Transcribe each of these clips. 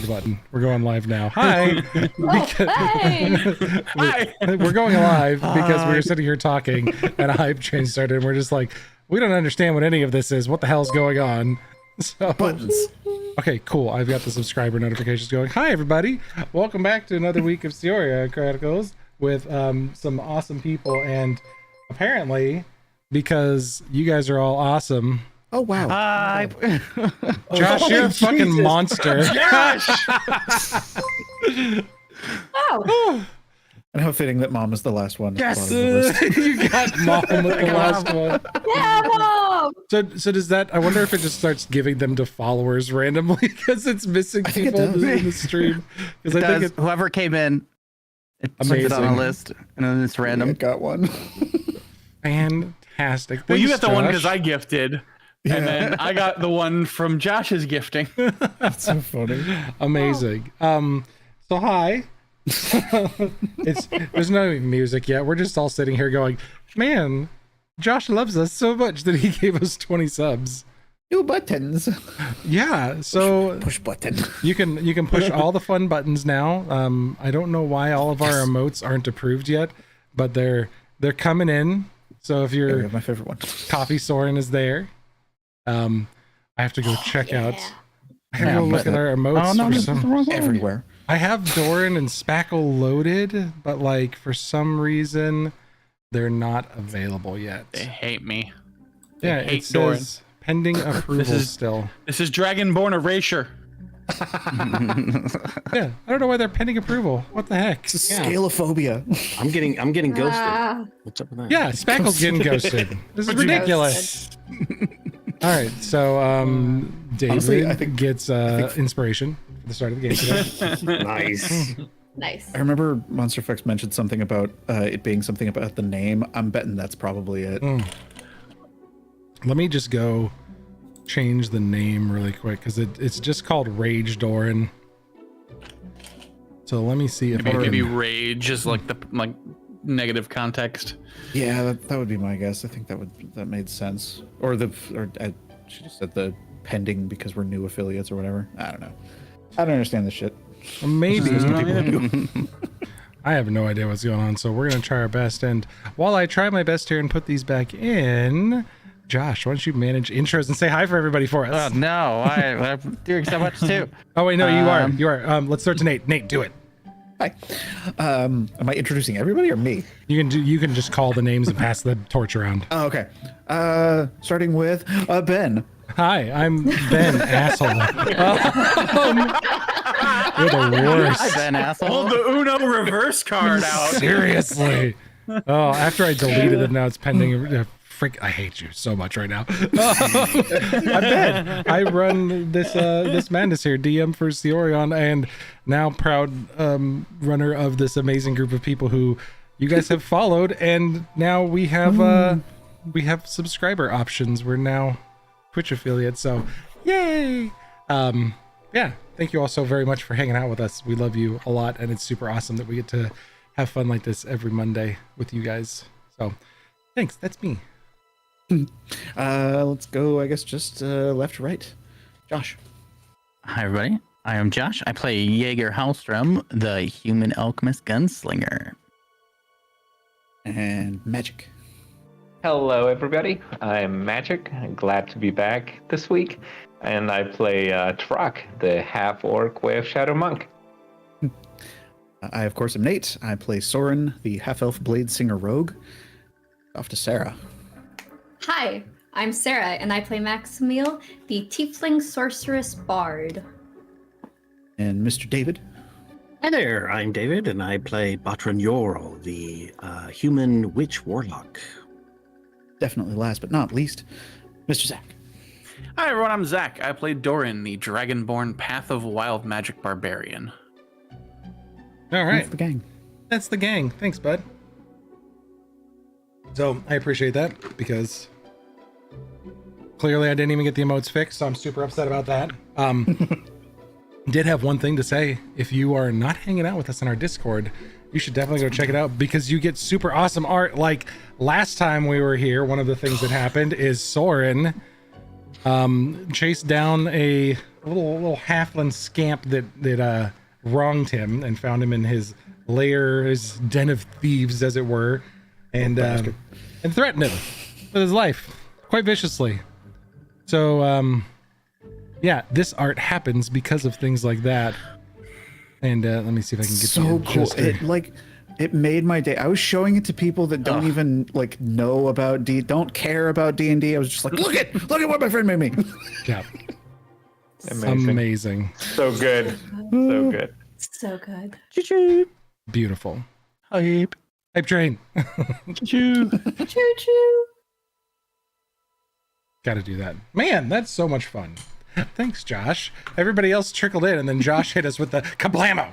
the button. We're going live now. Hi. Hi. We're going live because we were sitting here talking and a hype train started and we're just like, we don't understand what any of this is. What the hell's going on? So Buttons. okay, cool. I've got the subscriber notifications going. Hi everybody. Welcome back to another week of Cyorion Chronicles with some awesome people, and apparently because you guys are all awesome. Oh wow. Hi. Josh, you're a fucking monster. Josh. Wow. And how fitting that Mom is the last one. Yes. You got Mom with the last one. Yeah, Mom. So does that? I wonder if it just starts giving them to followers randomly because it's missing think it people does. in the stream. Because I think Whoever came in, it puts it on a Amazing. list, and then it's I random. got one. fantastic. Well, you Thanks, got the one Josh. because I gifted, Yeah. and then I got the one from Josh's gifting. That's so funny. Amazing. So hi. There's no music yet. We're just all sitting here going, man, Josh loves us so much that he gave us 20 subs. New buttons. Yeah, so Push button. you can push all the fun buttons now. I don't know why all of our emotes aren't approved yet, but they're coming in. So if your My favorite one. coffee Soren is there, I have to go check out. I gotta Yeah, go look but- at our emotes. Oh no, for this is some- the wrong one. Everywhere. I have Doran and Spackle loaded, but like for some reason they're not available yet. They hate me. Yeah, hate it Doran. says pending approval is- still. This is Dragonborn Erasure. Yeah, I don't know why they're pending approval. What the heck? It's a scalophobia. I'm getting ghosted. Ah. What's up with that? Yeah, Spackle's getting ghosted. This is But you- ridiculous. All right, so David Honestly, I think- gets inspiration for the start of the game today. Nice. Nice. I remember Monster Effects mentioned something about it being something about the name. I'm betting that's probably it. Let me just go change the name really quick because it's just called Rage Doran. So let me see if I Maybe can... rage is like the negative context. Yeah, that would be my guess. I think that made sense. Or I should have said the pending because we're new affiliates or whatever. I don't know. I don't understand this shit. Maybe. Mm, I have no idea what's going on, so we're gonna try our best. And while I try my best here and put these back in, Josh, why don't you manage intros and say hi for everybody for Oh us? no, I'm doing so much too. Oh wait, no, you are. Let's start to Nate. Nate, do it. Hi. Am I introducing everybody or me? You can just call the names and pass the torch around. Oh, okay. Starting with Ben. Hi, I'm Ben, asshole. You're the worst. Hi, Ben, asshole. Hold the Uno reverse card out. Seriously. Oh, after I deleted it, now it's pending. I hate you so much right now. I'm Ben. I run this madness here, DM for Cyorion, and now proud runner of this amazing group of people who you guys have followed, and now we have subscriber options. We're now Twitch affiliates, so yay! Yeah, thank you all so very much for hanging out with us. We love you a lot, and it's super awesome that we get to have fun like this every Monday with you guys. So thanks. That's me. Let's go, I guess, just left to right. Josh. Hi, everybody. I am Josh. I play Jaeger Hallstrom, the human alchemist gunslinger. And Magic. Hello, everybody. I'm Magic. Glad to be back this week. And I play Trock, the half-orc Way of Shadow Monk. I, of course, am Nate. I play Soren, the half-elf blade singer rogue. Off to Sarah. Hi, I'm Sarah, and I play Maximil, the Tiefling Sorceress Bard. And Mr. David. Hi there, I'm David, and I play Batran Yorl, the human witch warlock. Definitely last but not least, Mr. Zach. Hi everyone, I'm Zach. I play Doran, the Dragonborn Path of Wild Magic Barbarian. All right. That's the gang. That's the gang. Thanks, bud. So I appreciate that because clearly I didn't even get the emotes fixed, so I'm super upset about that. Did have one thing to say. If you are not hanging out with us on our Discord, you should definitely go check it out because you get super awesome art. Like last time we were here, one of the things that happened is Soren chased down a little halfling scamp that wronged him and found him in his lair, his den of thieves, as it were, and threatened him with his life quite viciously. So yeah, this art happens because of things like that. And let me see if I can get So the cool. adjuster. It made my day. I was showing it to people that don't even like know about don't care about D&D. I was just like, look at what my friend made me. Yeah. Amazing. Amazing. So good. So good. So good. Beautiful. Hype. Hype train. Choo. Choo choo. Got to do that. Man, that's so much fun. Thanks, Josh. Everybody else trickled in, and then Josh hit us with the kablamo.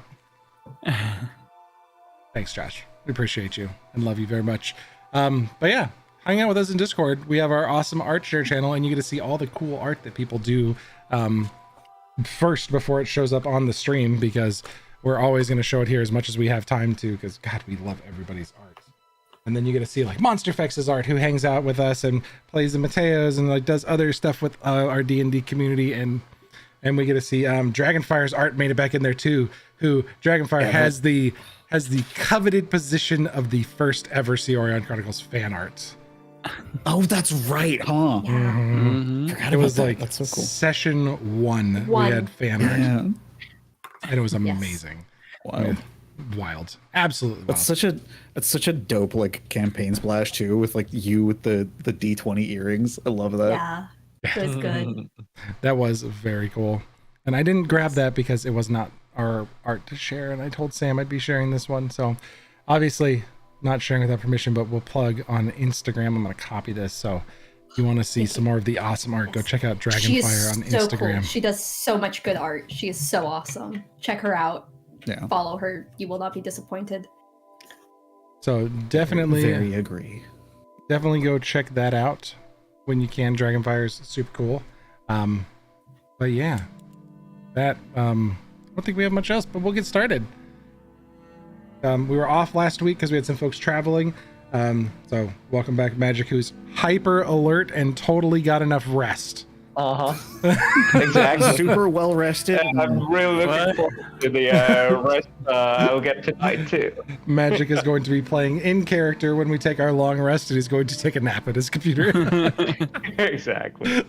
Thanks, Josh. We appreciate you and love you very much. But yeah, hang out with us in Discord. We have our awesome art share channel, and you get to see all the cool art that people do first before it shows up on the stream, because we're always going to show it here as much as we have time to, because God, we love everybody's art. And then you get to see like MonsterFX's art, who hangs out with us and plays the Mateos and like does other stuff with our D&D community, and we get to see Dragonfire's art made it back in there too. Who Dragonfire has the coveted position of the first ever Cyorion Chronicles fan art. Oh, that's right, huh? Forgot It was about that. like That's so cool. session one. We had fan art, Yeah. and it was amazing. Wow. Wild, absolutely wild. That's such a dope like campaign splash too, with like you with the D20 earrings. I love that. Yeah. It was good. That was very cool. And I didn't grab that because it was not our art to share, and I told Sam I'd be sharing this one. So obviously not sharing without permission, but we'll plug on Instagram. I'm going to copy this. So if you want to see some more of the awesome art, go check out She is Dragonfire on so Instagram. cool. She does so much good art. She is so awesome. Check her out. Yeah. Follow her. You will not be disappointed. So definitely Very agree. definitely go check that out when you can. Dragonfire's super cool. But yeah, that I don't think we have much else, but we'll get started. We were off last week because we had some folks traveling. So welcome back, Magic, who's hyper alert and totally got enough rest. Exactly. Super well rested. I'm really looking forward to the rest I'll get tonight too. Magic is going to be playing in character when we take our long rest, and he's going to take a nap at his computer. Exactly.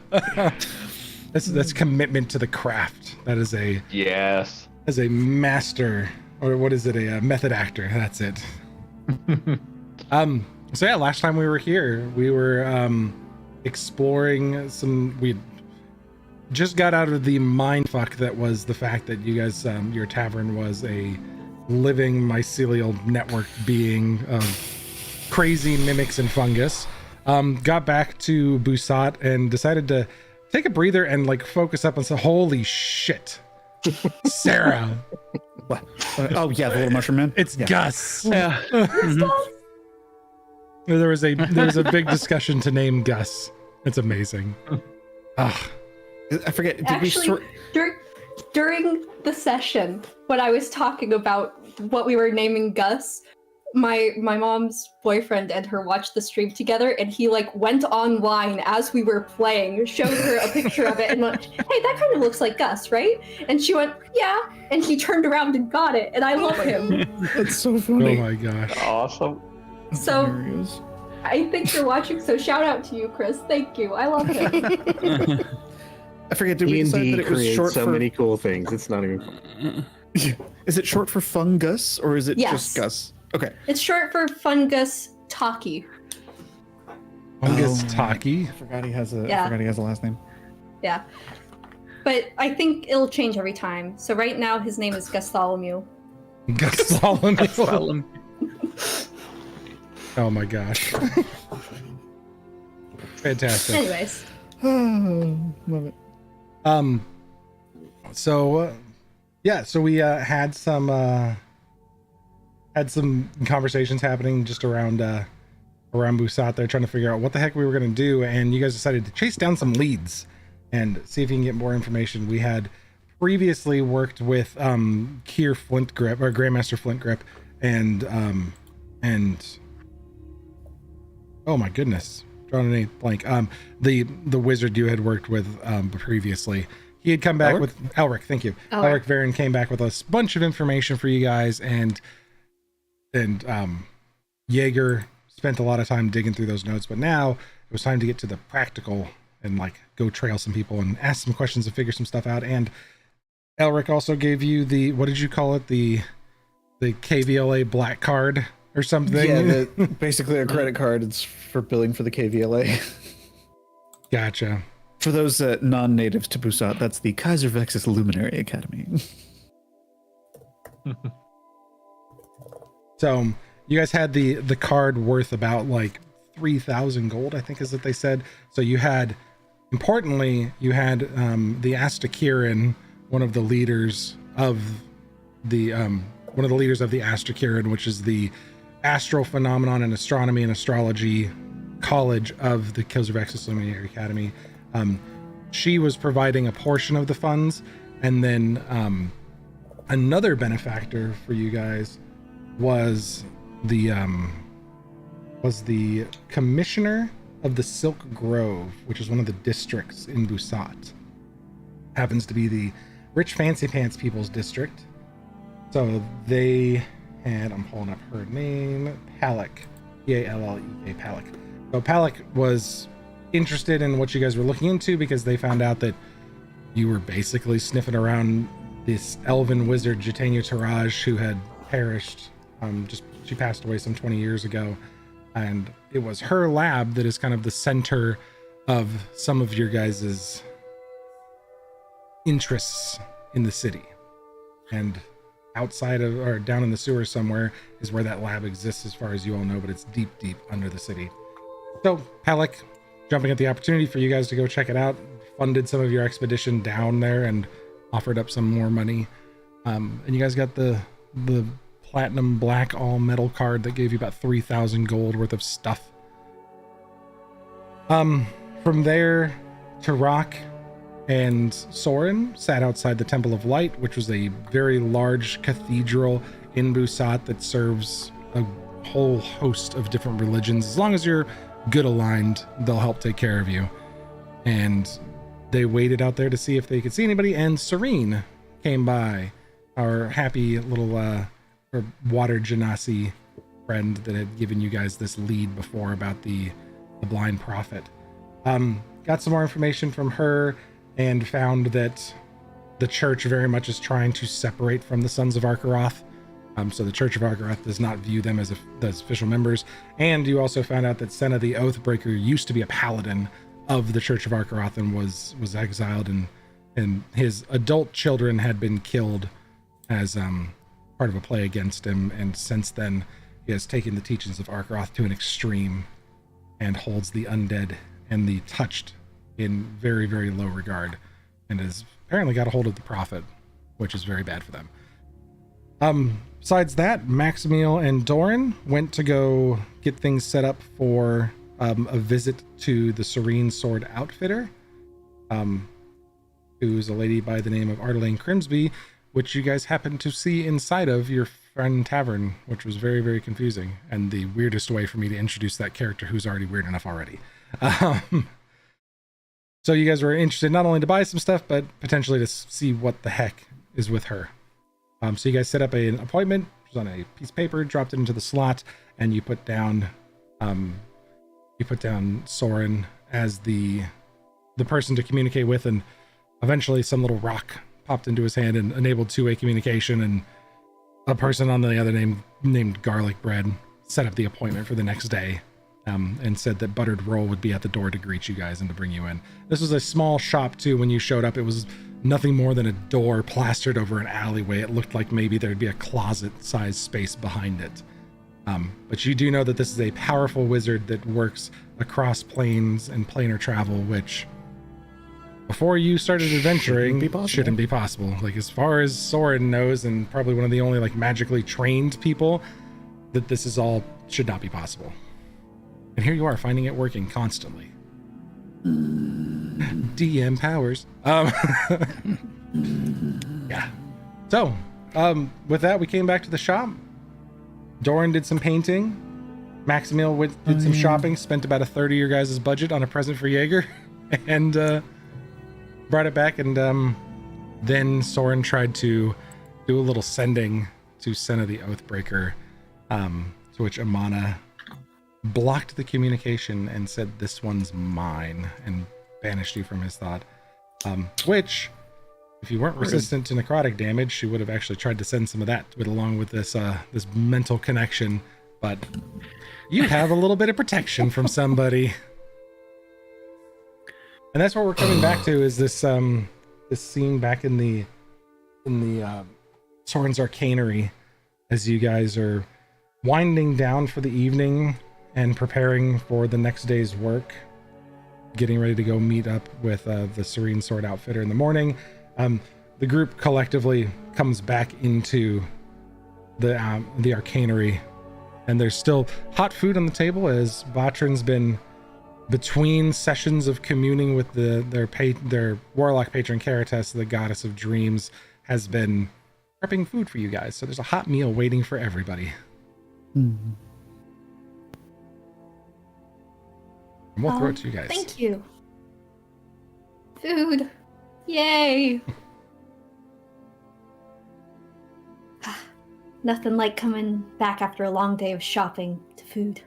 That's commitment to the craft. That is Yes. as a master, or what is it, a method actor. That's it. So yeah, last time we were here, we were exploring we just got out of the mindfuck that was the fact that you guys, your tavern was a living mycelial network being of crazy mimics and fungus. Got back to Busat and decided to take a breather and like focus up on some holy shit. Sarah. What? Oh yeah, the little mushroom man. It's Yeah. Gus. Yeah. There was a big discussion to name Gus. It's amazing. Ah, I forget. Did we Actually, during the session, when I was talking about what we were naming Gus, my mom's boyfriend and her watched the stream together, and he like went online as we were playing, showed her a picture of it, and went, "Hey, that kind of looks like Gus, right?" And she went, "Yeah," and he turned around and got it, and I love him. That's so oh funny. my gosh. Awesome. So Hilarious. I think you're watching, so shout out to you, Chris. Thank you. I love him. I forget. Did we decide D&D that it was creates short so for? many cool things. It's not even funny. Is it short for fungus or is it Yes. just Gus? Okay. It's short for Fungus Taki. Fungus Oh. Taki. I forgot he has a. Yeah. I forgot he has a last name. Yeah. But I think it'll change every time. So right now his name is Bartholomew. Bartholomew. Oh my gosh. Fantastic. Anyways. Love it. So yeah, so we had some conversations happening just around Busat there, trying to figure out what the heck we were going to do, and you guys decided to chase down some leads and see if you can get more information. We had previously worked with Kier Flintgrip, or Grandmaster Flintgrip, and oh my goodness, drawing a blank. The wizard you had worked with previously. he had come back Elric? with Elric. Thank you. Elric. Elric Varen came back with a bunch of information for you guys, and Jaeger spent a lot of time digging through those notes. But now it was time to get to the practical and like go trail some people and ask some questions and figure some stuff out. And Elric also gave you the, what did you call it? The KVLA black card or something. Yeah, basically a credit card. It's for billing for the KVLA. Gotcha. For those non-natives to Busat, that's the Kaiser Vexus Luminary Academy. So you guys had the card worth about like 3,000 gold, I think is what they said. So you had, importantly, you had the Astakiran, one of the leaders of the Astakiran, which is the astral phenomenon and astronomy and astrology college of the Kaiser Vexus Luminary Academy. She was providing a portion of the funds, and then another benefactor for you guys was the commissioner of the Silk Grove, which is one of the districts in Busat. Happens to be the Rich Fancy Pants People's District. So they had, I'm pulling up her name, Palak, P-A-L-L-E-K, Palak. So Palak was interested in what you guys were looking into because they found out that you were basically sniffing around this elven wizard, Jitania Taraj, who had perished. She passed away some 20 years ago. And it was her lab that is kind of the center of some of your guys' interests in the city. And outside of, or down in the sewer somewhere, is where that lab exists as far as you all know, but it's deep, deep under the city. So Palak, jumping at the opportunity for you guys to go check it out, funded some of your expedition down there and offered up some more money. And you guys got the platinum black all metal card that gave you about 3,000 gold worth of stuff. From there, Tarak and Soren sat outside the Temple of Light, which was a very large cathedral in Busat that serves a whole host of different religions. As long as you're good aligned, they'll help take care of you. And they waited out there to see if they could see anybody, and Serene came by, our happy little or water genasi friend that had given you guys this lead before about the blind prophet. Got some more information from her and found that the church very much is trying to separate from the Sons of Arkaroth. So the Church of Arkaroth does not view them as official members. And you also found out that Senna the Oathbreaker used to be a paladin of the Church of Arkaroth and was exiled, and his adult children had been killed as part of a play against him. And since then, he has taken the teachings of Arkaroth to an extreme and holds the undead and the touched in very, very low regard, and has apparently got a hold of the prophet, which is very bad for them. Besides that, Maximiel and Doran went to go get things set up for a visit to the Serene Sword Outfitter, who's a lady by the name of Ardelane Crimsby, which you guys happened to see inside of your friend tavern, which was very, very confusing, and the weirdest way for me to introduce that character who's already weird enough already. So you guys were interested not only to buy some stuff, but potentially to see what the heck is with her. So you guys set up an appointment, which was on a piece of paper, dropped it into the slot, and you put down Soren as the person to communicate with, and eventually some little rock popped into his hand and enabled two-way communication, and a person on the other named Garlic Bread set up the appointment for the next day, and said that Buttered Roll would be at the door to greet you guys and to bring you in. This was a small shop too. When you showed up, it was nothing more than a door plastered over an alleyway. It looked like maybe there'd be a closet-sized space behind it. But you do know that this is a powerful wizard that works across planes and planar travel, which before you started adventuring shouldn't be possible. Like, as far as Soren knows, and probably one of the only like magically trained people, that this is all should not be possible. And here you are finding it working constantly. DM powers. Yeah. So, with that, we came back to the shop. Doran did some painting. Maximiel did some shopping, spent about a third of your guys' budget on a present for Jaeger. And brought it back, and then Soren tried to do a little sending to Senna the Oathbreaker, to which Amana blocked the communication and said, "This one's mine," and banished you from his thought. Which, if you weren't resistant to necrotic damage, she would have actually tried to send some of that along with this this mental connection. But you have a little bit of protection from somebody, and that's what we're coming back to. Is this this scene back in the Soren's Arcanery, as you guys are winding down for the evening and preparing for the next day's work, getting ready to go meet up with the Serene Sword Outfitter in the morning. The group collectively comes back into the Arcanery, and there's still hot food on the table as Batran's been, between sessions of communing with their warlock patron Caritas, the goddess of dreams, has been prepping food for you guys. So there's a hot meal waiting for everybody. Mm-hmm. And we'll throw it to you guys. Thank you. Food. Yay. Nothing like coming back after a long day of shopping to food.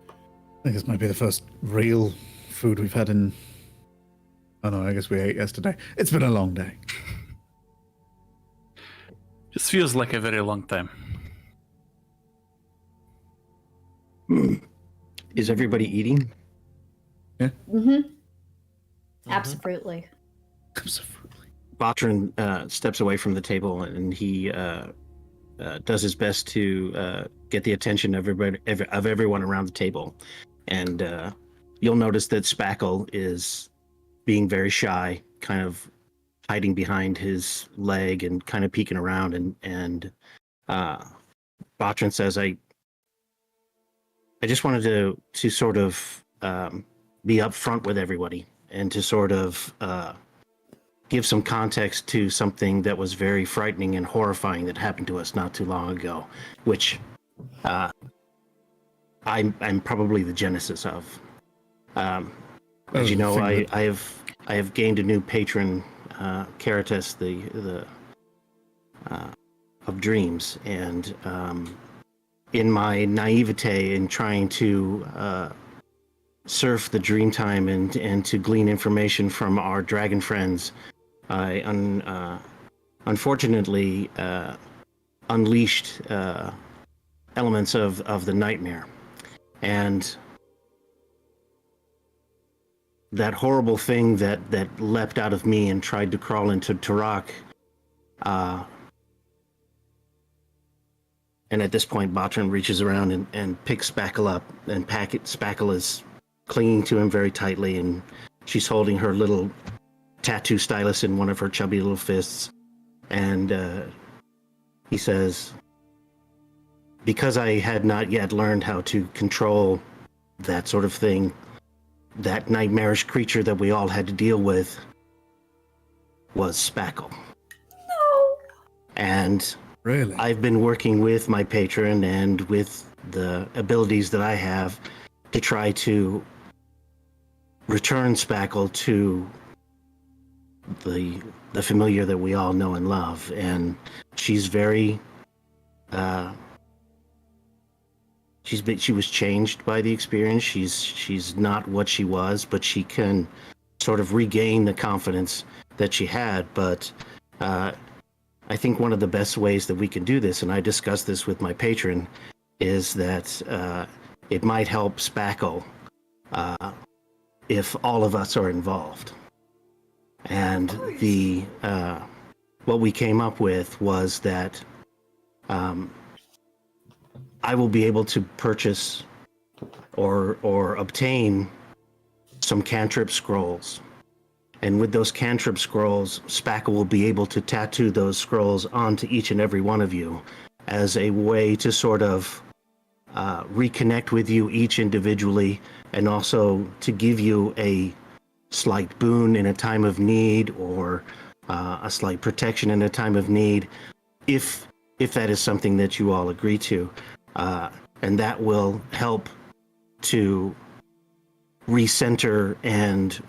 I think this might be the first real food we've had in... Oh no, I guess we ate yesterday. It's been a long day. Just feels like a very long time. Is everybody eating? Mm-hmm. Absolutely. Absolutely. Batran steps away from the table and he does his best to get the attention of everyone around the table. And you'll notice that Spackle is being very shy, kind of hiding behind his leg and kind of peeking around. And Batran says, I just wanted to sort of be upfront with everybody and to sort of give some context to something that was very frightening and horrifying that happened to us not too long ago, which I'm probably the genesis of. As you know, I have gained a new patron, Caritas, the of dreams, and in my naivete in trying to surf the dream time and to glean information from our dragon friends, I unfortunately unleashed elements of the nightmare. And that horrible thing that leapt out of me and tried to crawl into Tarak. And at this point, Batran reaches around and picks Spackle up, and Spackle is clinging to him very tightly, and she's holding her little tattoo stylus in one of her chubby little fists. And he says, because I had not yet learned how to control that sort of thing, that nightmarish creature that we all had to deal with was Spackle. No. And really, I've been working with my patron and with the abilities that I have to try to return Spackle to the familiar that we all know and love. And she's very she was changed by the experience. She's not what she was, but she can sort of regain the confidence that she had. But I think one of the best ways that we can do this, and I discussed this with my patron, is that it might help Spackle if all of us are involved. And what we came up with was that I will be able to purchase or obtain some cantrip scrolls. And with those cantrip scrolls, Spackle will be able to tattoo those scrolls onto each and every one of you as a way to sort of reconnect with you each individually, and also to give you a slight boon in a time of need, or a slight protection in a time of need, if that is something that you all agree to. And that will help to recenter and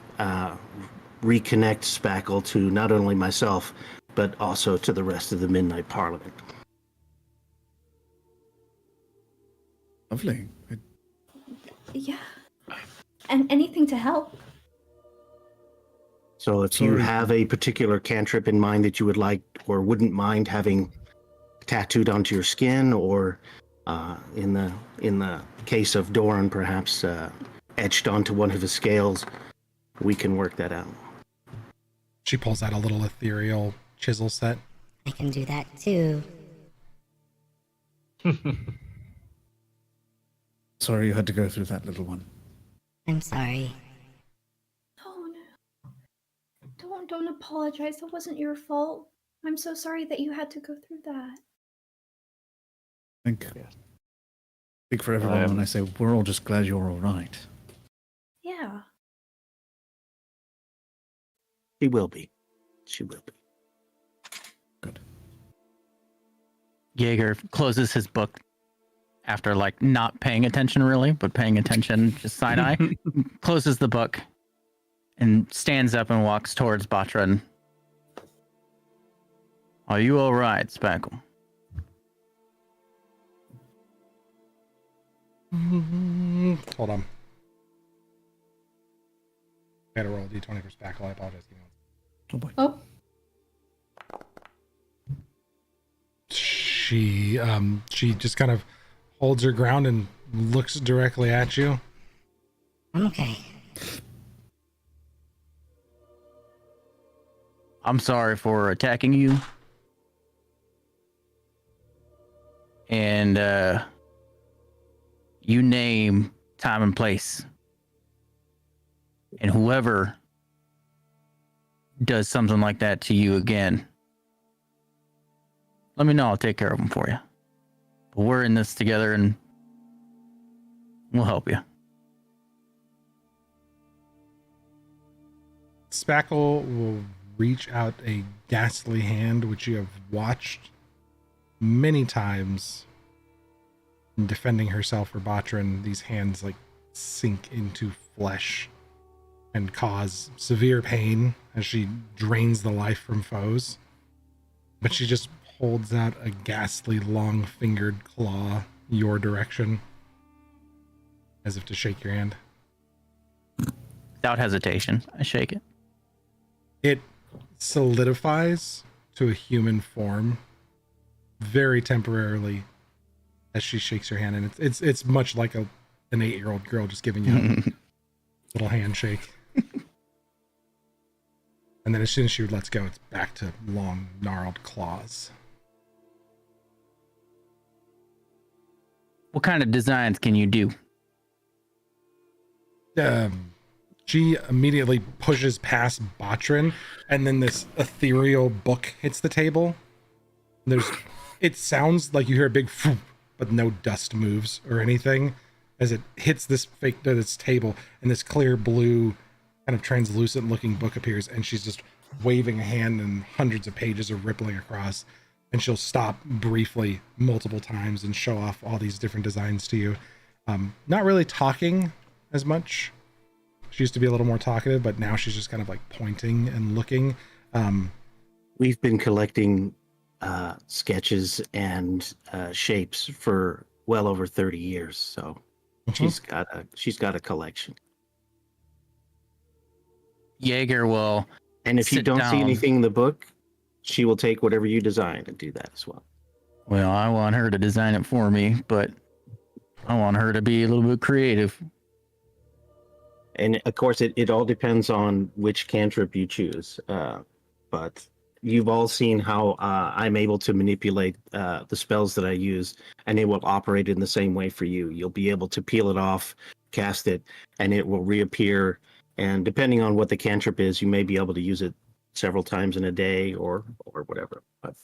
reconnect Spackle to not only myself, but also to the rest of the Midnight Parliament. Lovely. Yeah. And anything to help. So if you Sorry. have a particular cantrip in mind that you would like or wouldn't mind having tattooed onto your skin, or in the case of Doran, perhaps etched onto one of his scales, we can work that out. She pulls out a little ethereal chisel set. I can do that too. Sorry you had to go through that, little one. I'm sorry. Oh no. Don't apologize. That wasn't your fault. I'm so sorry that you had to go through that. I think speak for everyone when I say we're all just glad you're all right. Yeah. She will be. She will be. Good. Jaeger closes his book after like not paying attention really, but paying attention just side eye. Closes the book and stands up and walks towards Batran. Are you all right, Spackle? Hold on. I gotta roll a d20 for Spackle. I apologize. Give me one. Oh boy. Oh. She just kind of holds her ground and looks directly at you. I'm okay. I'm sorry for attacking you. And you name time and place. And whoever does something like that to you again, let me know. I'll take care of them for you. But we're in this together and we'll help you. Spackle will reach out a ghastly hand, which you have watched many times in defending herself for Batran. These hands like sink into flesh and cause severe pain as she drains the life from foes. But she just holds out a ghastly long-fingered claw your direction as if to shake your hand. Without hesitation, I shake it. It solidifies to a human form very temporarily as she shakes your hand, and it's much like an 8-year-old girl just giving you a little handshake. And then as soon as she lets go, it's back to long, gnarled claws. What kind of designs can you do? She immediately pushes past Batran, and then this ethereal book hits the table. It sounds like you hear a big phoom, but no dust moves or anything as it hits this table, and this clear blue, kind of translucent looking book appears, and she's just waving a hand, and hundreds of pages are rippling across, and she'll stop briefly multiple times and show off all these different designs to you. Not really talking as much. She used to be a little more talkative, but now she's just kind of like pointing and looking. We've been collecting sketches and shapes for well over 30 years, so she's got a collection. Jaeger will. And if you sit don't see down. anything in the book, she will take whatever you design and do that as well. Well, I want her to design it for me, but I want her to be a little bit creative. And of course, it all depends on which cantrip you choose. But you've all seen how I'm able to manipulate the spells that I use, and it will operate in the same way for you. You'll be able to peel it off, cast it, and it will reappear. And depending on what the cantrip is, you may be able to use it several times in a day or whatever. But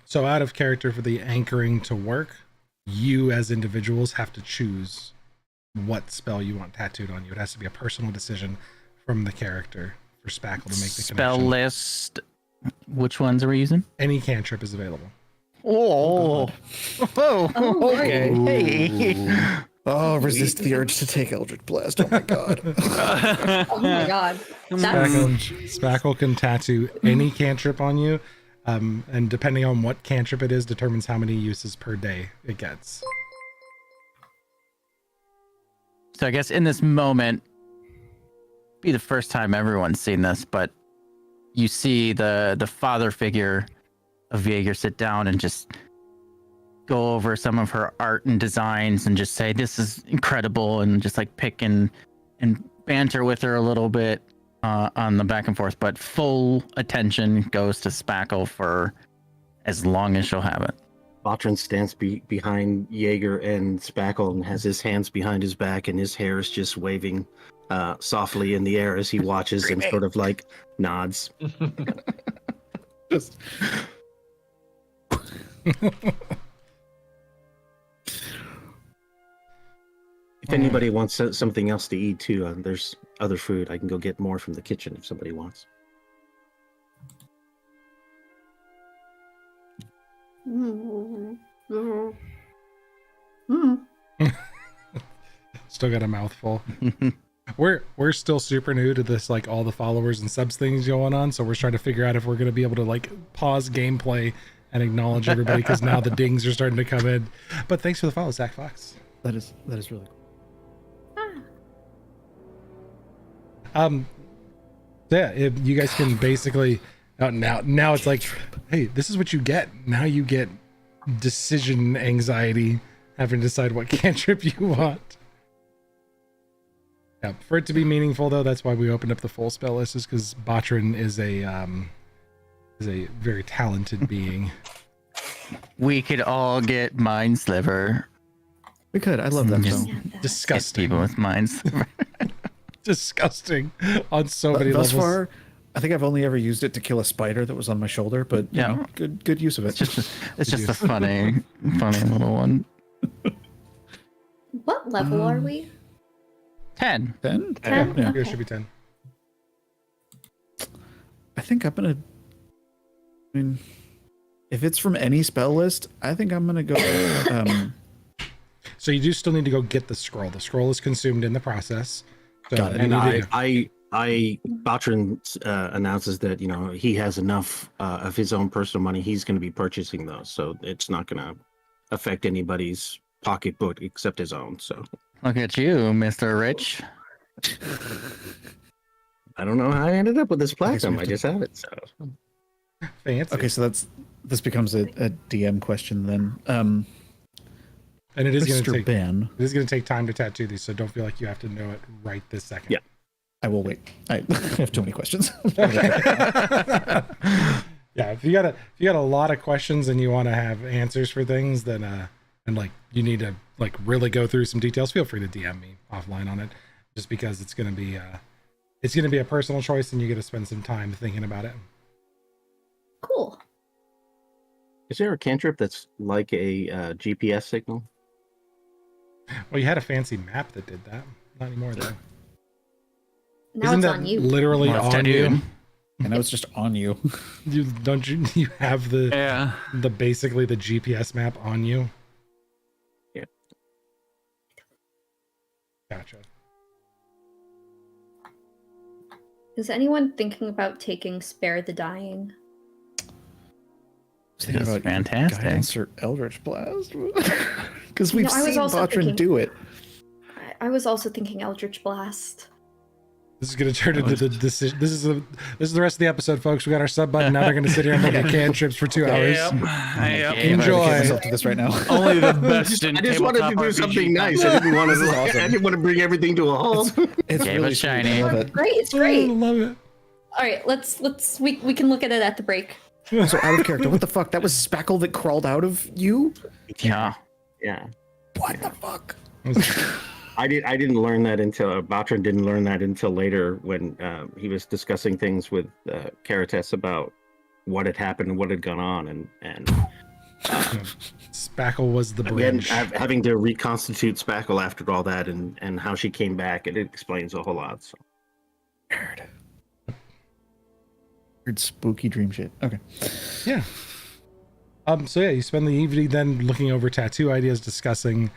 So out of character for the anchoring to work, you as individuals have to choose what spell you want tattooed on you. It has to be a personal decision from the character for Spackle to make the Spell connection. list. Which ones are we using? Any cantrip is available. Oh, Oh, okay. Hey. Oh, resist the urge to take Eldritch Blast. Oh my god. Oh my god. That's Spackle can tattoo any cantrip on you, and depending on what cantrip it is, determines how many uses per day it gets. So I guess in this moment, be the first time everyone's seen this, but you see the father figure of Jaeger sit down and just go over some of her art and designs and just say, this is incredible, and just like pick and banter with her a little bit on the back and forth, but full attention goes to Spackle for as long as she'll have it. Botrin stands behind Jaeger and Spackle and has his hands behind his back, and his hair is just waving softly in the air as he watches and sort of like nods. Just... If anybody wants something else to eat too, there's other food. I can go get more from the kitchen if somebody wants. Still got a mouthful. We're still super new to this, like all the followers and subs things going on, so we're trying to figure out if we're going to be able to like pause gameplay and acknowledge everybody, because now the dings are starting to come in. But thanks for the follow, Zach Fox. That is really cool. Yeah, you guys can basically now it's like, hey, this is what you get. Now you get decision anxiety, having to decide what cantrip you want. Yeah, for it to be meaningful though, that's why we opened up the full spell list, is because Botrin is a very talented being. We could all get Mind Sliver. We could. I love that Just spell. Disgusting. People with Mind Sliver. Disgusting on so many Thus levels. far, I think I've only ever used it to kill a spider that was on my shoulder, but you know, good use of it. It's just a funny little one. What level are we? 10. 10? 10? Yeah. Here should be 10. I think I'm gonna. I mean, if it's from any spell list, I think I'm gonna go. So you do still need to go get the scroll. The scroll is consumed in the process. So Got it. you And need to- Botrin announces that, you know, he has enough of his own personal money. He's going to be purchasing those, so it's not going to affect anybody's pocketbook except his own. So Look at you, Mr. Rich. I don't know how I ended up with this so we platinum. have I to- just have it. So fancy. Okay, so this becomes a DM question then. And it is going to Mr. take Ben, it is going to take time to tattoo these, so don't feel like you have to know it right this second. Yeah. I will wait. I have too many questions. Yeah, if you got a lot of questions and you want to have answers for things, then and like you need to like really go through some details, feel free to DM me offline on it, just because it's going to be a personal choice and you get to spend some time thinking about it. Cool. is there a cantrip that's like a GPS signal? Well, you had a fancy map that did that. Not anymore though. Now Isn't it's that on you. literally Well, it's on tattooed. you? And I was just on you. You have Yeah. the basically the GPS map on you? Yeah. Gotcha. Is anyone thinking about taking Spare the Dying? Thinking That's about fantastic. Guidance or Eldritch Blast, because we've No, I was seen also Botrin thinking- do it. I was also thinking Eldritch Blast. This is going to turn into the decision. This is the rest of the episode, folks. We got our sub button. Now they're going to sit here and look at cantrips for 2 hours. Yep. Yep. Enjoy. I myself to this right now. Only the best in I just wanted to tabletop do RPG something nice. I didn't want This is to. awesome. I didn't want to bring everything to a halt. It's Gave really us sweet. I shiny. love it. Great, it's I great. love it. All right, we can look at it at the break. So out of character, what the fuck? That was Spackle that crawled out of you? Yeah. Yeah. What the fuck? I didn't learn that until Botrin didn't learn that until later when he was discussing things with Caritas about what had happened and what had gone on, and Spackle was the again bridge. having to reconstitute Spackle after all that and how she came back, it explains a whole lot. So. Weird spooky dream shit. Okay. Yeah. So yeah, you spend the evening then looking over tattoo ideas, discussing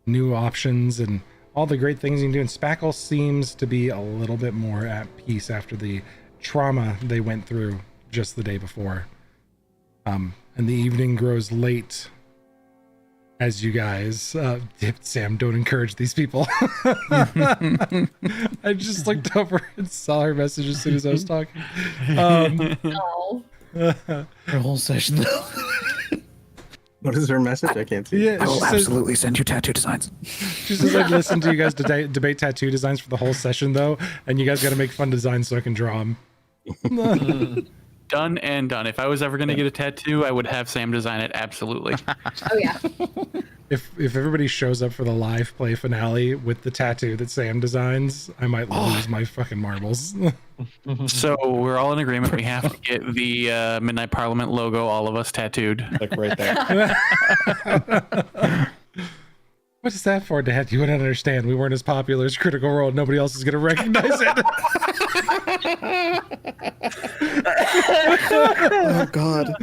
new options and all the great things you can do. And Spackle seems to be a little bit more at peace after the trauma they went through just the day before. And the evening grows late as you guys, Sam, don't encourage these people. I just looked over and saw her message as soon as I was talking. No. The whole session, though. What is her message? I can't see. Yeah, I will she says- absolutely send you tattoo designs. She says I've listened to you guys debate tattoo designs for the whole session, though, and you guys got to make fun designs so I can draw them. Done and done. If I was ever going to get a tattoo, I would have Sam design it. Absolutely. Oh yeah. If everybody shows up for the live play finale with the tattoo that Sam designs, I might lose my fucking marbles. So we're all in agreement. We have to get the Midnight Parliament logo, all of us tattooed. Like right there. What is that for, Dad? You wouldn't understand. We weren't as popular as Critical Role. Nobody else is going to recognize it. Oh God.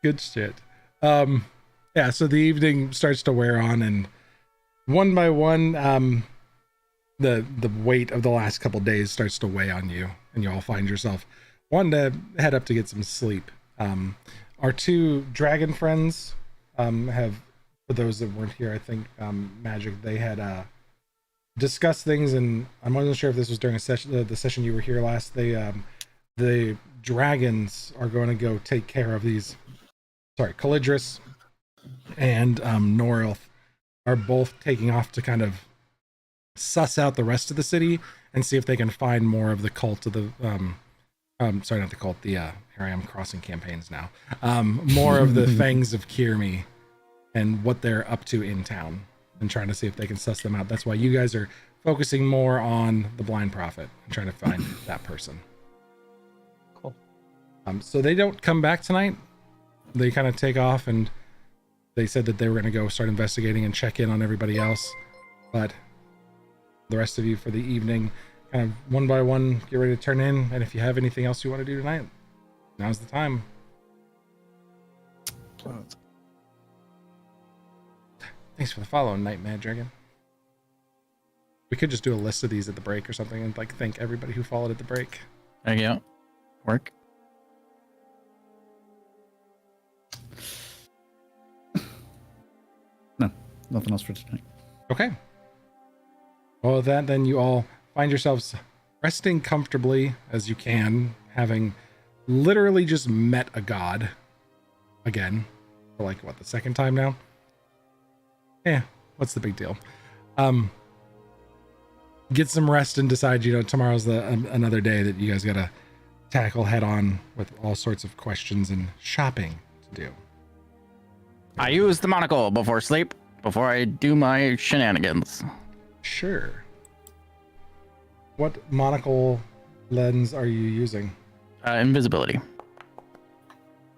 Good shit. Yeah, so the evening starts to wear on, and one by one, the weight of the last couple days starts to weigh on you, and you all find yourself wanting to head up to get some sleep. Our two dragon friends have, for those that weren't here, I think Magic, they had discussed things, and I wasn't sure if this was during a session, the session you were here last. They the dragons are going to go take care of these. Sorry, Calidris and Norilth are both taking off to kind of suss out the rest of the city and see if they can find more of the cult of the sorry, not the cult, the here I am crossing campaigns now. More of the Fangs of Kirmi and what they're up to in town, and trying to see if they can suss them out. That's why you guys are focusing more on the Blind Prophet and trying to find that person. Cool. So they don't come back tonight. They kind of take off, and they said that they were going to go start investigating and check in on everybody else. But the rest of you for the evening, kind of one by one, get ready to turn in. And if you have anything else you want to do tonight, now's the time. Thanks for the follow, Night Mad Dragon. We could just do a list of these at the break or something and like thank everybody who followed at the break. There you go. Work. No, nothing else for tonight. Okay. Well, with that, then you all find yourselves resting comfortably as you can, having literally just met a god again for like what, the second time now? Yeah, what's the big deal? Get some rest and decide, tomorrow's another day that you guys gotta tackle head on with all sorts of questions and shopping to do. I use the monocle before sleep, before I do my shenanigans. Sure. What monocle lens are you using? Invisibility.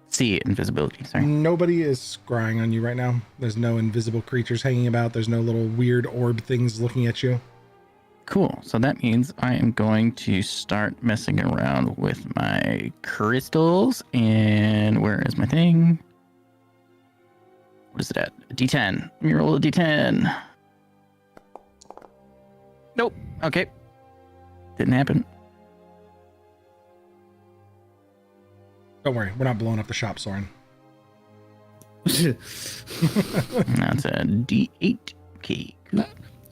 See invisibility, sorry. Nobody is scrying on you right now. There's no invisible creatures hanging about. There's no little weird orb things looking at you. Cool. So that means I am going to start messing around with my crystals. And where is my thing? What is it at? A D10. Let me roll a D10. Nope. Okay. Didn't happen. Don't worry, we're not blowing up the shop, Soren. That's a D8. Okay. Cool.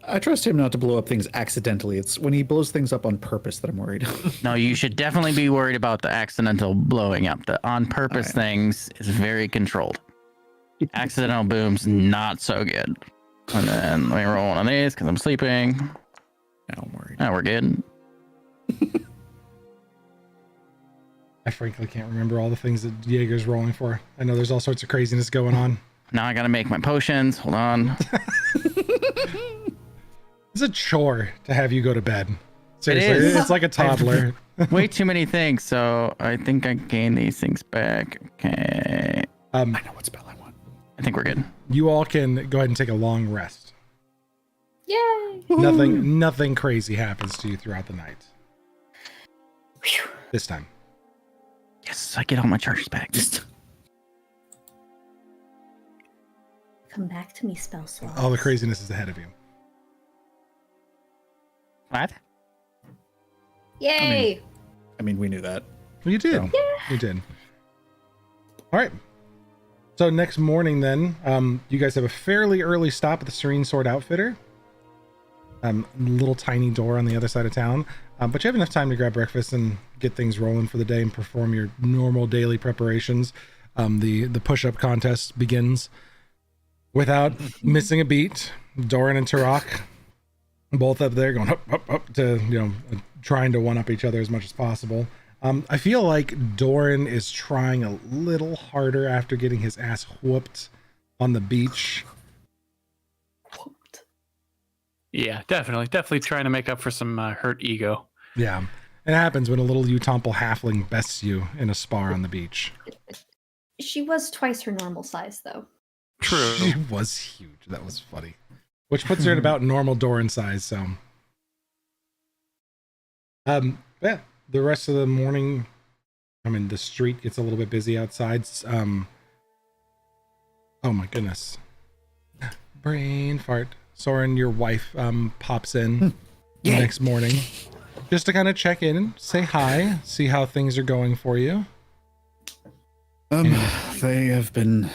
I trust him not to blow up things accidentally. It's when he blows things up on purpose that I'm worried. No, you should definitely be worried about the accidental blowing up. The on purpose things is very controlled. Accidental booms, not so good. And then let me roll one of these because I'm sleeping. Now I'm worried. Now we're good. I frankly can't remember all the things that Jaeger's rolling for. I know there's all sorts of craziness going on. Now I gotta make my potions. Hold on. It's a chore to have you go to bed. Seriously, is. it's like a toddler. Way too many things, so I think I gain these things back. Okay. I know what spell I want. I think we're good. You all can go ahead and take a long rest. Yay! Nothing crazy happens to you throughout the night. Phew. This time. Yes, I get all my charges back. Come back to me, spell slots. All the craziness is ahead of you. What? Yay! I mean, we knew that. Well, you did. So- You did. All right. So next morning, then, you guys have a fairly early stop at the Serene Sword Outfitter. Little tiny door on the other side of town, but you have enough time to grab breakfast and get things rolling for the day and perform your normal daily preparations. The push-up contest begins without missing a beat. Doran and Turok, both up there going up to, trying to one-up each other as much as possible. I feel like Doran is trying a little harder after getting his ass whooped on the beach. Yeah, definitely trying to make up for some hurt ego. Yeah, it happens when a little Utomple halfling bests you in a spar on the beach. She was twice her normal size, though. True. She was huge. That was funny. Which puts her at about normal Doran size, so. Yeah, the rest of the morning, the street gets a little bit busy outside. Oh my goodness. Brain fart. Soren, your wife, pops in the next morning just to kind of check in, say hi, see how things are going for you. They have been.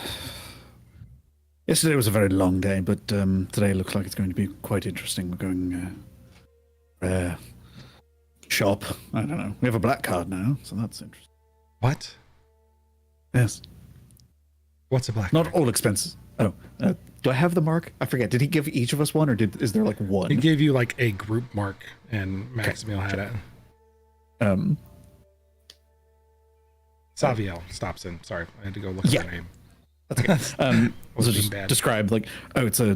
Yesterday was a very long day, but today looks like it's going to be quite interesting. We're going shop. I don't know. We have a black card now, so that's interesting. What? Yes. What's a black Not card? all expenses. Oh, do I have the mark? I forget. Did he give each of us one, or is there like one? He gave you like a group mark, and Maximiel had it. Saviel stops in. Sorry, I had to go look at the name. That's okay. Was So being just bad. describe like, it's a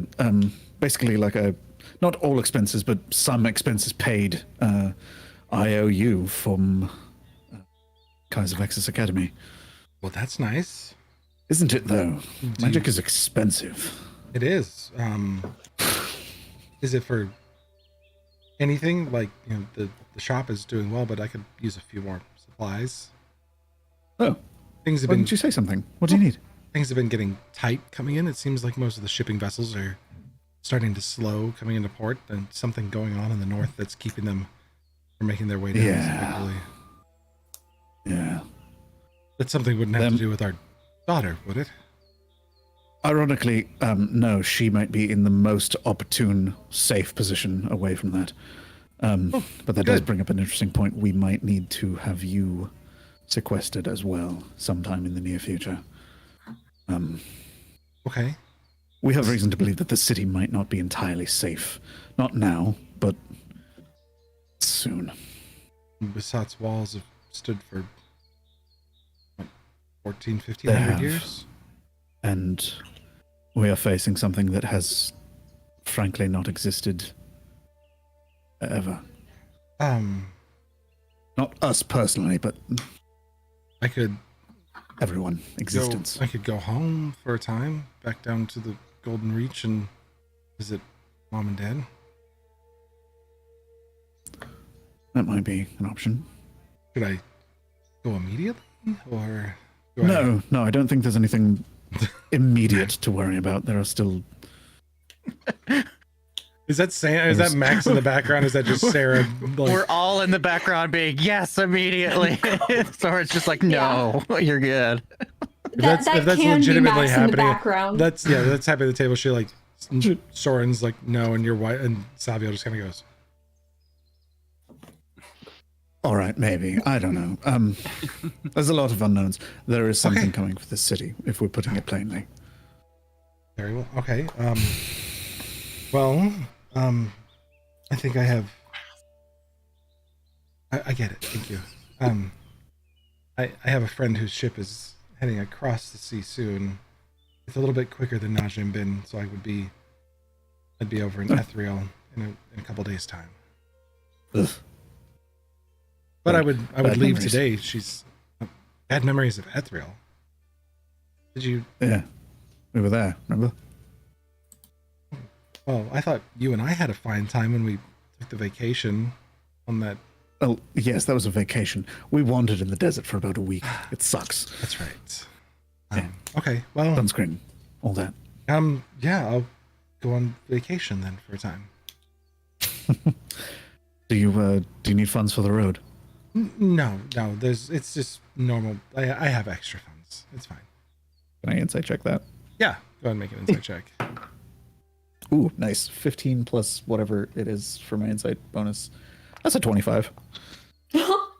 basically like a not all expenses, but some expenses paid IOU from Kaiser Vexus Academy. Well, that's nice. Isn't it though? Magic is expensive. It is. Is it for anything? Like, the shop is doing well, but I could use a few more supplies. Oh, Things have why been didn't you say something? What do you need? things have been getting tight coming in. It seems like most of the shipping vessels are starting to slow coming into port, and something going on in the north that's keeping them from making their way down as quickly. Yeah. That something wouldn't have to do with our daughter, would it? Ironically, no, she might be in the most opportune, safe position away from that. But that does bring up an interesting point. We might need to have you sequestered as well sometime in the near future. Okay. We have reason to believe that the city might not be entirely safe. Not now, but soon. Basat's walls have stood for, what, 14, They 1500 have. years? And we are facing something that has, frankly, not existed ever. Not us personally, but I could everyone, existence. I could go home for a time, back down to the Golden Reach and visit Mom and Dad. That might be an option. Should I go immediately, or No, I don't think there's anything immediate to worry about. There are still. Is that Sam? Is that Max in the background? Is that just Sarah? We're all in the background being yes immediately. So it's just like, no, you're good. That if that's can be legitimately Max in the happening, background. that's happy at the table. She like Soren's like no, and your wife and Savio just kind of goes. All right, maybe. I don't know. There's a lot of unknowns. There is something coming for this city, if we're putting it plainly. Very well. Okay. Well, I think I have. I get it. Thank you. I have a friend whose ship is heading across the sea soon. It's a little bit quicker than Najim Bin, so I'd be over in Ethereal in a couple days' time. Ugh. But I would Bad leave memories. today. She's bad memories of Ethereal. Did you? Yeah, we were there. Remember? Well, I thought you and I had a fine time when we took the vacation on that. Oh, yes, that was a vacation. We wandered in the desert for about a week. It sucks. That's right. Yeah. Okay. Well, Sunscreen, all that. Yeah, I'll go on vacation then for a time. Do you need funds for the road? No, it's just normal. I have extra funds. It's fine. Can I insight check that? Yeah, go ahead and make an insight check. Ooh, nice. 15 plus whatever it is for my insight bonus. That's a 25. Well,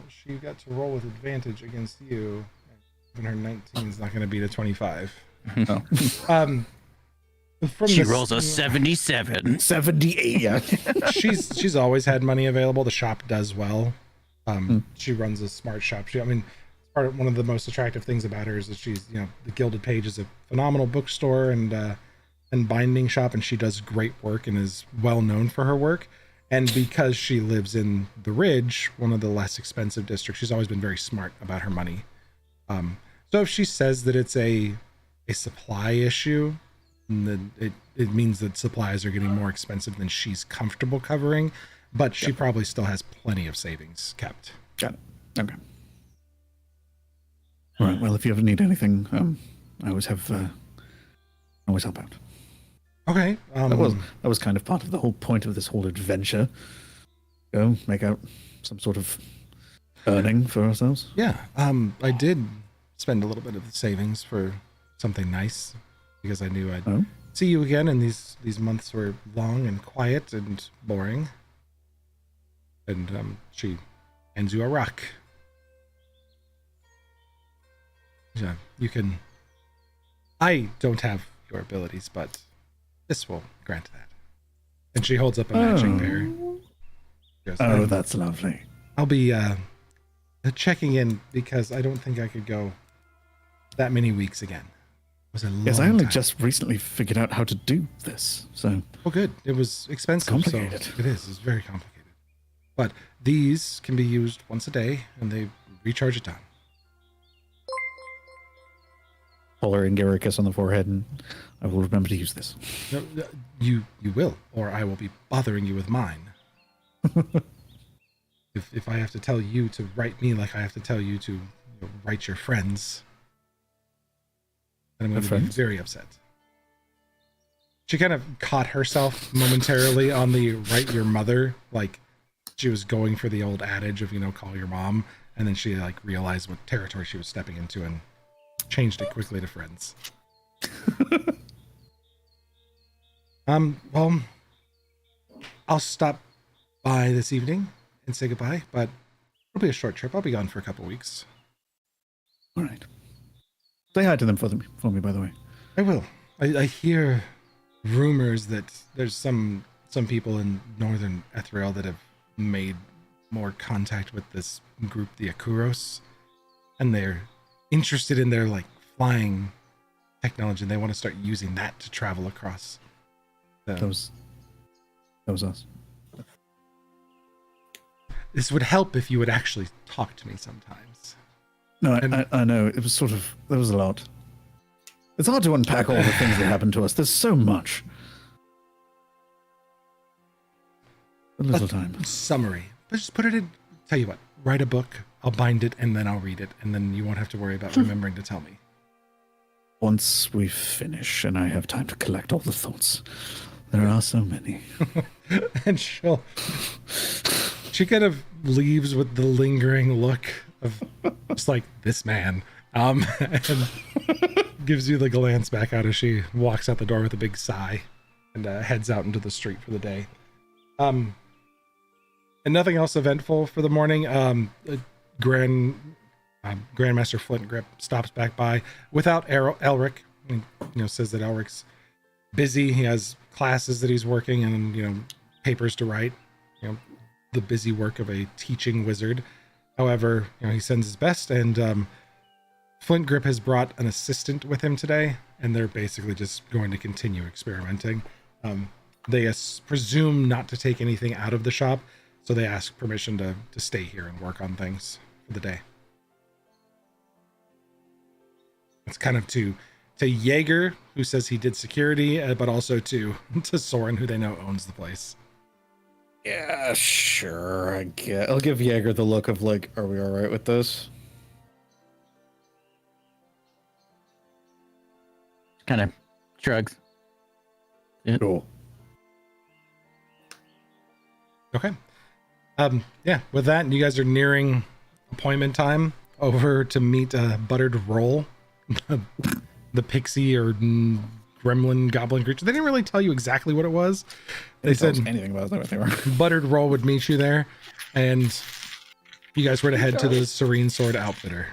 she got to roll with advantage against you. And her 19 is not going to beat a 25. Oh. She rolls a 77. 78, yeah. she's always had money available. The shop does well. She runs a smart shop. One of the most attractive things about her is that she's, the Gilded Page is a phenomenal bookstore and binding shop, and she does great work and is well known for her work. And because she lives in the Ridge, one of the less expensive districts, she's always been very smart about her money. So if she says that it's a supply issue, then it means that supplies are getting more expensive than she's comfortable covering, but she probably still has plenty of savings kept. Got it. Okay. All right. Well, if you ever need anything, I always help out. Okay. That was kind of part of the whole point of this whole adventure. Go make out some sort of earning for ourselves. Yeah. I did spend a little bit of the savings for something nice because I knew I'd see you again, and these months were long and quiet and boring. And she hands you a rock. Yeah, you can. I don't have your abilities, but this will grant that. And she holds up a matching pair. She goes, That's lovely. I'll be checking in because I don't think I could go that many weeks again. It was a long Yes, I only time. just recently figured out how to do this, so. Well, good. It was expensive. Complicated. So it is. It's very complicated. But these can be used once a day, and they recharge a ton. Pull her and give her a kiss on the forehead, and I will remember to use this. No, you will, or I will be bothering you with mine. If I have to tell you to write me like I have to tell you to write your friends, then I'm going to be very upset. She kind of caught herself momentarily on the write your mother, like she was going for the old adage of, call your mom, and then she realized what territory she was stepping into and changed it quickly to friends. Well, I'll stop by this evening and say goodbye, but it'll be a short trip. I'll be gone for a couple weeks. All right. Say hi to them for me, by the way. I will. I hear rumors that there's some people in northern Ethereal that have made more contact with this group, the Akuros, and they're interested in their flying technology, and they want to start using that to travel across. That was us. This would help if you would actually talk to me sometimes. No, I know. It was there was a lot. It's hard to unpack all the things that happened to us. There's so much. A little time. Summary. But just put it in. Tell you what, write a book. I'll bind it and then I'll read it, and then you won't have to worry about remembering to tell me. Once we finish and I have time to collect all the thoughts. There are so many. And she kind of leaves with the lingering look of just this man. And gives you the glance back out as she walks out the door with a big sigh and heads out into the street for the day. And nothing else eventful for the morning. Grandmaster Flint Grip stops back by without Elric. Says that Elric's busy. He has classes that he's working and papers to write. The busy work of a teaching wizard. However, he sends his best, and Flint Grip has brought an assistant with him today, and they're basically just going to continue experimenting. They presume not to take anything out of the shop, so they ask permission to stay here and work on things for the day. It's kind of to Jaeger, who says he did security, but also to Soren, who they know owns the place. Yeah, sure. I'll give Jaeger the look of are we all right with this? kind of shrugs. Cool. Okay. Yeah, with that, you guys are nearing appointment time over to meet Buttered Roll, the pixie or gremlin goblin creature. They didn't really tell you exactly what it was. They Tell said us anything about what they were. Buttered Roll would meet you there, and you guys were to head to the Serene Sword Outfitter.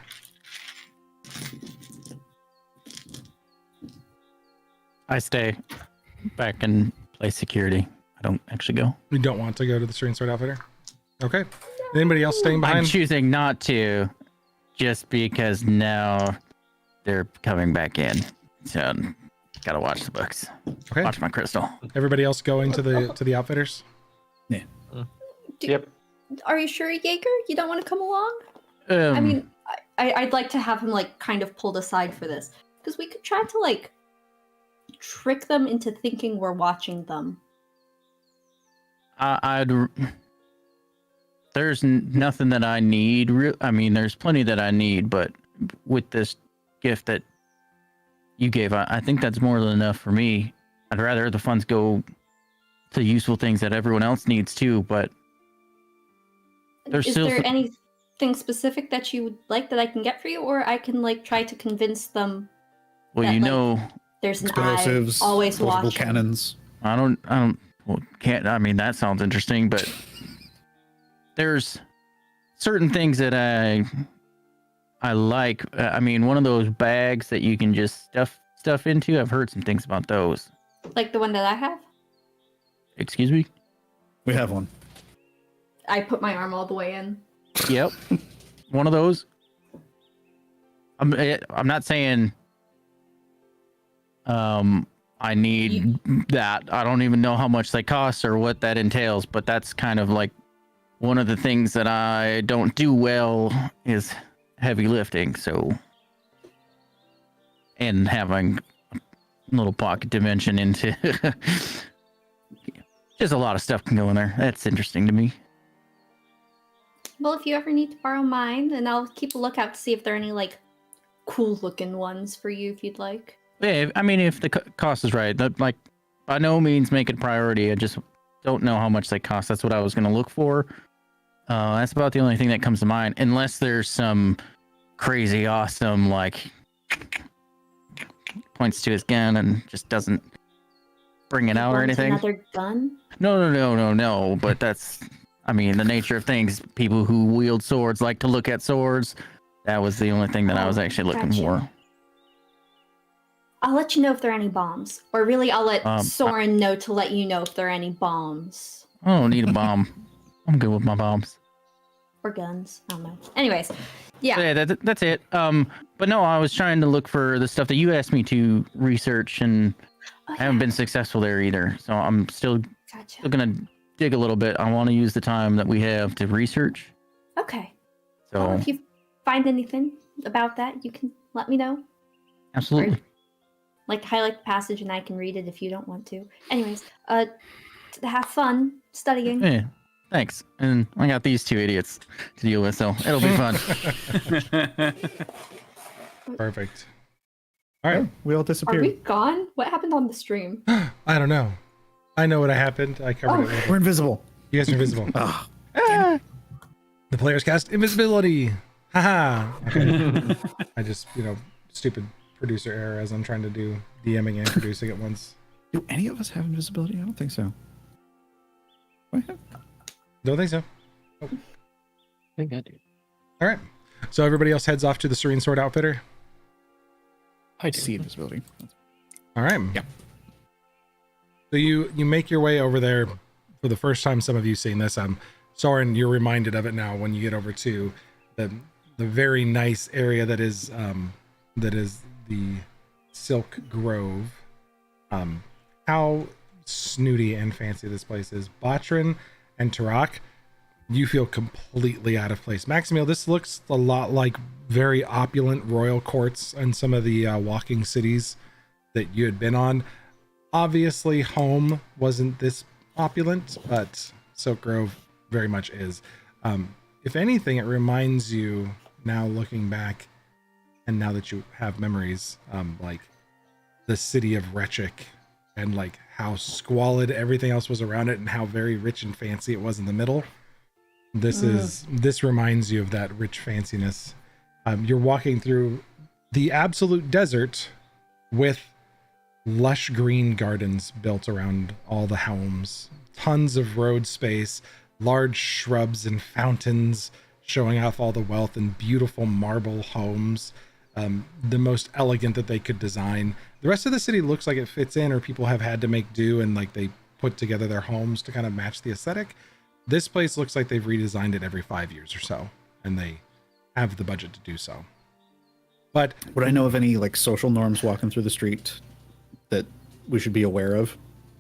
I stay back and play security. I don't actually go. You don't want to go to the Serene Sword Outfitter? Okay. Anybody else staying I'm behind? choosing not to, just because now they're coming back in. So gotta watch the books. Okay. Watch my crystal. Everybody else going to the Outfitters? Yep. Are you sure, Jaeger? You don't want to come along? I mean, I'd like to have him like kind of pulled aside for this because we could try to like trick them into thinking we're watching them. There's nothing that I need. I mean, there's plenty that I need, but with this gift that you gave, I think that's more than enough for me. I'd rather the funds go to useful things that everyone else needs too, but there's Is still there anything specific that you would like that I can get for you, or I can like try to convince them? well, that, you like, know, there's an Explosives, eye always portable watching. cannons. I don't, well, can't, I mean, that sounds interesting, but there's certain things that I like. I mean, one of those bags that you can just stuff into, I've heard some things about those. Like the one that I have. Excuse me? We have one. I put my arm all the way in. Yep. One of those. I'm not saying I need that. I don't even know how much they cost or what that entails, but that's kind of like one of the things that I don't do well is heavy lifting, so and having a little pocket dimension into just a lot of stuff can go in there. That's interesting to me. Well, if you ever need to borrow mine, then I'll keep a lookout to see if there are any like cool looking ones for you if you'd like. Yeah, I mean, if the cost is right, that, like, by no means make it a priority. I just don't know how much they cost. That's what I was going to look for. That's about the only thing that comes to mind, unless there's some crazy awesome, like, points to his gun and just doesn't bring it out or Want anything. Another gun? No. But that's, I mean, the nature of things. People who wield swords like to look at swords. That was the only thing that I was actually looking Gotcha. for. I'll let you know if there are any bombs. Or really, I'll let Um, Soren know to let you know if there are any bombs. I don't need a bomb. I'm good with my bombs. Or guns. I don't know. Anyways, yeah. Yeah, that's it. But no, I was trying to look for the stuff that you asked me to research, and Oh, I haven't yeah. been successful there either. So I'm still Gotcha. gonna dig a little bit. I want to use the time that we have to research. Okay. So Well, if you find anything about that, you can let me know. absolutely. Like highlight the passage and I can read it if you don't want to. Anyways, have fun studying. Yeah, thanks. And I got these two idiots to deal with, so it'll be fun. Perfect. All right. We all Are disappeared. we gone? What happened on the stream? I don't know. I know what happened. I covered it. Later. We're invisible. You guys are invisible. Ah, The players cast invisibility. Haha. Okay. I just, stupid producer error as I'm trying to do DMing and producing at once. do any of us have invisibility? I don't think so. What? Don't think so. I think I do. All right. So everybody else heads off to the Serene Sword Outfitter. I see invisibility. All right. Yeah. So you make your way over there for the first time. Some of you seeing this. Soren, you're reminded of it now when you get over to the very nice area that is the Silk Grove. How snooty and fancy this place is. Botrin and Tarak, you feel completely out of place. Maximil, this looks a lot like very opulent royal courts and some of the walking cities that you had been on. Obviously, home wasn't this opulent, but Silk Grove very much is. If anything, it reminds you now looking back and now that you have memories, like the city of Rechik and like how squalid everything else was around it and how very rich and fancy it was in the middle. This reminds you of that rich fanciness. You're walking through the absolute desert with lush green gardens built around all the homes, tons of road space, large shrubs and fountains showing off all the wealth, and beautiful marble homes, the most elegant that they could design. The rest of the city looks like it fits in, or people have had to make do and like they put together their homes to kind of match the aesthetic. This place looks like they've redesigned it every 5 years or so, and they have the budget to do so. But would I know of any like social norms walking through the street that we should be aware of?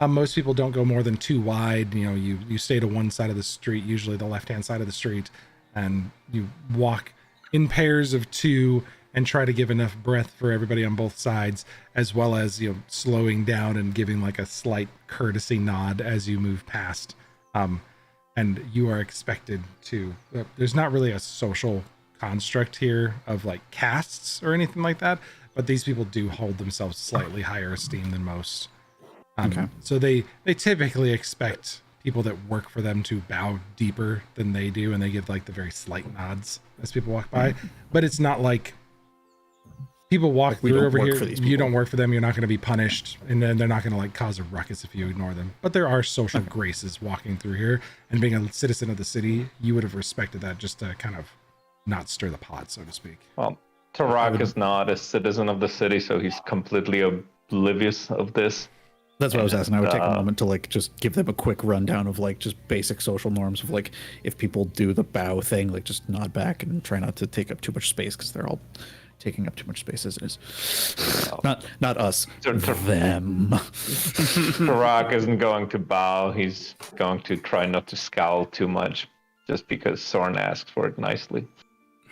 Most people don't go more than 2 wide. You know, you stay to one side of the street, usually the left-hand side of the street, and you walk in pairs of 2 and try to give enough breath for everybody on both sides, as well as, you know, slowing down and giving like a slight courtesy nod as you move past. And you are expected to, there's not really a social construct here of like castes or anything like that, but these people do hold themselves slightly higher esteem than most. Okay. So they typically expect people that work for them to bow deeper than they do, and they give like the very slight nods as people walk by. But it's not like people walk Like we through don't over work here. for these You people. don't work for them. You're not going to be punished, and then they're not going to like cause a ruckus if you ignore them. But there are social graces walking through here, and being a citizen of the city, you would have respected that just to kind of not stir the pot, so to speak. Well, Tarak is not a citizen of the city, so he's completely oblivious of this. That's what I was asking. I would take a And, moment to like just give them a quick rundown of like just basic social norms of like if people do the bow thing, like just nod back and try not to take up too much space because they're all taking up too much space as it is. Not us, them. Tarak isn't going to bow. He's going to try not to scowl too much, just because Soren asks for it nicely.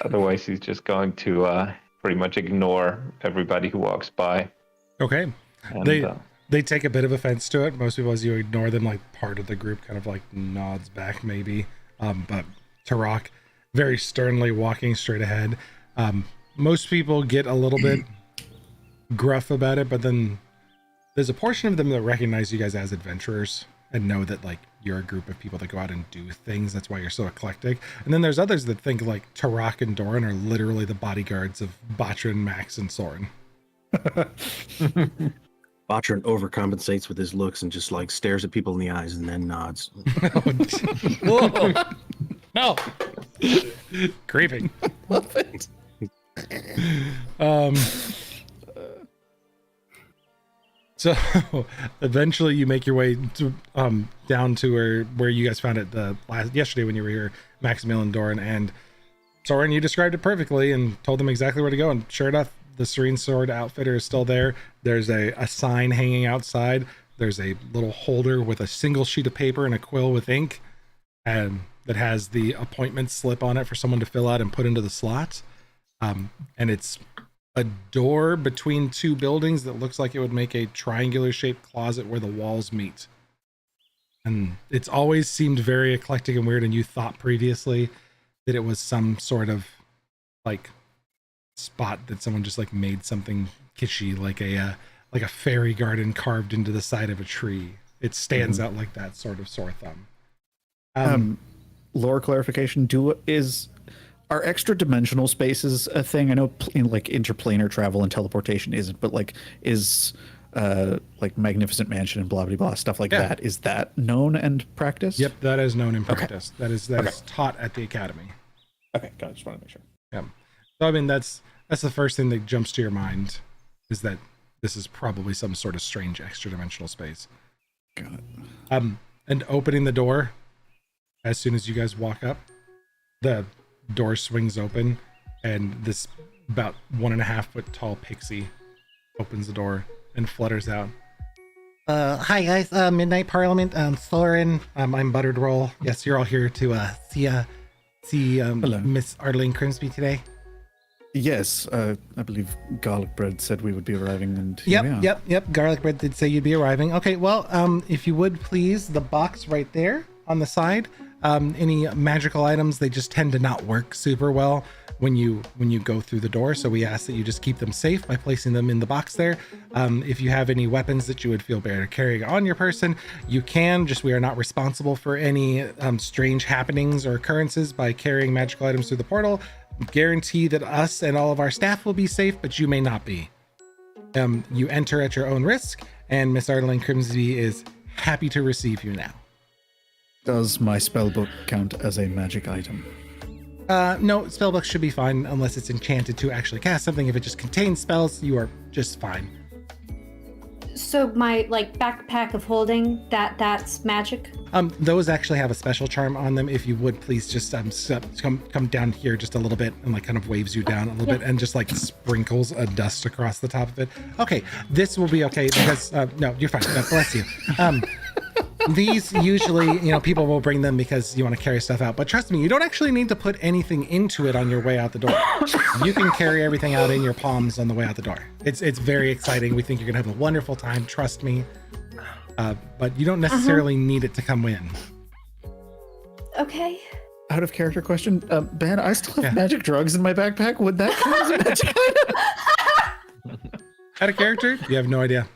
Otherwise, he's just going to pretty much ignore everybody who walks by. Okay. And, They take a bit of offense to it. Most people, as you ignore them, like part of the group kind of like nods back maybe. But Tarak very sternly walking straight ahead. Most people get a little bit gruff about it, but then there's a portion of them that recognize you guys as adventurers and know that like you're a group of people that go out and do things. That's why you're so eclectic. And then there's others that think like Tarak and Doran are literally the bodyguards of Botran, Max, and Soren. Botran overcompensates with his looks and just like stares at people in the eyes and then nods. Whoa. No. Creeping. Love it. So eventually you make your way to down to where you guys found it yesterday when you were here, Maximilian, Doran, and Soren. You described it perfectly and told them exactly where to go, and sure enough, the Serene Sword Outfitter is still there. There's a sign hanging outside. There's a little holder with a single sheet of paper and a quill with ink, and that has the appointment slip on it for someone to fill out and put into the slot. And it's a door between 2 buildings that looks like it would make a triangular shaped closet where the walls meet. And it's always seemed very eclectic and weird, and you thought previously that it was some sort of like spot that someone just like made something kitschy, like a fairy garden carved into the side of a tree. It stands out like that, sort of sore thumb. Lore clarification: are extra dimensional spaces a thing? I know in like interplanar travel and teleportation isn't, but like is like Magnificent Mansion and blah blah blah stuff like that. Is that known and practiced? Yep, that is known in practice. That is taught at the academy. Okay, got it. Just want to make sure. Yeah. So I mean, that's the first thing that jumps to your mind, is that this is probably some sort of strange extra dimensional space. Got it. And opening the door, as soon as you guys walk up, the door swings open, and this about 1.5 foot tall pixie opens the door and flutters out. Hi guys, Midnight Parliament, Soren, I'm Buttered Roll. Yes, you're all here to see Miss Arlene Crimsby today. Yes, I believe Garlic Bread said we would be arriving, and here we are. Yep. Garlic Bread did say you'd be arriving. Okay, well, if you would please, the box right there on the side, any magical items. They just tend to not work super well when you go through the door. So we ask that you just keep them safe by placing them in the box there. If you have any weapons that you would feel better carrying on your person, you can. Just we are not responsible for any strange happenings or occurrences by carrying magical items through the portal. Guarantee that us and all of our staff will be safe, but you may not be. You enter at your own risk, and Miss Ardeline Crimsby is happy to receive you now. Does my spellbook count as a magic item? No, spellbook should be fine unless it's enchanted to actually cast something. If it just contains spells, you are just fine. So my like backpack of holding, that's magic? Those actually have a special charm on them. If you would please just come down here just a little bit, and like kind of waves you down a little bit and just like sprinkles a dust across the top of it. Okay, this will be okay because no, you're fine. No, bless you. These usually, people will bring them because you want to carry stuff out, but trust me, you don't actually need to put anything into it on your way out the door. You can carry everything out in your palms on the way out the door. It's very exciting. We think you're gonna have a wonderful time, trust me. But you don't necessarily need it to come in. Okay. Out of character question, Ben, I still have magic drugs in my backpack. Would that count as a magic item? Out of character? You have no idea.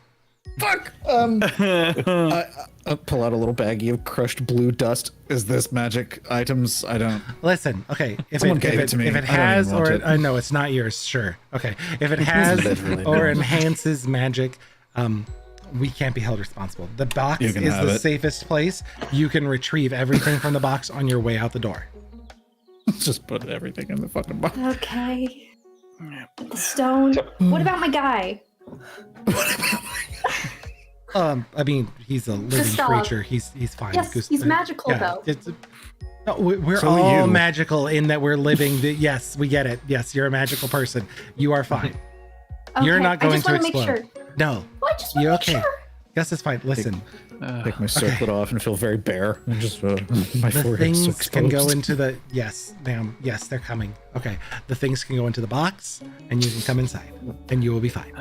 Fuck. I pull out a little baggie of crushed blue dust. Is this magic items? I don't. Listen, okay. If Someone it, gave if it it, to me. if it I don't has, even want or it. no, it's not yours. Sure. Okay. If it has literally or not. enhances magic, we can't be held responsible. The box You is can the have it. safest place. You can retrieve everything from the box on your way out the door. Just put everything in the fucking box. Okay. The stone. What about my guy? I mean, he's a living Stella. creature. He's fine. Yes, he's magical, though. No, we're So all you. magical in that we're living. Yes, we get it. Yes, you're a magical person. You are fine. You're Okay, not going I just to want to explode. make sure. No, Well, I just want you're to make okay. sure. Yes, it's fine. Listen, Take my circlet off and feel very bare. And just my the forehead's so things can go exposed. into the yes, ma'am. Yes, they're coming. Okay, the things can go into the box, and you can come inside, and you will be fine.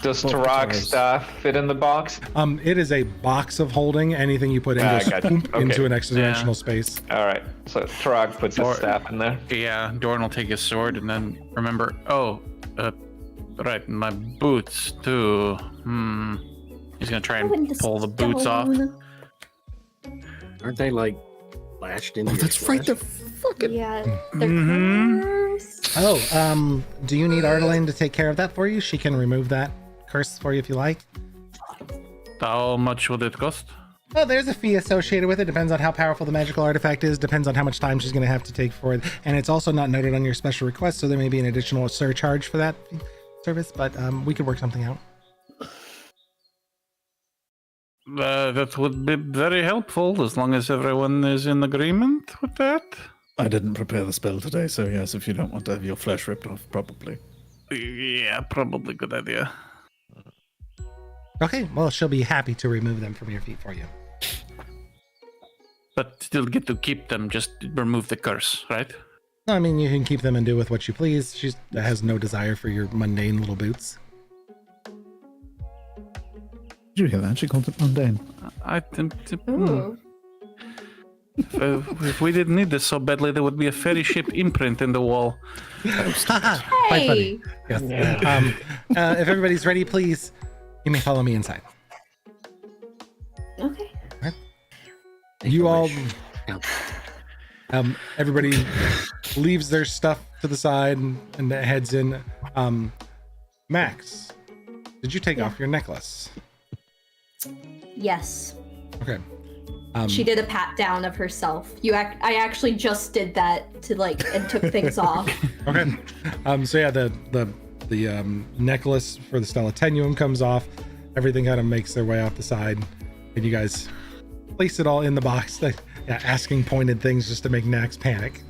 Does Well, Tarak's guitars. staff fit in the box? It is a box of holding. Anything you put in goes gotcha. boom, Okay. into an extra Yeah. dimensional space. All right. So Tarak puts his Or- staff in there. Yeah, Doran will take his sword and then remember. Right, my boots too. He's gonna try Oh, and and pull the boots off. stone. Aren't they like lashed into Oh, your that's right. flesh? The fucking. Yeah, they're Mhm. cursed. Oh, do you need Ardeline to take care of that for you? She can remove that curse for you if you like. How much would it cost? Oh, there's a fee associated with it. Depends on how powerful the magical artifact is. Depends on how much time she's going to have to take for it. And it's also not noted on your special request, so there may be an additional surcharge for that service. But we could work something out. That would be very helpful as long as everyone is in agreement with that. I didn't prepare the spell today, so yes, if you don't want to have your flesh ripped off, probably. Yeah, probably good idea. Okay, well, she'll be happy to remove them from your feet for you. But still get to keep them, just remove the curse, right? I mean, you can keep them and do with what you please. She has no desire for your mundane little boots. Did you hear that? She called it mundane. I think Ooh. if we didn't need this so badly, there would be a fairy ship imprint in the wall. Haha, quite funny. Hey. Yes. If everybody's ready, please, you may follow me inside. Okay. You all, Yeah. everybody leaves their stuff to the side and heads in. Max, did you take off your necklace? Yes. Okay. She did a pat down of herself. I actually just did that to and took things off. Okay. So yeah, the necklace for the Stella Tenuum comes off. Everything kind of makes their way off the side, and you guys place it all in the box. Asking pointed things just to make Nax panic.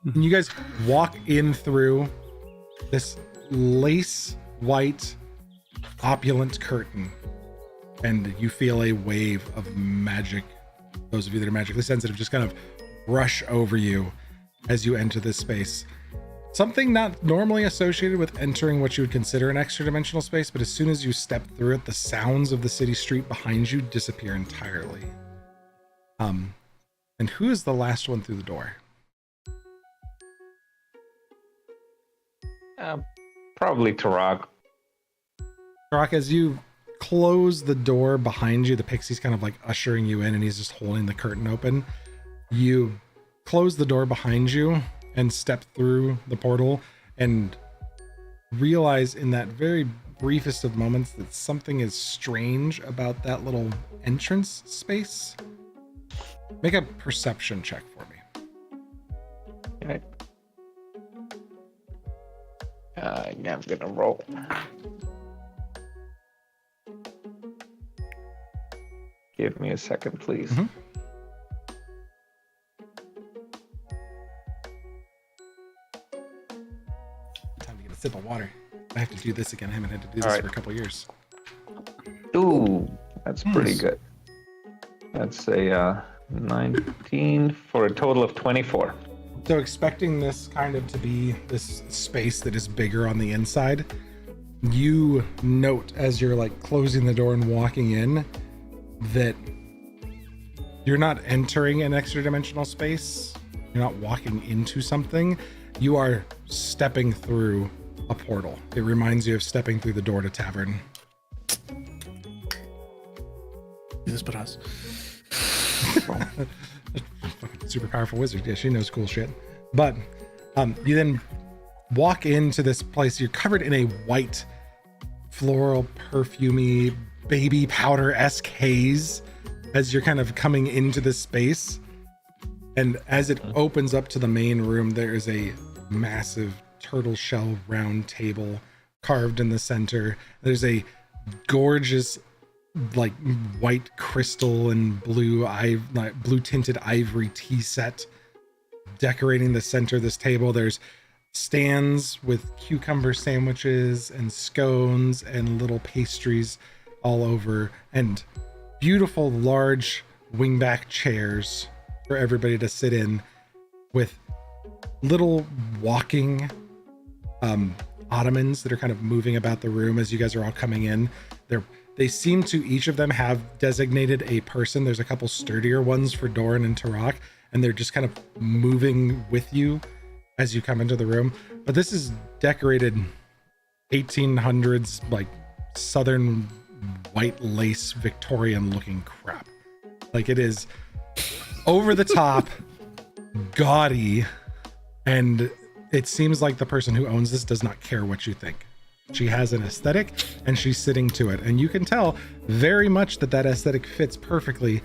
And you guys walk in through this lace white opulent curtain, and you feel a wave of magic. Those of you that are magically sensitive just kind of rush over you as you enter this space. Something not normally associated with entering what you would consider an extra dimensional space, but as soon as you step through it, the sounds of the city street behind you disappear entirely. And who is the last one through the door? Probably Tarak. Tarak, as you close the door behind you, the pixie's kind of like ushering you in and he's just holding the curtain open. You close the door behind you and step through the portal and realize in that very briefest of moments that something is strange about that little entrance space. Make a perception check for me. Okay. Yeah, I'm gonna roll. Give me a second, please. Mhm. Time to get a sip of water. I have to do this again. I haven't had to do this Alright. for a couple years. Ooh, that's pretty Nice. good. That's a 19 for a total of 24. So expecting this kind of to be this space that is bigger on the inside, you note as you're like closing the door and walking in that you're not entering an extra dimensional space. You're not walking into something. You are stepping through a portal. It reminds you of stepping through the door to tavern. This but us. Fucking super powerful wizard. Yeah, she knows cool shit. But you then walk into this place. You're covered in a white, floral, perfumey, baby powder-esque haze as you're kind of coming into this space. And as it opens up to the main room, there is a massive turtle shell round table carved in the center. There's a gorgeous like white crystal and blue tinted ivory tea set decorating the center of this table. There's stands with cucumber sandwiches and scones and little pastries all over, and beautiful large wingback chairs for everybody to sit in with little walking ottomans that are kind of moving about the room as you guys are all coming in. They seem to each of them have designated a person. There's a couple sturdier ones for Doran and Tarak, and they're just kind of moving with you as you come into the room. But this is decorated 1800s, like southern white lace Victorian looking crap. Like it is over the top, gaudy, and it seems like the person who owns this does not care what you think. She has an aesthetic and she's sitting to it. And you can tell very much that that aesthetic fits perfectly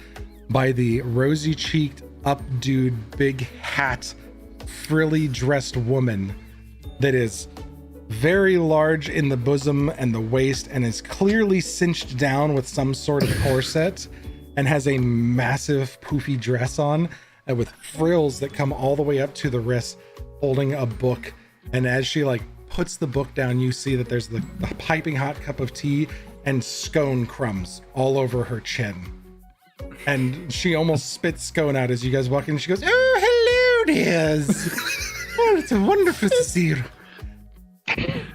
by the rosy cheeked, updued, big hat, frilly dressed woman that is very large in the bosom and the waist and is clearly cinched down with some sort of corset and has a massive poofy dress on with frills that come all the way up to the wrist, holding a book. And as she like puts the book down, you see that there's the piping hot cup of tea and scone crumbs all over her chin. And she almost spits scone out as you guys walk in. She goes, "Oh, hello, dears. Oh, it's wonderful to see you.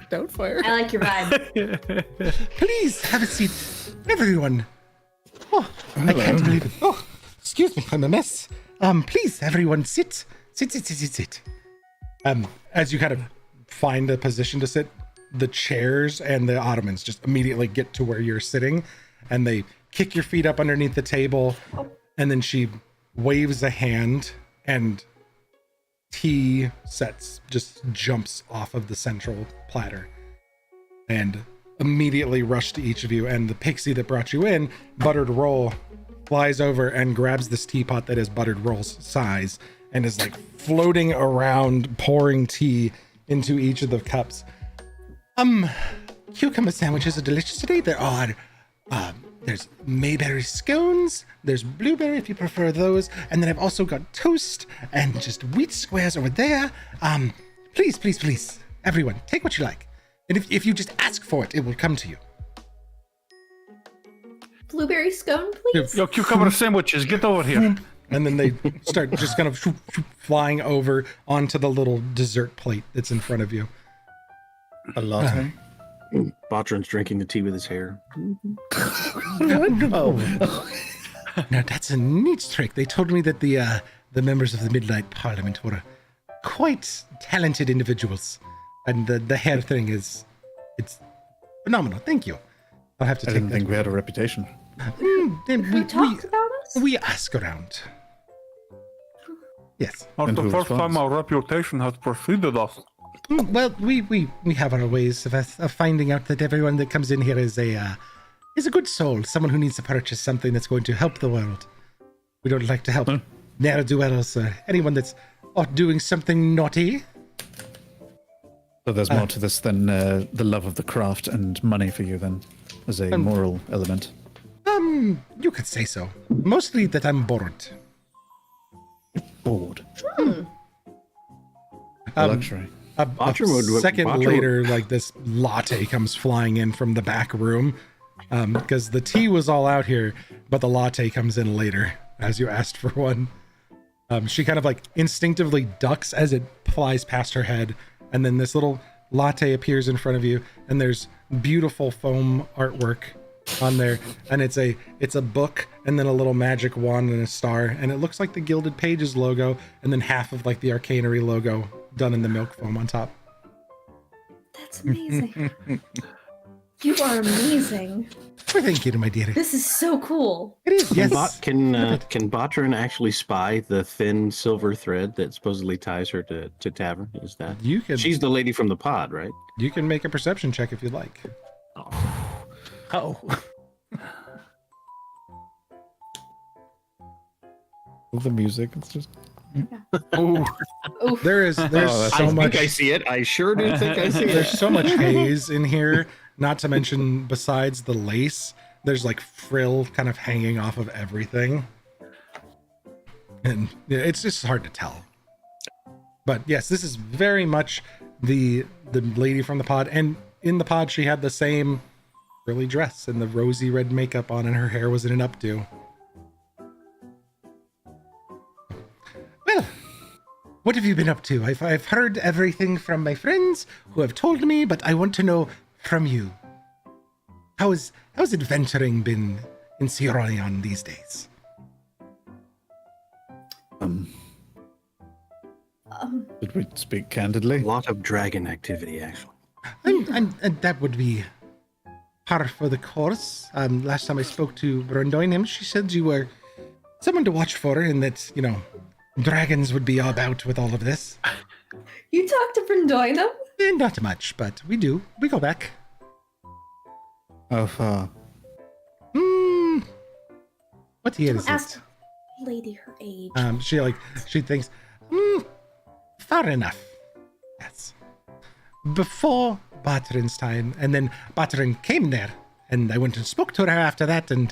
Doubtfire. I like your vibe. Please have a seat, everyone. Oh, I can't believe it. Oh, excuse me, I'm a mess. Please, everyone, sit. Sit. As you kind of find a position to sit, the chairs and the ottomans just immediately get to where you're sitting, and they kick your feet up underneath the table, and then she waves a hand, and tea sets just jumps off of the central platter and immediately rush to each of you. And the pixie that brought you in, Buttered Roll, flies over and grabs this teapot that is Buttered Roll's size and is like floating around, pouring tea into each of the cups. Cucumber sandwiches are delicious today. There are there's mayberry scones, there's blueberry if you prefer those, and then I've also got toast and just wheat squares over there. Please, everyone, take what you like. And if you just ask for it, it will come to you. Blueberry scone, please. Yo, cucumber sandwiches, get over here. And then they start just kind of flying over onto the little dessert plate that's in front of you. A latte. Botran's drinking the tea with his hair. Oh. Now that's a neat trick. They told me that the members of the Midnight Parliament were quite talented individuals, and the hair thing it's phenomenal. Thank you. I'll have to I take didn't that. think we had a reputation. Who talked about us? We ask around. Yes. Not And the who first time responds? our reputation has preceded us. Well, we have our ways of finding out that everyone that comes in here is a good soul, someone who needs to purchase something that's going to help the world. We don't like to help ne'er-do-wells or anyone that's doing something naughty. So there's more to this than the love of the craft and money for you, then, as a moral element. You could say so. Mostly that I'm bored. Bored. A luxury. A Botcher second Botcher later, like this latte comes flying in from the back room, because the tea was all out here, but the latte comes in later as you asked for one. She kind of like instinctively ducks as it flies past her head, and then this little latte appears in front of you, and there's beautiful foam artwork on there, and it's a book, and then a little magic wand and a star, and it looks like the Gilded Pages logo, and then half of like the Arcanery logo done in the milk foam on top. That's amazing. You are amazing. Well, thank you, my dear. This is so cool. It is, yes. Can Botrin actually spy the thin silver thread that supposedly ties her to Tavern? Is that You can she's the lady from the pod, right? you can make a perception check if you'd like. Oh. The music, it's just... Oof. There's so much. I see it. I sure do think I see There's it. so much haze in here, not to mention besides the lace, there's like frill kind of hanging off of everything. And yeah, it's just hard to tell. But yes, this is very much the lady from the pod, and in the pod she had the same frilly dress and the rosy red makeup on, and her hair was in an updo. Well, what have you been up to? I've heard everything from my friends who have told me, but I want to know from you. How's adventuring been in Cyorion these days? Did we speak A candidly? lot of dragon activity, actually. And that would be par for the course. Last time I spoke to Brondoinem, she said you were someone to watch for, and that, dragons would be about with all of this. You talked to Brendoina? Not much, but we do. We go back. How far? What year is Don't ask it? lady her age. She thinks, far enough. Yes. Before Batrin's time, and then Batrin came there, and I went and spoke to her after that, and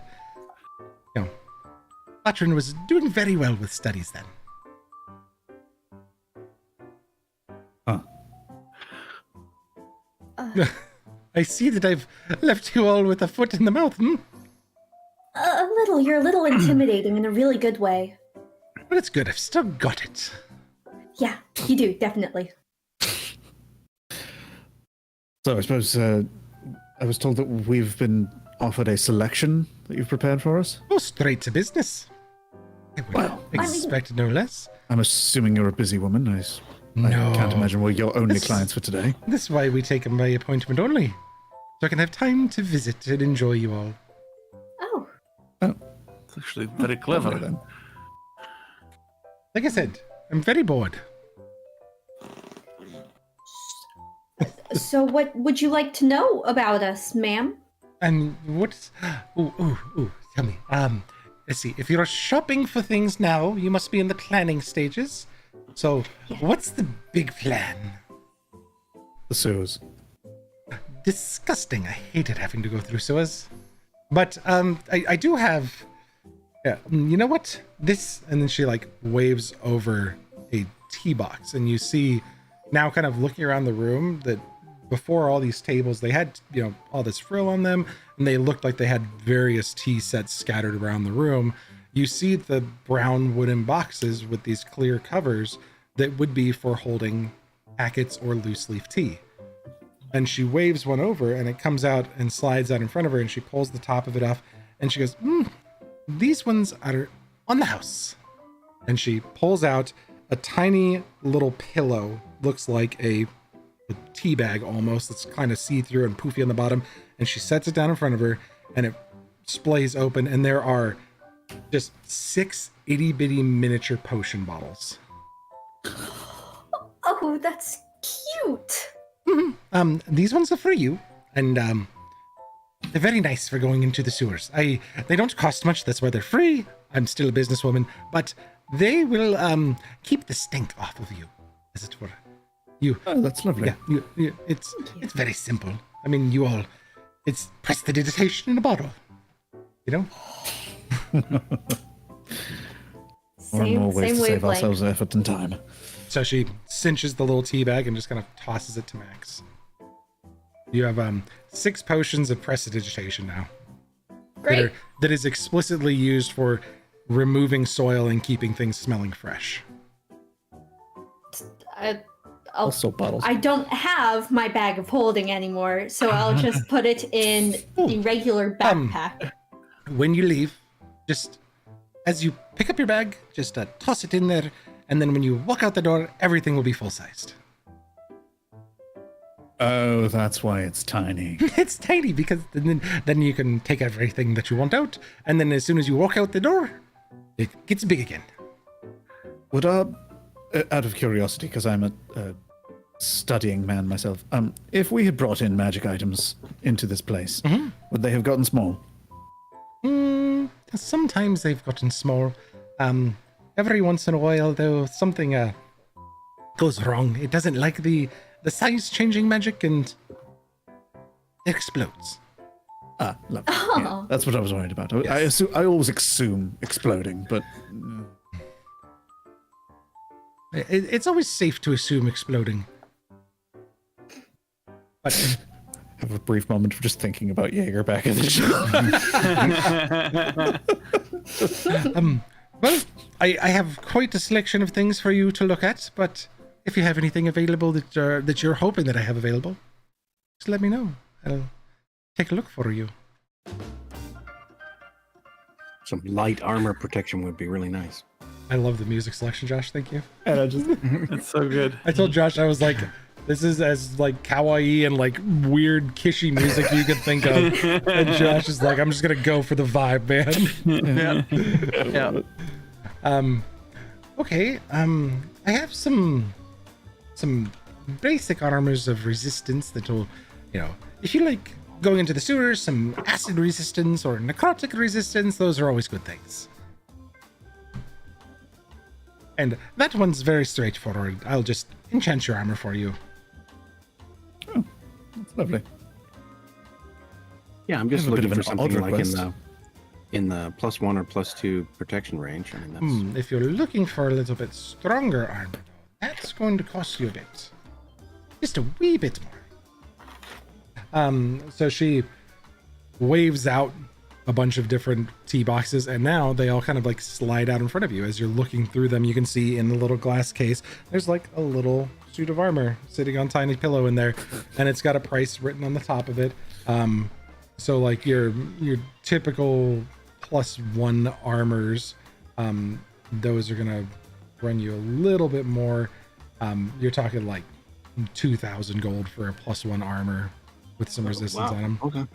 Batrin was doing very well with studies then. I see that I've left you all with a foot in the mouth. A little. You're a little intimidating in a really good way. But it's good. I've still got it. Yeah, you do, definitely. So I suppose I was told that we've been offered a selection that you've prepared for us. Oh, straight to business. I would Well, expect no less. I'm assuming you're a busy woman. I No. can't imagine we're your only This- clients for today. This is why we take them by appointment only. So I can have time to visit and enjoy you all. Oh, It's actually very clever. Lovely, then. Like I said, I'm very bored. so what would you like to know about us, ma'am? And what's... Ooh, tell me. Let's see. If you're shopping for things now, you must be in the planning stages. So, what's the big plan? The sewers. Disgusting. I hated having to go through sewers. But, I do have... Yeah, you know what? This... And then she, waves over a tea box. And you see, now kind of looking around the room, that before all these tables, they had, all this frill on them, and they looked like they had various tea sets scattered around the room. You see the brown wooden boxes with these clear covers that would be for holding packets or loose leaf tea. And she waves one over, and it comes out and slides out in front of her, and she pulls the top of it off, and she goes, these ones are on the house. And she pulls out a tiny little pillow, looks like a tea bag almost. It's kind of see-through and poofy on the bottom. And she sets it down in front of her, and it splays open, and there are just 6 itty-bitty miniature potion bottles. Oh, that's cute. These ones are for you, and they're very nice for going into the sewers. They don't cost much, that's why they're free. I'm still a businesswoman, but they will keep the stink off of you, as it were. Oh, that's lovely. Yeah, it's very simple. I mean, it's prestidigitation in a bottle. You know? More and more ways to save wavelength. ourselves effort and time. So she cinches the little tea bag and just kind of tosses it to Max. You have 6 potions of prestidigitation now. Great. That is explicitly used for removing soil and keeping things smelling fresh. Also bottles. I don't have my bag of holding anymore, so I'll just put it in the regular backpack. When you leave, just as you pick up your bag, just toss it in there, and then when you walk out the door, everything will be full-sized. Oh, that's why it's tiny. It's tiny because then you can take everything that you want out, and then as soon as you walk out the door, it gets big again. Would out of curiosity, because I'm a studying man myself, if we had brought in magic items into this place, would they have gotten small? Sometimes they've gotten small. Every once in a while, though, something goes wrong. It doesn't like the size-changing magic, and it explodes. Ah, lovely. Yeah, that's what I was worried about. Yes. I always assume exploding, but... It's always safe to assume exploding. But have a brief moment of just thinking about Jaeger back in the shop. well, I have quite a selection of things for you to look at, but if you have anything available that you're hoping that I have available, just let me know. I'll take a look for you. Some light armor protection would be really nice. I love the music selection, Josh. Thank you. And I just... It's so good. I told Josh, I was like, this is as like kawaii and like weird kishy music you could think of. And Josh is like, I'm just gonna go for the vibe, man. Yeah. Okay. I have some basic armors of resistance that will, if you like going into the sewers, some acid resistance or necrotic resistance, those are always good things. And that one's very straightforward. I'll just enchant your armor for you. Oh, that's lovely. Yeah, I'm just Have a bit looking of for an something odd like request. in the +1 or +2 protection range. I mean, that's If you're looking for a little bit stronger armor, though, that's going to cost you a bit. Just a wee bit more. So she waves out a bunch of different tea boxes, and now they all kind of like slide out in front of you. As you're looking through them, you can see in the little glass case, there's like a little suit of armor sitting on a tiny pillow in there, and it's got a price written on the top of it. So like your typical +1 armors, those are gonna run you a little bit more. You're talking like 2,000 gold for a +1 armor with some resistance on them. Okay.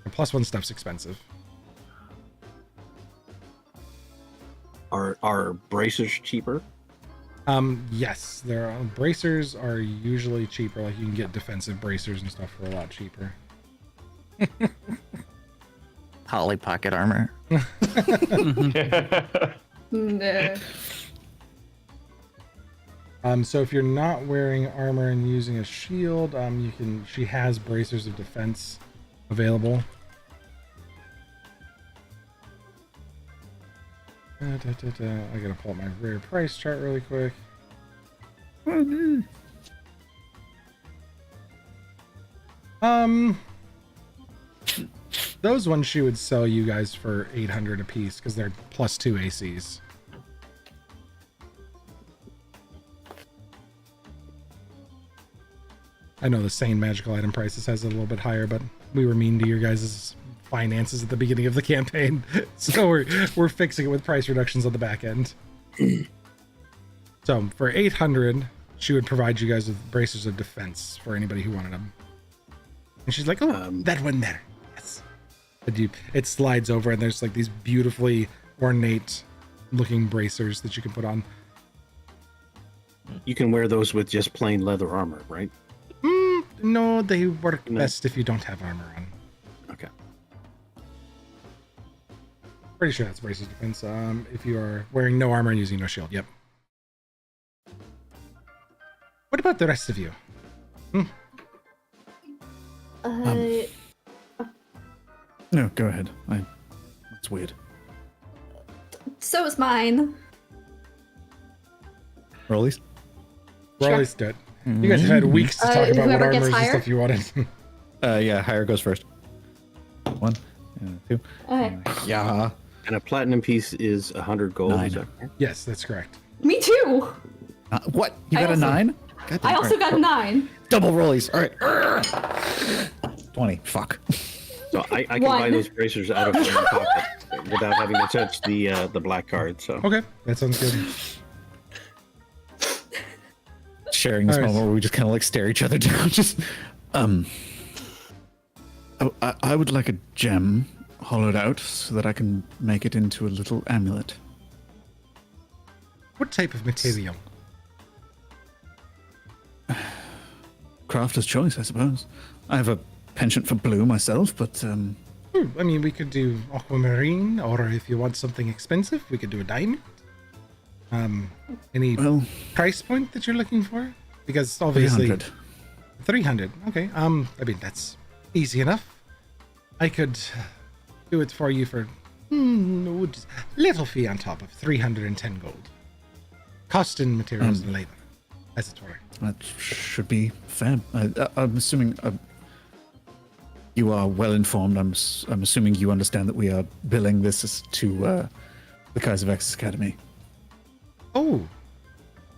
The +1 stuff's expensive. Are bracers cheaper? Yes, there are bracers are usually cheaper. Like you can get defensive bracers and stuff for a lot cheaper. Polly pocket armor. No. So if you're not wearing armor and using a shield, she has bracers of defense available. I gotta pull up my rare price chart really quick. Those ones she would sell you guys for 800 a piece because they're +2 ACs. I know the sane magical item prices has it a little bit higher, but we were mean to your guys' finances at the beginning of the campaign, so we're fixing it with price reductions on the back end. So for 800, she would provide you guys with bracers of defense for anybody who wanted them. And she's like, "Oh, that one there, yes." But it slides over, and there's like these beautifully ornate-looking bracers that you can put on. You can wear those with just plain leather armor, right? No, they work best if you don't have armor on. Okay. Pretty sure that's bracers of defense. If you are wearing no armor and using no shield, yep. What about the rest of you? No, go ahead. That's weird. So is mine. Rollies? Rollies do it. You guys have had weeks to talk about what whoever gets armors and higher? stuff you wanted. Yeah, higher goes first. 1, 2. Okay. Yeah. And a platinum piece is 100 gold. 9. Is that correct? Yes, that's correct. Me too. What? You I got a also- 9? God damn, I also got a 9. double rollies. All right. 20. Fuck. So I can buy One. those bracers out of my own pocket without having to touch the black card. So Okay, that sounds good. Sharing this All right. moment where we just kind of like stare each other down. Just, I would like a gem hollowed out so that I can make it into a little amulet. What type of material? Crafter's choice, I suppose. I have a penchant for blue myself, but I mean, we could do aquamarine, or if you want something expensive, we could do a diamond. Any well, price point that you're looking for? Because obviously 300. 300. Okay. I mean, that's easy enough. I could do it for you for just little fee on top of 310 gold. Cost in materials and labor, as it were. That should be fair. I'm assuming you are well informed. I'm assuming you understand that we are billing this as to the Kaiser Vex Academy. Oh,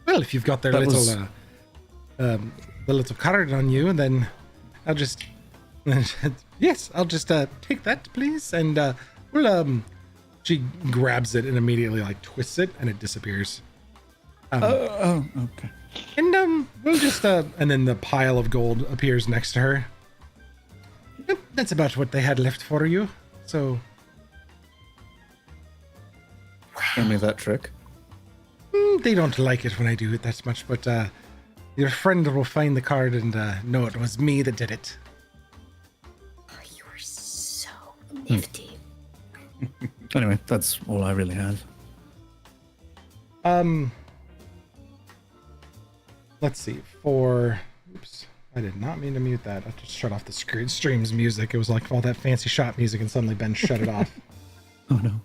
well, if you've got their That little was- the little card on you, then I'll just yes, I'll just take that, please, and we'll she grabs it and immediately like twists it and it disappears. Okay. And we'll just and then the pile of gold appears next to her. Yep, that's about what they had left for you. So Show me that trick. they don't like it when I do it that much, but your friend will find the card and know it was me that did it. Oh, you are so nifty. Anyway, that's all I really have. Let's see. Oops, I did not mean to mute that. I just shut off the stream's music. It was like all that fancy shop music, and suddenly Ben shut it off. Oh no.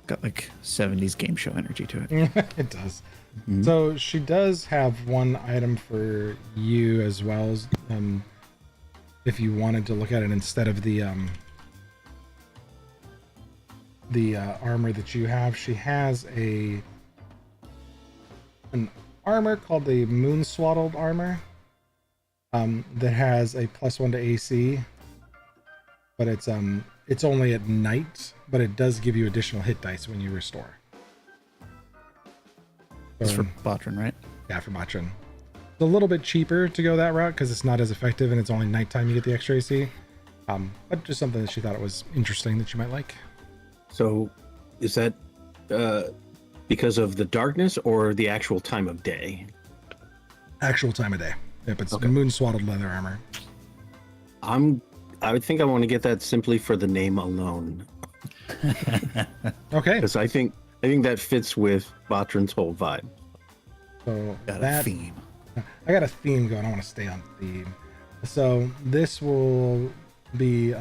Got like 70s game show energy to it. It does. So she does have one item for you as well, as, if you wanted to look at it instead of the armor that you have. She has an armor called the Moon Swaddled armor that has a +1 to AC, but it's only at night, but it does give you additional hit dice when you restore. That's for Botrin, right? Yeah, for Matrin. It's a little bit cheaper to go that route because it's not as effective and it's only nighttime you get the extra AC. But just something that she thought it was interesting that you might like. So, is that because of the darkness or the actual time of day? Actual time of day. Yep, it's Okay. moon swaddled leather armor. I would think I want to get that simply for the name alone, Okay, because I think that fits with Botrin's whole vibe. so Got a that theme. I got a theme going. I want to stay on theme. So this will be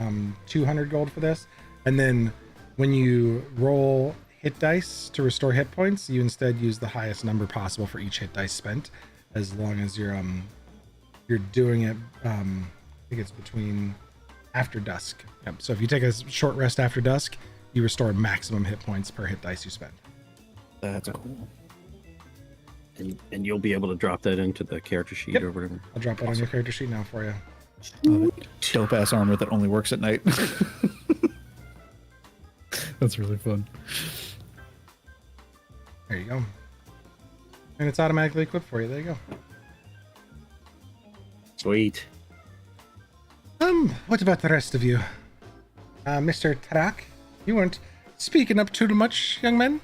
200 gold for this, and then when you roll hit dice to restore hit points, you instead use the highest number possible for each hit dice spent, as long as you're doing it. I think it's between after dusk. Yep. So if you take a short rest after dusk, you restore maximum hit points per hit dice you spend. That's cool. And you'll be able to drop that into the character sheet Yep. or whatever. I'll drop that on your character sheet now for you. Dope ass armor that only works at night. That's really fun. There you go. And it's automatically equipped for you. There you go. Sweet. What about the rest of you? Mr. Tarak, you weren't speaking up too much, young man.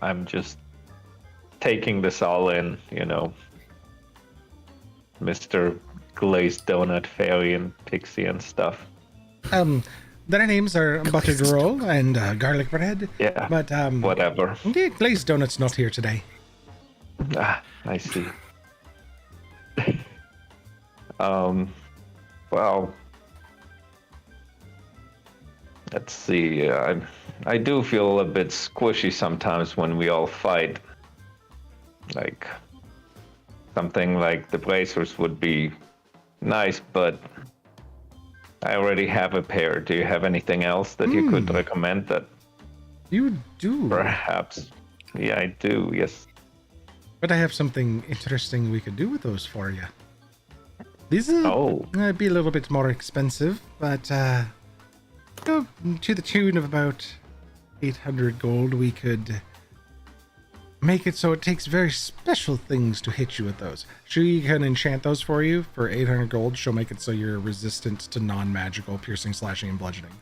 I'm just taking this all in, Mr. Glazed Donut Fairy and Pixie and stuff. Their names are Buttered Roll and Garlic Bread. Yeah, But, whatever. the Glazed Donut's not here today. I see. Well, let's see. I do feel a bit squishy sometimes when we all fight. Like, something like the bracers would be nice, but I already have a pair. Do you have anything else that you could recommend that You do. perhaps? Yeah, I do, yes. But I have something interesting we could do with those for you. These will Oh. be a little bit more expensive, but to the tune of about 800 gold, we could make it so it takes very special things to hit you with those. She can enchant those for you for 800 gold. She'll make it so you're resistant to non-magical piercing, slashing, and bludgeoning.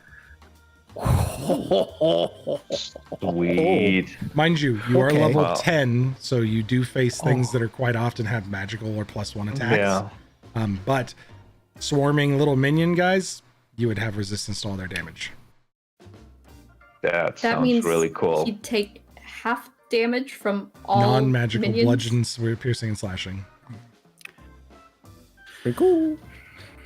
Sweet. Mind you, you are Okay. level Wow. 10, so you do face things that are quite often have magical or +1 attacks. Yeah. But swarming little minion guys, you would have resistance to all their damage. That That sounds means really cool. he'd take half damage from all Non-magical minions. bludgeons, piercing, and slashing. Pretty cool.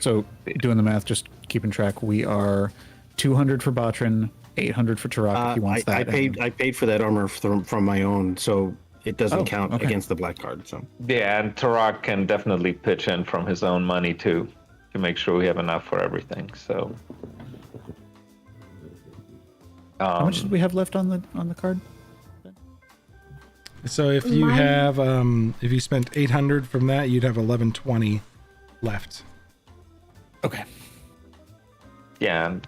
So, doing the math, just keeping track, we are 200 for Botrin, 800 for Tarak if he wants that. I paid for that armor from my own, so it doesn't Oh, count okay. against the black card. So Yeah, and Tarak can definitely pitch in from his own money too, to make sure we have enough for everything. So, How much did we have left on the card? So if you Mine- have, if you spent 800 from that, you'd have 1120 left. Okay. yeah, and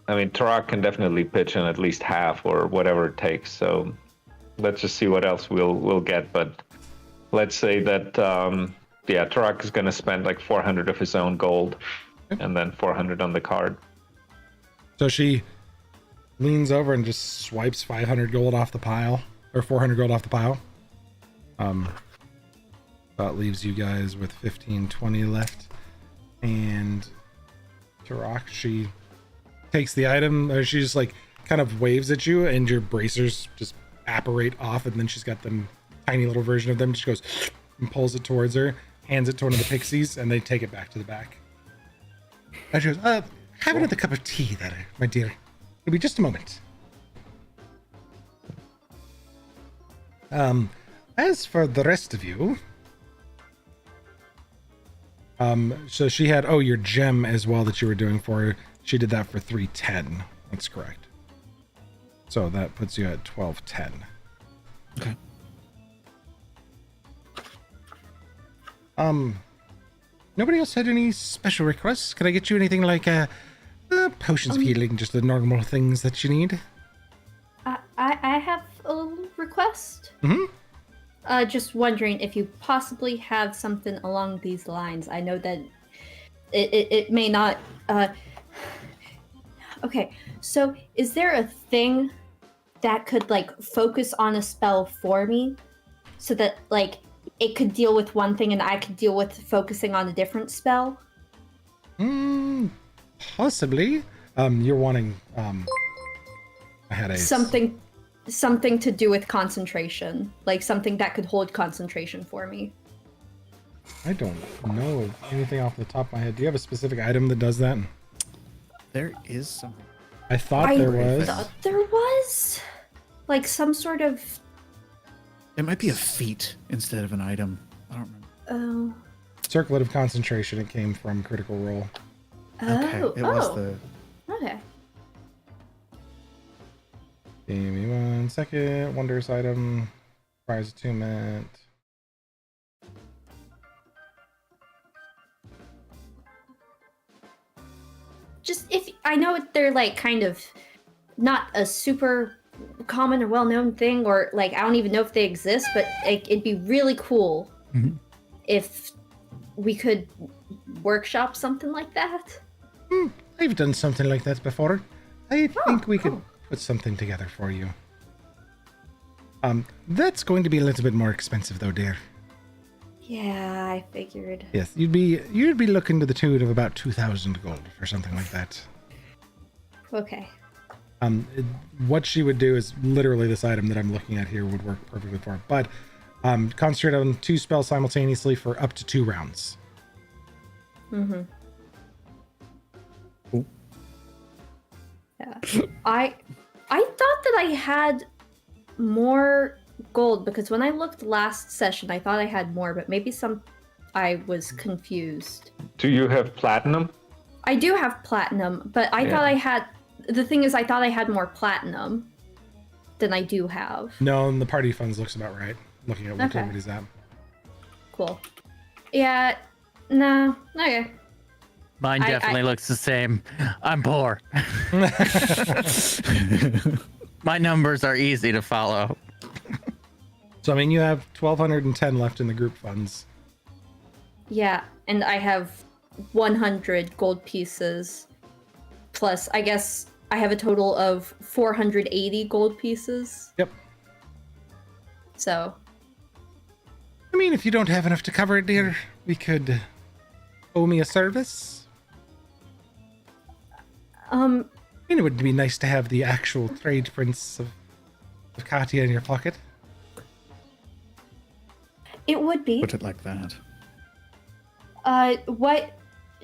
I mean Tarak can definitely pitch in at least half or whatever it takes. So, let's just see what else we'll get. But let's say that Tarak is going to spend like 400 of his own gold, and then 400 on the card. So she leans over and just swipes 500 gold off the pile, or 400 gold off the pile. That leaves you guys with 1520 left. And Tarak, she takes the item, or she just like kind of waves at you, and your bracers just apparate off, and then she's got them tiny little version of them. She goes and pulls it towards her, hands it to one of the pixies, and they take it back to the back. And she goes, have another cup of tea there, my dear. It'll be just a moment. As for the rest of you, so she had, your gem as well that you were doing for her. She did that for 310. That's correct. So that puts you at 1210. Okay. Nobody else had any special requests? Can I get you anything like potions of healing, just the normal things that you need? I have a little request. Mm-hmm. Just wondering if you possibly have something along these lines. I know that it may not. Okay, so is there a thing that could like focus on a spell for me, so that like it could deal with one thing and I could deal with focusing on a different spell? Possibly. You're wanting. I had a Something to do with concentration, like something that could hold concentration for me. I don't know of anything off the top of my head. Do you have a specific item that does that? There is something. I thought there was. Thought there was like some sort of. It might be a feat instead of an item. I don't remember. Circlet of Concentration. It came from Critical Role. Okay, it was the. Okay. Give me 1 second. Wondrous item. Prize attunement. I know they're like kind of not a super common or well-known thing, or like I don't even know if they exist, but it'd be really cool if we could workshop something like that. I've done something like that before. I think we could put something together for you. That's going to be a little bit more expensive though, dear. Yeah, I figured. Yes, you'd be looking to the tune of about 2,000 gold for something like that. Okay. What she would do is literally this item that I'm looking at here would work perfectly for her. But concentrate on 2 spells simultaneously for up to 2 rounds. Mm-hmm. Ooh. Yeah. I thought that I had more gold because when I looked last session, I thought I had more, but maybe I was confused. Do you have platinum? I do have platinum, but I thought I had. The thing is, I thought I had more platinum than I do have. No, and the party funds looks about right. Looking at what everybody's at. Cool. Yeah. No. Okay. Mine definitely looks the same. I'm poor. My numbers are easy to follow. So I mean, you have 1,210 left in the group funds. Yeah, and I have 100 gold pieces. Plus, I guess I have a total of 480 gold pieces. Yep. So. I mean, if you don't have enough to cover it, dear, we could owe me a service. I mean, it would be nice to have the actual trade prints of Katya in your pocket. It would be. Put it like that. What?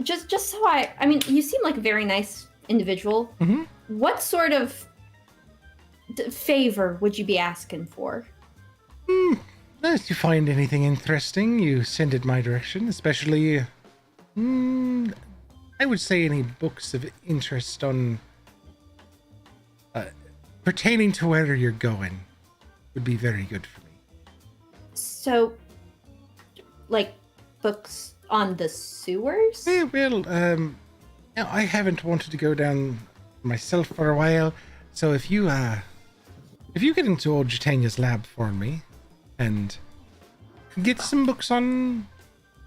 Just so I mean, you seem like a very nice individual. Mm-hmm. What sort of favor would you be asking for? If you find anything interesting, you send it my direction, especially, I would say any books of interest on, pertaining to where you're going would be very good for me. So, like, books on the sewers? Well, I haven't wanted to go down myself for a while, so if you get into old Jitania's lab for me, and get some books on,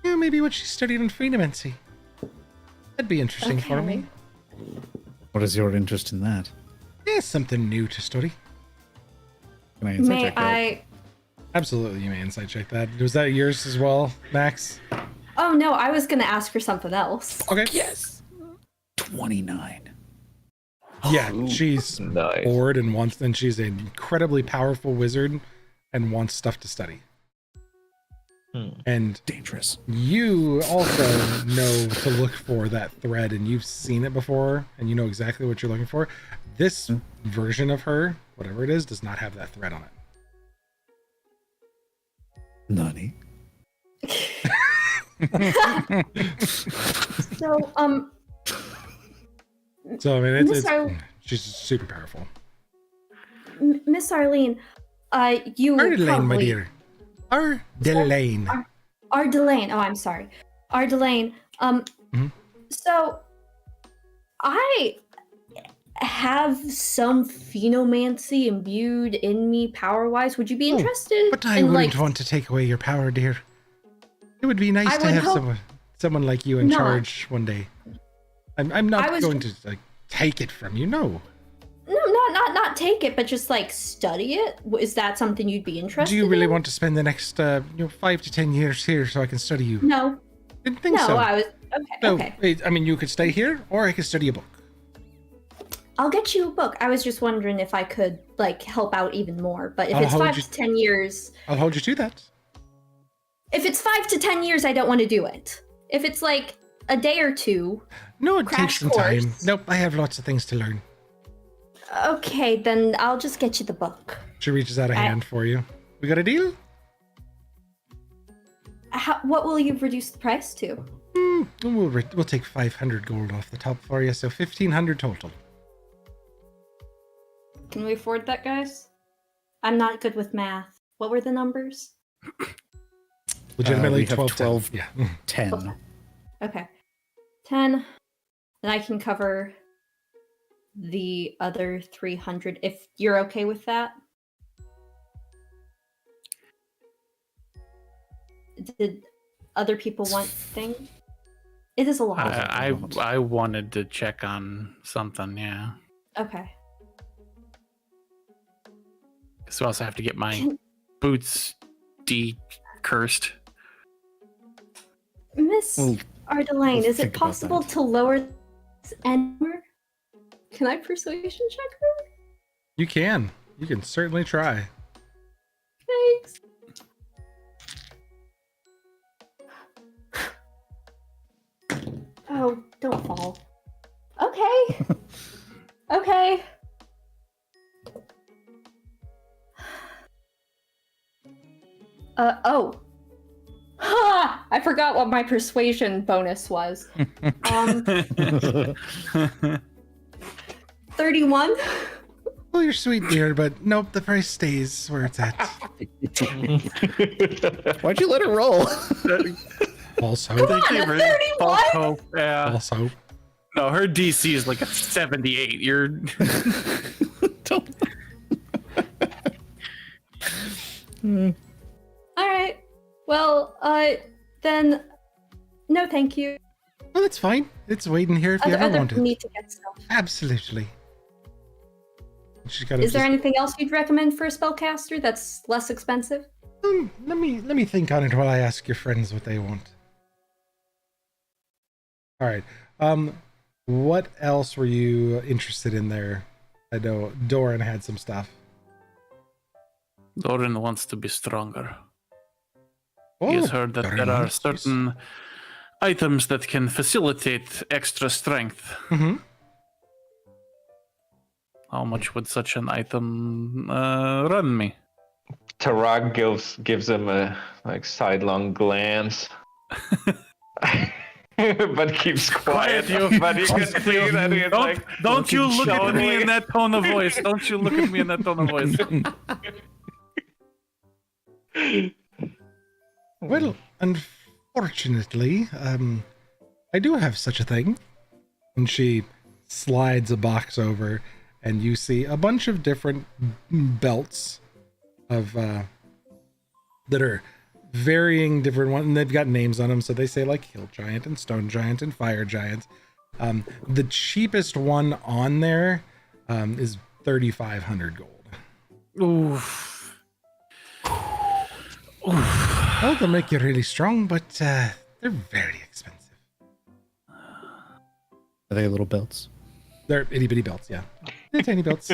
maybe what she studied in Freedomancy, that'd be interesting for me. What is your interest in that? Yeah, something new to study. Can I insight May check that? I? Absolutely, you may insight check that. Was that yours as well, Max? Oh no, I was gonna ask for something else. Okay. Yes. 29. Yeah, she's Nice. bored and she's an incredibly powerful wizard and wants stuff to study. And Dangerous. you also know to look for that thread, and you've seen it before, and you know exactly what you're looking for. This version of her, whatever it is, does not have that thread on it. Nani? So, So I mean, Miss she's super powerful. Miss Arlene, you Ardelaine, probably... my dear. Ardelaine. Ardelaine. Oh, I'm sorry. Ardelaine. So I have some phenomancy imbued in me power-wise. Would you be interested? But I in, wouldn't want to take away your power, dear. It would be nice I to would have hope someone like you in not. charge one day. I'm not I was- going to like take it from you. No. No, not take it, but just like study it. Is that something you'd be interested Do you really in? want to spend the next 5 to 10 years here so I can study you? No. Didn't think No, so. I was No, okay. I mean, you could stay here, or I could study a book. I'll get you a book. I was just wondering if I could like help out even more. But if I'll it's hold 5 you- to 10 years, I'll hold you to that. if it's 5 to 10 years, I don't want to do it. If it's like a day or two, No, it Crash takes some time. course. Nope, I have lots of things to learn. okay, then I'll just get you the book. She reaches out a hand for you. We got a deal? What will you reduce the price to? We'll take 500 gold off the top for you, so 1,500 total. Can we afford that, guys? I'm not good with math. What were the numbers? Legitimately we have 12. 12. Yeah. 10. Okay. 10. Then I can cover the other 300 if you're okay with that. Did other people want things? It is a lot. I wanted to check on something, yeah. Okay. So I also have to get my boots cursed. Miss Well, Ardelaine, we'll is it think about possible that. to lower this anymore? Can I persuasion check her? You can. You can certainly try. Thanks. Oh, don't fall. Okay. Okay. Oh. Ha! I forgot what my persuasion bonus was. 31? Well, you're sweet, dear, but nope, the price stays where it's at. Why'd you let her roll? Also, Come on, a 31? Oh, yeah. also, No, her DC is like a 78. You're Don't. Alright. Well, then, no thank you. well, it's fine. It's waiting here if you ever Other want people it. need to get stuff. Absolutely. She's kind of Is there anything else you'd recommend for a spellcaster that's less expensive? let me think on it while I ask your friends what they want. All right. What else were you interested in there? I know Doran had some stuff. Doran wants to be stronger. Oh, He has heard that Doran, there are yes. certain items that can facilitate extra strength. Mhm. How much would such an item run me? Tarak gives him a like sidelong glance. But keeps quiet. But you can see that he's like. Don't you looking look at me showily. in that tone of voice. Don't you look at me in that tone of voice. Well, unfortunately, I do have such a thing. And she slides a box over, and you see a bunch of different belts of that are varying different ones. And they've got names on them, so they say like Hill Giant and Stone Giant and Fire Giant. The cheapest one on there is 3,500 gold. Oof. Well, they'll make you really strong, but they're very expensive. Are they little belts? They're itty bitty belts, yeah. They're tiny belts.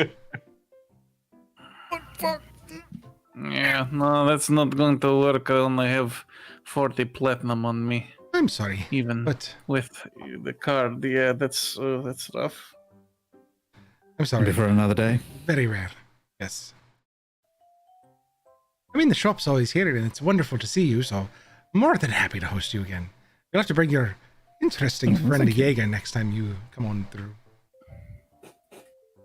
Yeah, no, that's not going to work. I only have 40 platinum on me. I'm sorry, Even but with the card. Yeah, that's rough. I'm sorry. Maybe for another day. Very rare. Yes. I mean, the shop's always here, and it's wonderful to see you, so more than happy to host you again. You'll have to bring your interesting friend Jaeger next time you come on through.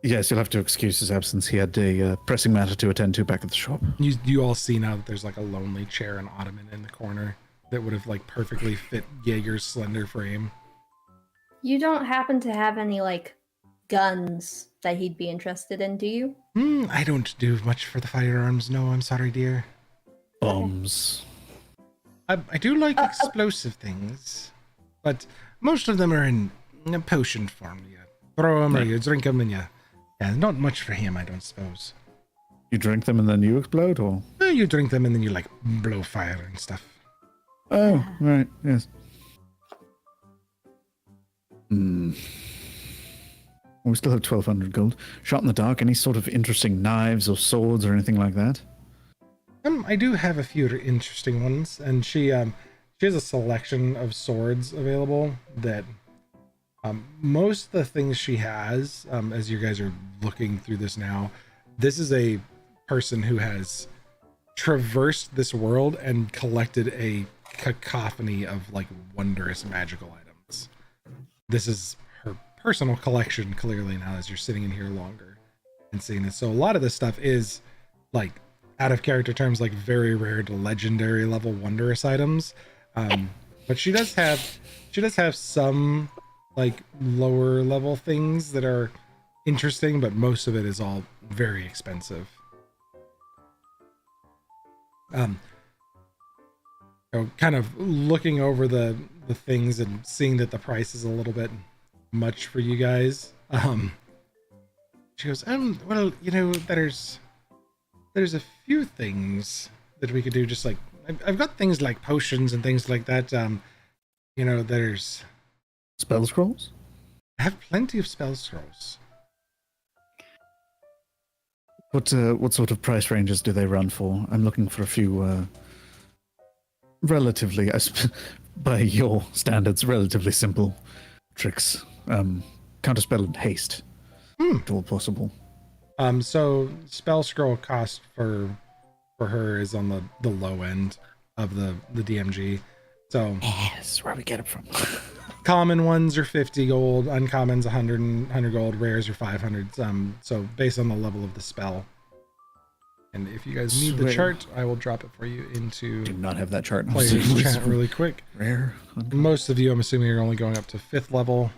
Yes, you'll have to excuse his absence. He had a pressing matter to attend to back at the shop. You all see now that there's like a lonely chair and ottoman in the corner that would have like perfectly fit Jaeger's slender frame. You don't happen to have any, like, guns that he'd be interested in, do you? I don't do much for the firearms, no, I'm sorry, dear. Bombs. I do like explosive things, but most of them are in potion form. You throw them or you drink them, and yeah, not much for him, I don't suppose. You drink them and then you explode, or? You drink them and then you like blow fire and stuff. Oh, right, yes. We still have 1,200 gold. Shot in the dark, any sort of interesting knives or swords or anything like that? I do have a few interesting ones, and she has a selection of swords available that most of the things she has, as you guys are looking through this now, this is a person who has traversed this world and collected a cacophony of like wondrous magical items. This is her personal collection, clearly, now as you're sitting in here longer and seeing this. So a lot of this stuff is like, out of character terms, like very rare to legendary level wondrous items. But she does have some like lower level things that are interesting, but most of it is all very expensive. Kind of looking over the things and seeing that the price is a little bit much for you guys. She goes, well, there's a few things that we could do. Just like I've got things like potions and things like that. There's Spell scrolls? I have plenty of spell scrolls. What sort of price ranges do they run for? I'm looking for a few relatively, by your standards, relatively simple tricks. Counterspell and haste, if all possible. So spell scroll cost for her is on the low end of the DMG. So Yes, where we get it from. common ones are 50 gold, uncommons 100 gold, rares are 500. So based on the level of the spell. And if you guys need the Sweet. chart, I will drop it for you into Do not have that chart. players chat really quick. Rare. Most of you, I'm assuming, are only going up to 5th level.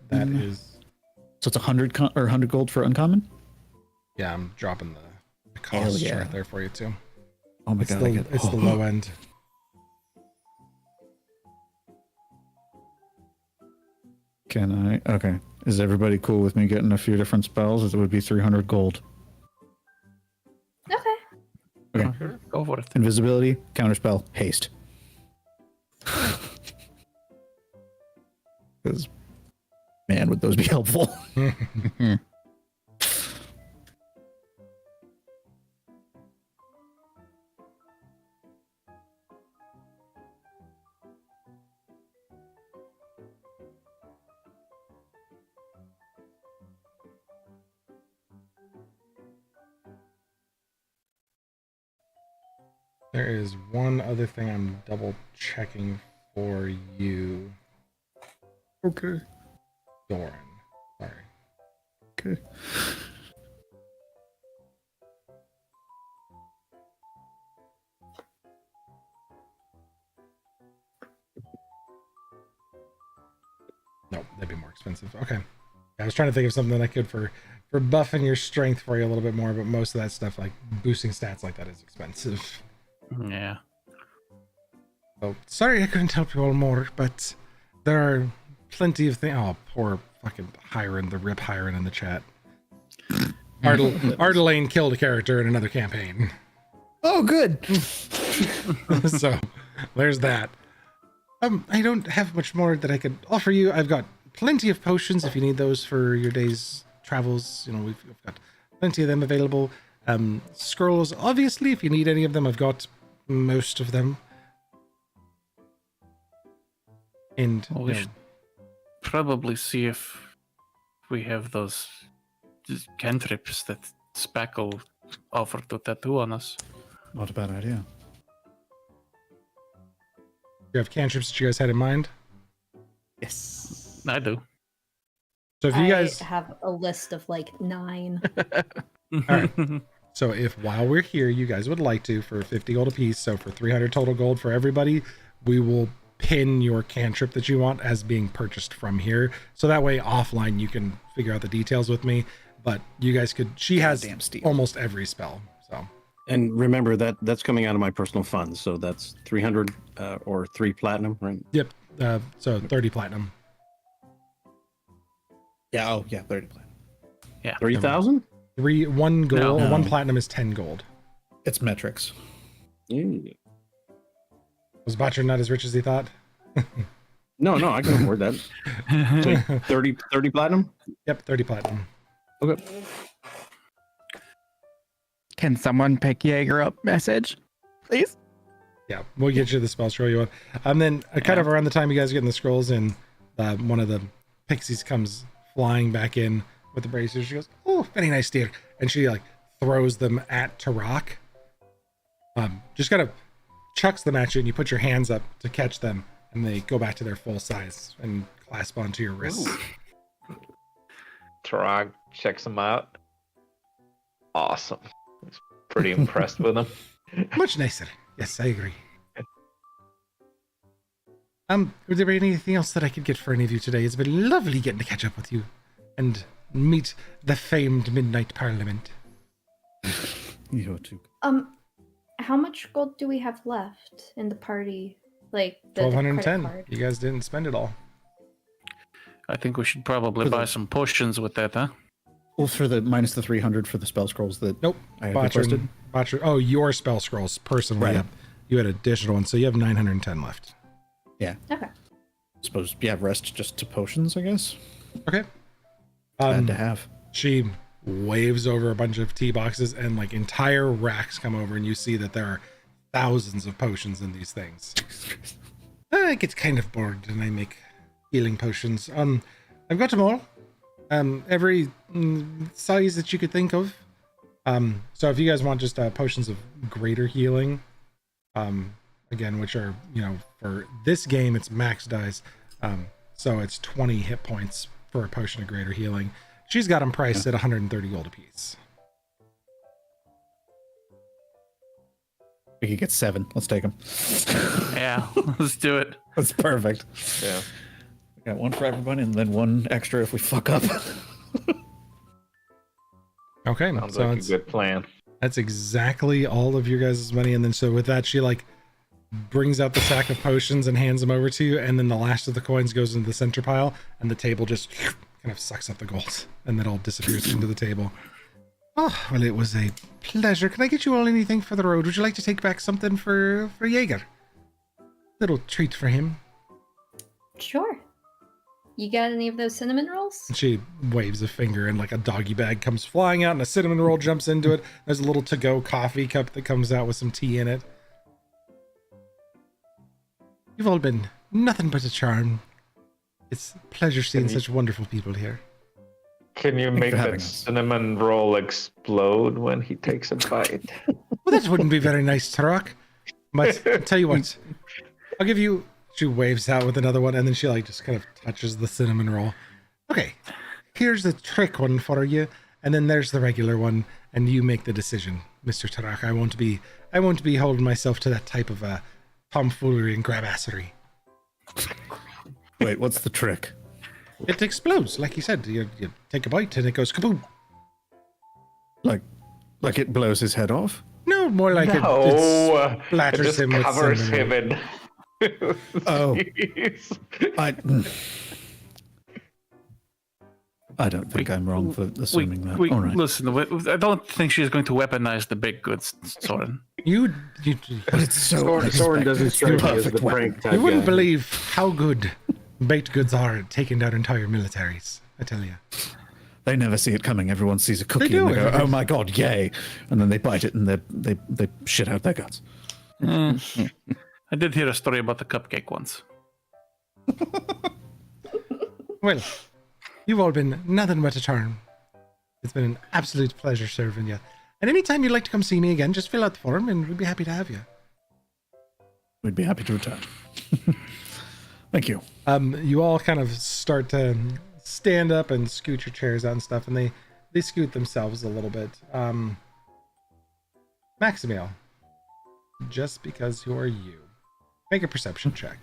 That is, So it's 100 gold for uncommon? yeah, I'm dropping the Hell cost yeah. chart there for you too. Oh my It's god, the low end. Can I? Okay. Is everybody cool with me getting a few different spells? It would be 300 gold. Okay. Okay. Sure, go for it. Invisibility, counterspell, haste. Because, man, would those be helpful? There is one other thing I'm double checking for you, Okay. Doran. Sorry. Okay. No, that'd be more expensive. Okay. I was trying to think of something I could for buffing your strength for you a little bit more, but most of that stuff, like boosting stats like that, is expensive. Yeah. So sorry I couldn't help you all more, but there are plenty of things. Oh, poor fucking Hiron, the rip Hiron in the chat. Ardelaine killed a character in another campaign. Oh, good. So there's that. I don't have much more that I could offer you. I've got plenty of potions if you need those for your day's travels. We've got plenty of them available. Scrolls, obviously, if you need any of them, I've got most of them. And Well, we should probably see if we have those cantrips that Spackle offered to tattoo on us. Not a bad idea. you have cantrips that you guys had in mind. Yes. I do. So if you guys, I have a list of like 9. all right. So if while we're here, you guys would like to, for 50 gold apiece, so for 300 total gold for everybody, we will pin your cantrip that you want as being purchased from here. So that way offline you can figure out the details with me. But you guys could, she has Goddamn steal. almost every spell. So And remember that that's coming out of my personal funds, so that's 300 or 3 platinum, right? yep. So 30 platinum. Yeah, oh, yeah, 30 plan. Yeah. 3,000? 1 gold, No. 1 platinum is 10 gold. It's metrics. Was Botcher not as rich as he thought? No, I can afford that. So 30 platinum? Yep, 30 platinum. Okay. Can someone pick Jaeger up message, please? Yeah, we'll get you the spell scroll you want. And then kind of around the time you guys are getting the scrolls in, one of the pixies comes flying back in with the bracers. She goes, "Oh, very nice, dear," and she like throws them at Tarak. Just kind of chucks them at you, and you put your hands up to catch them, and they go back to their full size and clasp onto your wrists. Tarag checks him out. Awesome. He's pretty impressed with him. Much nicer. Yes, I agree. Was there anything else that I could get for any of you today? It's been lovely getting to catch up with you and meet the famed Midnight Parliament. You're too. How much gold do we have left in the party? Like the credit 1210. card? You guys didn't spend it all. I think we should probably buy some potions with that, huh? Well, for the minus the 300 for the spell scrolls that Nope. I had requested. Oh, your spell scrolls personally. Right. Yep. You had additional ones, so you have 910 left. Yeah. Okay. Suppose, yeah, rest just to potions, I guess. Okay. Bad to have. She waves over a bunch of tea boxes, and like entire racks come over, and you see that there are thousands of potions in these things. I get kind of bored, and I make healing potions. I've got them all. Every size that you could think of. So if you guys want just potions of greater healing, again, which are, for this game, it's max dice. So it's 20 hit points for a potion of greater healing. She's got them priced at 130 gold apiece. We could get 7. Let's take them. Yeah, let's do it. That's perfect. Yeah. We got one for everyone and then one extra if we fuck up. Okay, Sounds so like a it's, good plan. that's exactly all of your guys' money. And then so with that, she like brings out the sack of potions and hands them over to you. And then the last of the coins goes into the center pile, and the table just kind of sucks up the gold, and then all disappears into the table. Oh, well, it was a pleasure. Can I get you all anything for the road? Would you like to take back something for Jaeger? Little treat for him. Sure. You got any of those cinnamon rolls? And she waves a finger, and like a doggy bag comes flying out, and a cinnamon roll jumps into it. There's a little to-go coffee cup that comes out with some tea in it. You've all been nothing but a charm. It's a pleasure seeing such wonderful people here. Can you for make having that us. cinnamon roll explode when he takes a bite? Well, that wouldn't be very nice, Tarok. But I'll tell you what, I'll give you... She waves out with another one, and then she like just kind of touches the cinnamon roll. Okay, here's the trick one for you, and then there's the regular one, and you make the decision, Mr. Tarok. I won't be holding myself to that type of tomfoolery and grabassery. Wait, what's the trick? It explodes, like you said. You take a bite, and it goes kaboom. Like it blows his head off? No, more like it splatters it just him with covers cinnamon him roll. in. Oh. Jeez. I don't think I'm wrong for assuming that. All right. Listen, I don't think she's going to weaponize the baked goods, Soren. You But it's so Soren doesn't unexpected. strike me as Perfect the weapon. prank type You wouldn't guy. believe how good baked goods are at taking down entire militaries, I tell you. They never see it coming. Everyone sees a cookie do. and they go, "Oh my god, yay!" And then they bite it and they shit out their guts. I did hear a story about the cupcake once. Well, you've all been nothing but a charm. It's been an absolute pleasure serving you. And anytime you'd like to come see me again, just fill out the form and we'd be happy to have you. We'd be happy to return. Thank you. You all kind of start to stand up and scoot your chairs out and stuff, and they scoot themselves a little bit. Maximiel, just because you're you, make a perception check.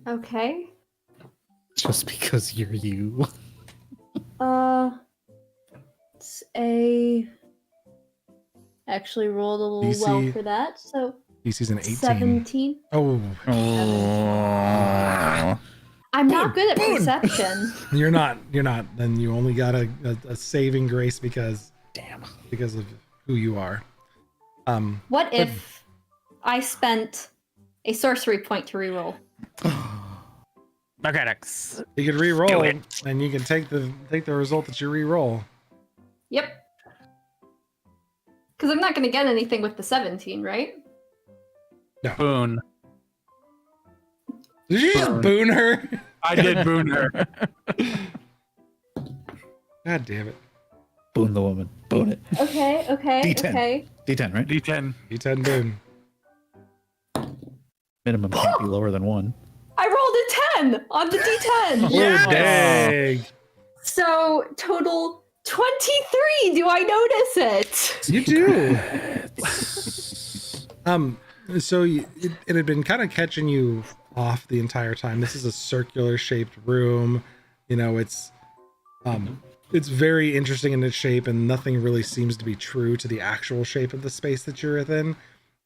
Okay. Just because you're you. It's a... Actually rolled a little DC well for that, so DC's an 18. 17. Oh, I'm not good at perception. you're not. Then you only got a saving grace because of who you are. What if I spent a sorcery point to reroll? Mechanics. You can re-roll, and you can take the result that you re-roll. Yep. Because I'm not going to get anything with the 17, right? Boon. Did you just boon her? I did boon her. God damn it. Boon the woman. Boon it. Okay. D10. Okay. D10, right? D10. D10 boon. Minimum can't be lower than 1. I rolled a 10 on the D10. Oh, dang. So total 23. Do I notice it? You do. So it had been kind of catching you off the entire time. This is a circular shaped room. You know, it's very interesting in its shape, and nothing really seems to be true to the actual shape of the space that you're within.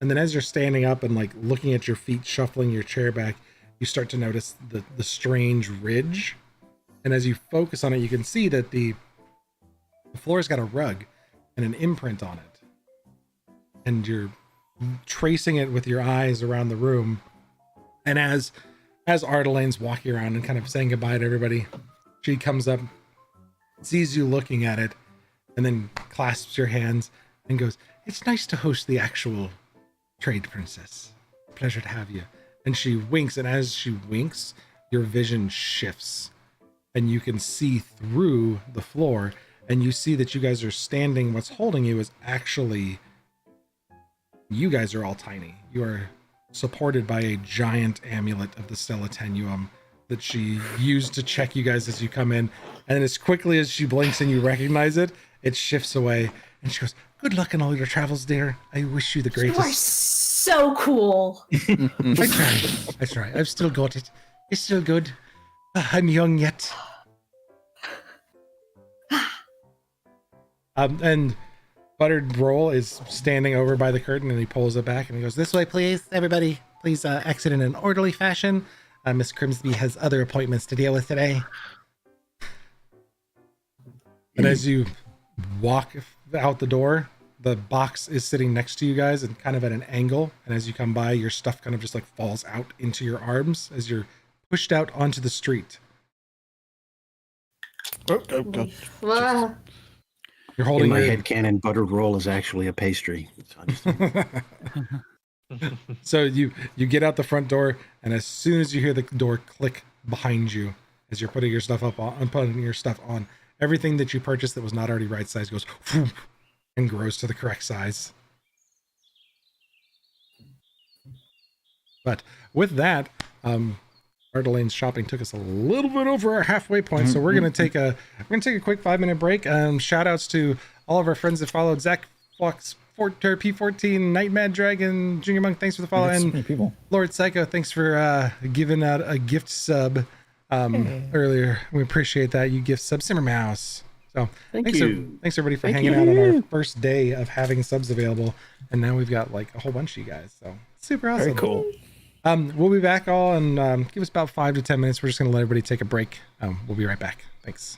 And then as you're standing up and like looking at your feet, shuffling your chair back, you start to notice the strange ridge. And as you focus on it, you can see that the floor's got a rug and an imprint on it. And you're tracing it with your eyes around the room. And as Ardelane's walking around and kind of saying goodbye to everybody, she comes up, sees you looking at it, and then clasps your hands and goes, "It's nice to host the actual trade princess. Pleasure to have you." And she winks, and as she winks, your vision shifts and you can see through the floor, and you see that you guys are standing. What's holding you is actually, you guys are all tiny. You are supported by a giant amulet of the Stella Tenuum that she used to check you guys as you come in. And then as quickly as she blinks and you recognize it, it shifts away. And she goes, "Good luck in all your travels, dear. I wish you the greatest." You are so cool. I try. I've still got it. It's still good. I'm young yet. And Buttered Roll is standing over by the curtain, and he pulls it back and he goes, "This way, please. Everybody, please exit in an orderly fashion. Miss Grimsby has other appointments to deal with today." And as you walk out the door, the box is sitting next to you guys and kind of at an angle. And as you come by, your stuff kind of just like falls out into your arms as you're pushed out onto the street. Oh, God. Ah. You're In holding my your... headcanon, buttered roll is actually a pastry. So you get out the front door, and as soon as you hear the door click behind you, as you're putting your stuff on, everything that you purchased that was not already right size goes whoop, and grows to the correct size. But with that, Ardelane's shopping took us a little bit over our halfway point, so we're gonna take a quick 5-minute break. Shout outs to all of our friends that followed: Zach Fox, P14, Night Mad Dragon, Junior Monk, thanks for the follow, and people. Lord Psycho, thanks for giving out a gift sub earlier. We appreciate that. You gift sub Simmer Mouse. So thanks everybody for hanging out on our first day of having subs available, and now we've got like a whole bunch of you guys. So super awesome. Very cool. We'll be back all and give us about 5 to 10 minutes. We're just gonna let everybody take a break. We'll be right back. Thanks.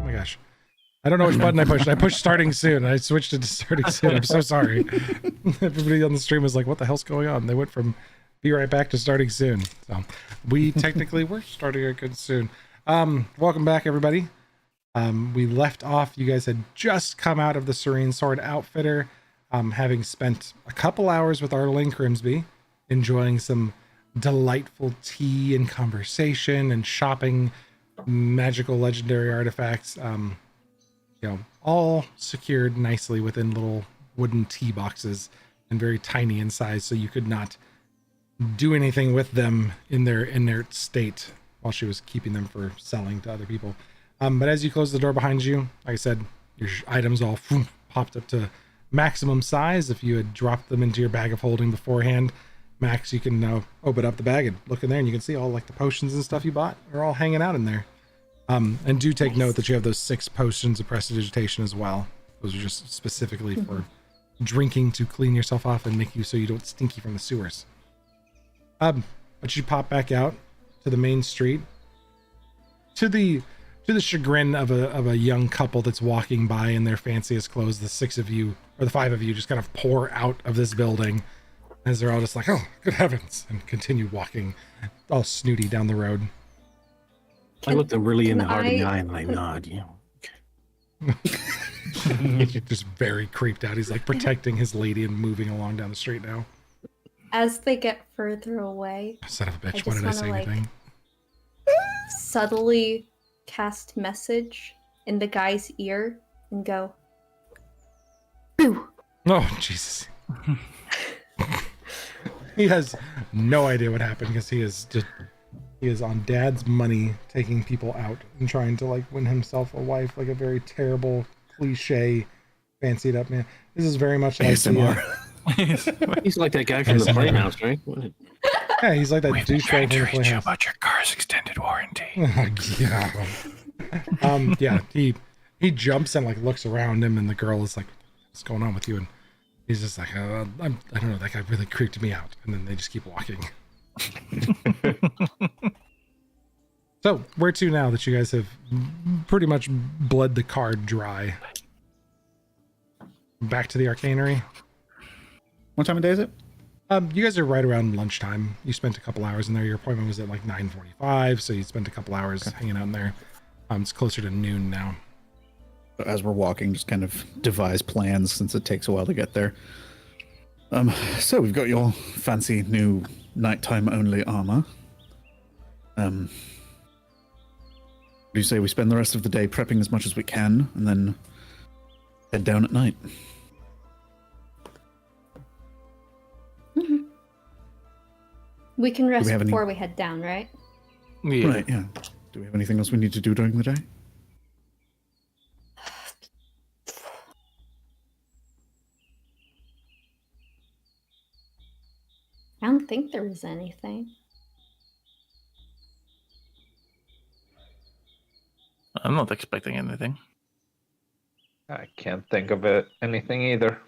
my gosh. I don't know which button I pushed. I pushed starting soon. I switched it to starting soon. I'm so sorry. Everybody on the stream was like, what the hell's going on? They went from be right back to starting soon. So we technically were starting a good soon. Welcome back, everybody. We left off. You guys had just come out of the Serene Sword Outfitter, having spent a couple hours with Arlene Grimsby, enjoying some delightful tea and conversation and shopping magical legendary artifacts. All secured nicely within little wooden tea boxes and very tiny in size, so you could not do anything with them in their inert state while she was keeping them for selling to other people. But as you close the door behind you, like I said, your items all popped up to maximum size. If you had dropped them into your bag of holding beforehand, Max, you can now open up the bag and look in there, and you can see all like the potions and stuff you bought are all hanging out in there. And do take note that you have those 6 potions of prestidigitation as well. Those are just specifically for drinking to clean yourself off and make you so you don't stinky from the sewers. But you pop back out to the main street, to the chagrin of a young couple that's walking by in their fanciest clothes. The 6 of you, or the 5 of you, just kind of pour out of this building as they're all just like, oh, good heavens, and continue walking all snooty down the road. I look them really in the heart of the eye and I nod, He's just very creeped out. He's like protecting his lady and moving along down the street now. As they get further away, Son of a bitch, why did I say anything? Subtly cast message in the guy's ear and go, boo. Oh, Jesus. He has no idea what happened because he is on dad's money taking people out and trying to like win himself a wife, like a very terrible cliche fancied up man. This is very much like He's like that guy from the Playhouse, right? Yeah, he's like that douchebag from the Playhouse. About your car's extended warranty. Yeah. He jumps and like looks around him, and the girl is like, what's going on with you? And he's just like, I don't know, that guy really creeped me out. And then they just keep walking. So where to now that you guys have pretty much bled the card dry? Back to the Arcanery. What time of day is it? You guys are right around lunchtime. You spent a couple hours in there. Your appointment was at like 9:45, so you spent a couple hours hanging out in there. It's closer to noon now. As we're walking, just kind of devise plans since it takes a while to get there. So we've got your fancy new nighttime only armor. Do you say we spend the rest of the day prepping as much as we can and then head down at night? We can rest before we head down, right? Yeah. Right, yeah. Do we have anything else we need to do during the day? I don't think there was anything. I'm not expecting anything. I can't think of anything either.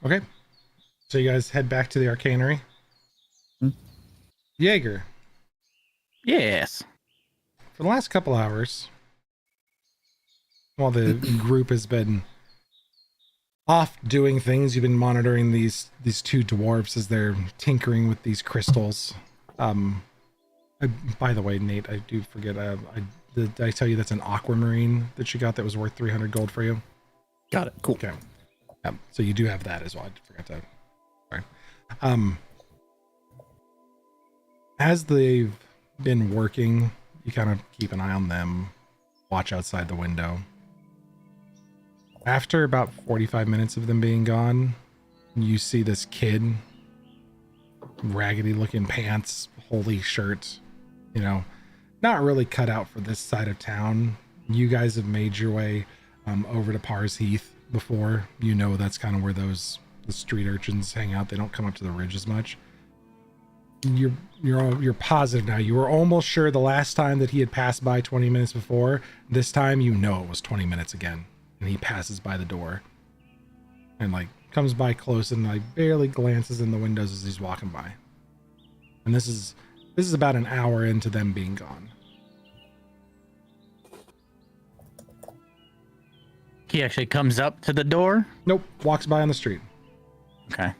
Okay. So you guys head back to the Arcanery. Jaeger. Yes. For the last couple hours, while the group has been off doing things, you've been monitoring these 2 dwarves as they're tinkering with these crystals. By the way, Nate, I do forget. Did I tell you that's an aquamarine that you got that was worth 300 gold for you? Got it. Cool. Okay. So you do have that as well. I forgot to. Sorry. As they've been working, you kind of keep an eye on them, watch outside the window. After about 45 minutes of them being gone, you see this kid, raggedy looking pants, holy shirt, not really cut out for this side of town. You guys have made your way over to Pars Heath before. That's kind of where the street urchins hang out. They don't come up to the ridge as much. You're positive now. You were almost sure the last time that he had passed by 20 minutes before. This time it was 20 minutes again, and he passes by the door and like comes by close and like barely glances in the windows as he's walking by. And this is about an hour into them being gone. He actually comes up to the door. Nope, walks by on the street. Okay.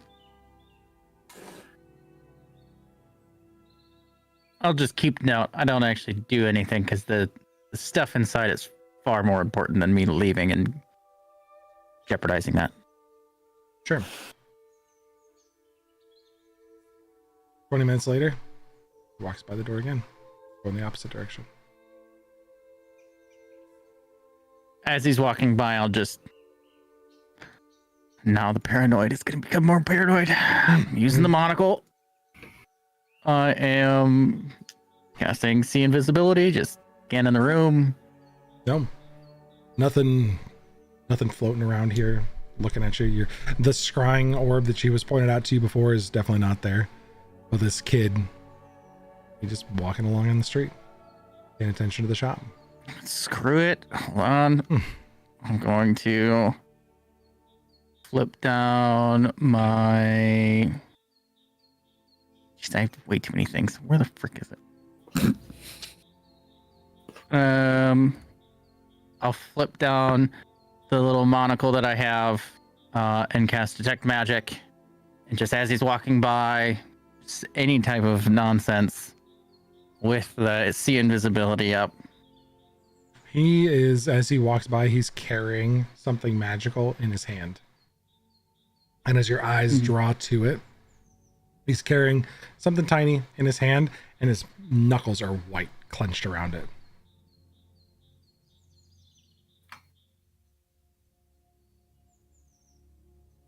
I'll just keep note. I don't actually do anything because the stuff inside is far more important than me leaving and jeopardizing that. Sure. 20 minutes later, walks by the door again, going the opposite direction. As he's walking by, I'll just... Now the paranoid is going to become more paranoid. I'm using the monocle. I am casting see invisibility, just scanning the room. No, nothing floating around here looking at you. The scrying orb that she was pointed out to you before is definitely not there. But this kid, he's just walking along on the street, paying attention to the shop. Screw it. Hold on. I'm going to flip down my... Jeez, I have way too many things. Where the frick is it? I'll flip down the little monocle that I have and cast Detect Magic. And just as he's walking by, just any type of nonsense with the see invisibility up. He is, as he walks by, he's carrying something magical in his hand. And as your eyes draw to it, he's carrying something tiny in his hand, and his knuckles are white, clenched around it.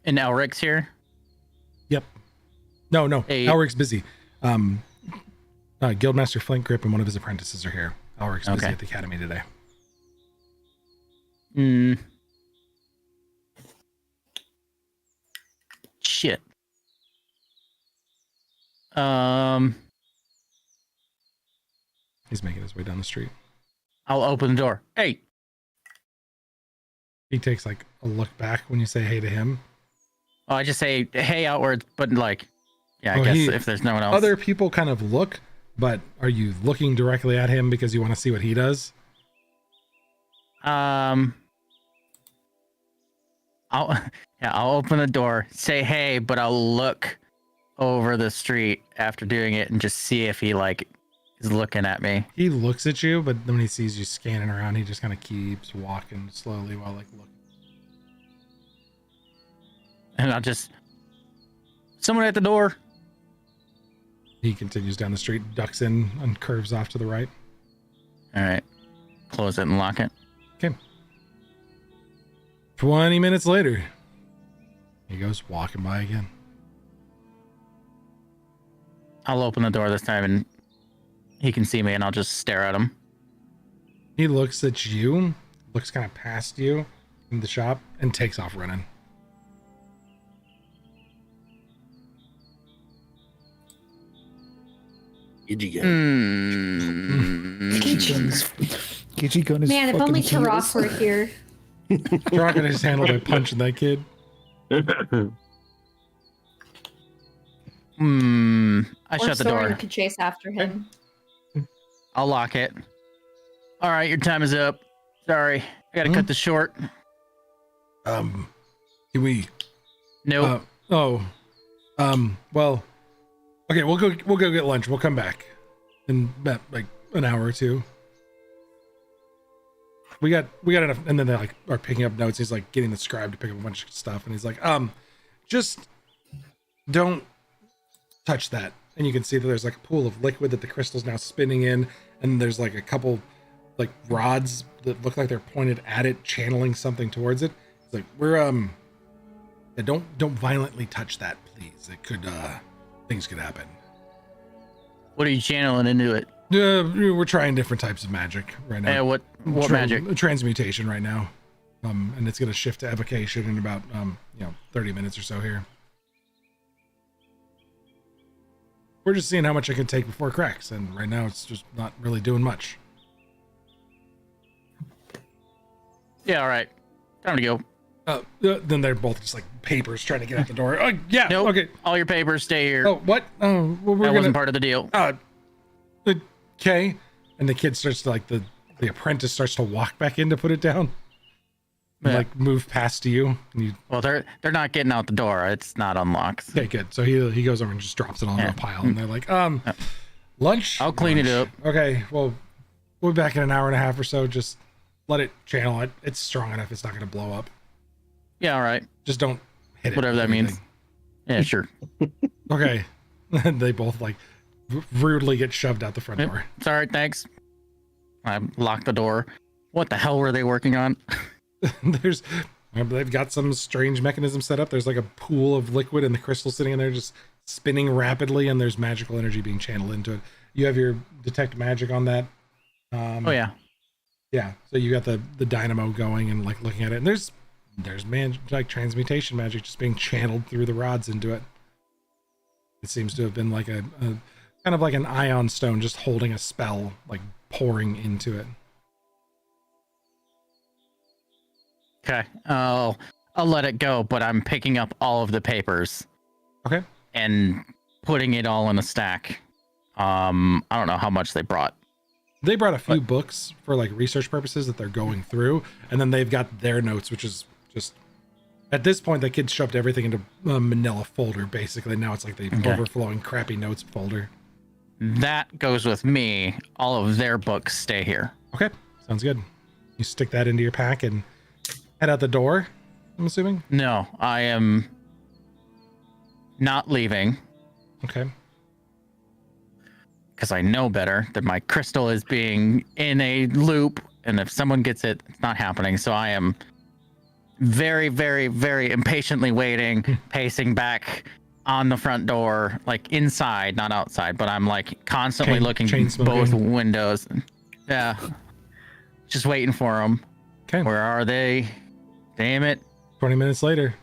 And Elric's here? Yep. No. Hey. Elric's busy. Guildmaster Flint Grip and one of his apprentices are here. Elric's busy at the academy today. Shit. He's making his way down the street. I'll open the door. Hey. He takes like a look back when you say hey to him. Oh, I just say hey outwards, but like, yeah, I Oh, guess he- if there's no one else. Other people kind of look, but are you looking directly at him because you want to see what he does? I'll open the door, say hey, but I'll look over the street after doing it and just see if he like is looking at me. He looks at you, but then when he sees you scanning around, he just kind of keeps walking slowly while like looking. And I'll just, someone at the door. He continues down the street, ducks in, and curves off to the right. All right, close it and lock it. Okay. 20 minutes later, he goes walking by again. I'll open the door this time and he can see me and I'll just stare at him. He looks at you, looks kind of past you in the shop, and takes off running. Gidget. Gidget is Man, if fucking only heels. Tarak were here. Rock can just handle by punching that kid. I Or shut the Soren door. could chase after him. I'll lock it. All right, your time is up. Sorry, I gotta cut this short. Can we? Nope. Well, okay, we'll go get lunch. We'll come back in about like an hour or two. We got enough, and then they like are picking up notes. He's like getting the scribe to pick up a bunch of stuff, and he's like, just don't touch that. And you can see that there's like a pool of liquid that the crystal's now spinning in, and there's like a couple like rods that look like they're pointed at it, channeling something towards it. It's like yeah, don't violently touch that, please. It could things could happen. What are you channeling into it? We're trying different types of magic right now. What magic? Transmutation right now. And it's gonna shift to evocation in about 30 minutes or so here. We're just seeing how much I can take before it cracks, and right now it's just not really doing much. Yeah, all right. Time to go. Then they're both just like papers trying to get out the door. Yeah, Nope. okay. All your papers stay here. Oh, what? Oh, well, that wasn't part of the deal. Okay. And the kid starts to like the apprentice starts to walk back in to put it down. like move past you. And you Well, they're not getting out the door. It's not unlocked. okay, good. So he goes over and just drops it all in a pile, and they're like, lunch. I'll clean it up. Okay, well, we'll be back in an hour and a half or so. Just let it channel it. It's strong enough. It's not going to blow up. Yeah, all right. Just don't hit it. Whatever that means. Yeah, sure. Okay. They both like rudely get shoved out the front door. It's all right, thanks. I locked the door. What the hell were they working on? They've got some strange mechanism set up. There's like a pool of liquid and the crystal sitting in there just spinning rapidly, and there's magical energy being channeled into it. You have your detect magic on that. Oh yeah. Yeah. So you got the dynamo going and like looking at it, and there's like transmutation magic just being channeled through the rods into it. It seems to have been like a kind of like an ion stone just holding a spell, like pouring into it. Okay. I'll let it go, but I'm picking up all of the papers. Okay. And putting it all in a stack. I don't know how much they brought. They brought a few books for like research purposes that they're going through, and then they've got their notes, which is just at this point the kids shoved everything into a manila folder basically. Now it's like the overflowing crappy notes folder. That goes with me. All of their books stay here. Okay, sounds good. You stick that into your pack and head out the door, I'm assuming? No, I am not leaving. Okay. Because I know better that my crystal is being in a loop, and if someone gets it, it's not happening. So I am very, very, very impatiently waiting, pacing back on the front door, like inside, not outside, but I'm like constantly looking both windows. Yeah. Just waiting for them. Okay. Where are they? Damn it. 20 minutes later,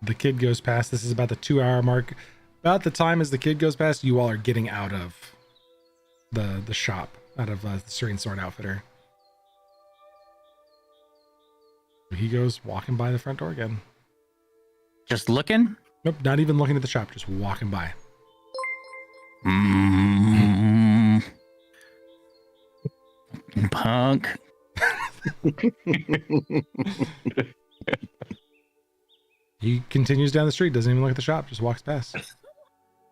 the kid goes past. This is about the 2-hour mark. About the time as the kid goes past, you all are getting out of the shop, out of the Serene Sword Outfitter. He goes walking by the front door again. Just looking? Nope, not even looking at the shop, just walking by. Punk. He continues down the street, doesn't even look at the shop, just walks past.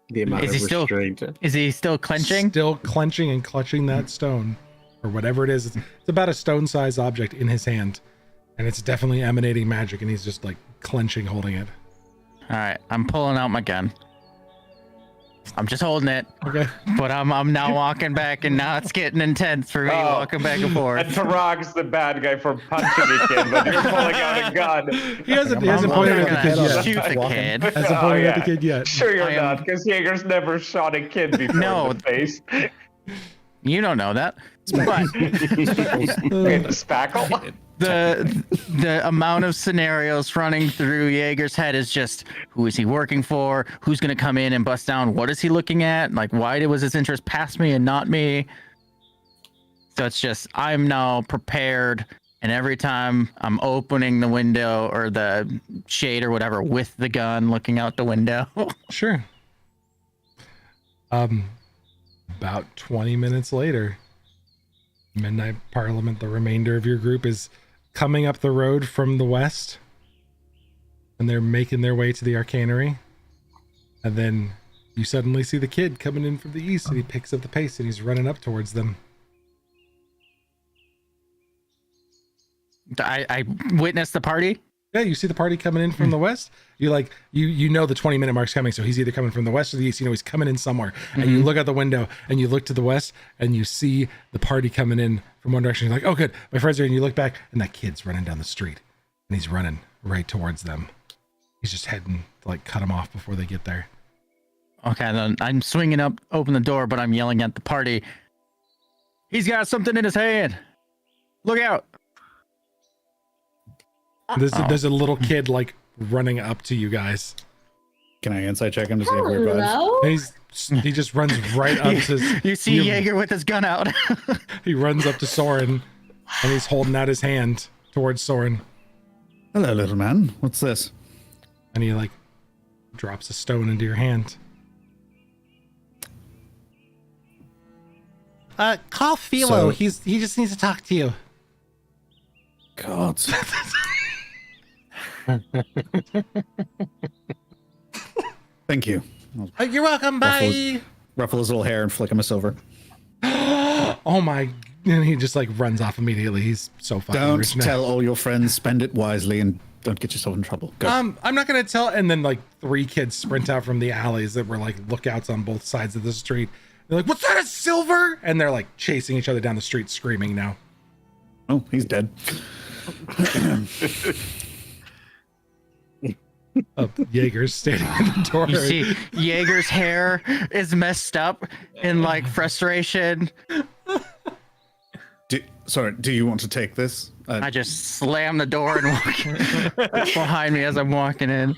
The amount Is of he still- restraint. Is he still clenching? Still clenching and clutching that stone, or whatever it is. It's about a stone-sized object in his hand, and it's definitely emanating magic, and he's just like clenching, holding it. All right, I'm pulling out my gun. I'm just holding it. Okay. But I'm now walking back, and now it's getting intense for me walking back and forth. And Tarag's the bad guy for punching a kid, but you're pulling out a gun. He hasn't pointed at the kid yet. Shoot the kid. Hasn't pointed at the kid yet. Sure you're I not, am- because Jaeger's never shot a kid before No. in the face. You don't know that. But Okay, the spackle. the amount of scenarios running through Jaeger's head is just, who is he working for? Who's going to come in and bust down? What is he looking at? Like, why was his interest past me and not me? So it's just, I'm now prepared. And every time I'm opening the window or the shade or whatever with the gun, looking out the window. Sure. About 20 minutes later, Midnight Parliament, the remainder of your group is coming up the road from the west, and they're making their way to the Arcanery. And then you suddenly see the kid coming in from the east, and he picks up the pace and he's running up towards them. I witnessed the party. Yeah, you see the party coming in from the west. You like you know the 20-minute mark's coming, so he's either coming from the west or the east. You know he's coming in somewhere. And you look out the window and you look to the west and you see the party coming in from one direction. You're like, oh good, my friends are here. And you look back and that kid's running down the street and he's running right towards them. He's just heading to like cut them off before they get there. Okay, then I'm swinging up, open the door, but I'm yelling at the party. He's got something in his hand. Look out. There's a little kid like running up to you guys. Can I insight check him to see if we're vibes? Hello? And he just runs right up to You see Jaeger with his gun out. he runs up to Soren and he's holding out his hand towards Soren. Hello, little man. What's this? And he like drops a stone into your hand. Call Philo. So- He just needs to talk to you. God. Thank you. You're welcome. Bye. Ruffle his little hair and flick him a silver. Oh my! And he just like runs off immediately. He's so fucking Don't rich now. tell all your friends. Spend it wisely and don't get yourself in trouble. Go. I'm not gonna tell. And then like 3 kids sprint out from the alleys that were like lookouts on both sides of the street. They're like, "What's that? A silver?" And they're like chasing each other down the street, screaming now. Oh, he's dead. Jaeger's standing in the door. You see, Jaeger's hair is messed up in like frustration. Do you want to take this? I just slam the door and walk behind me as I'm walking in.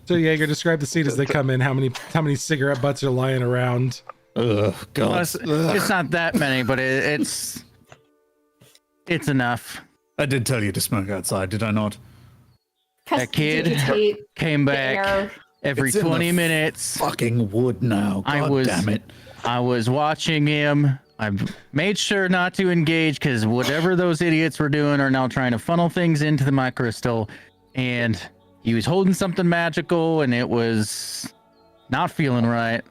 So Jaeger, describe the scene as they come in. How many cigarette butts are lying around? Ugh, God. Well, it's not that many, but it's enough. I did tell you to smoke outside, did I not? That kid came back every It's in 20 the minutes. Fucking wood now. God damn it. I was watching him. I made sure not to engage because whatever those idiots were doing are now trying to funnel things into the microstal, and he was holding something magical, and it was not feeling right.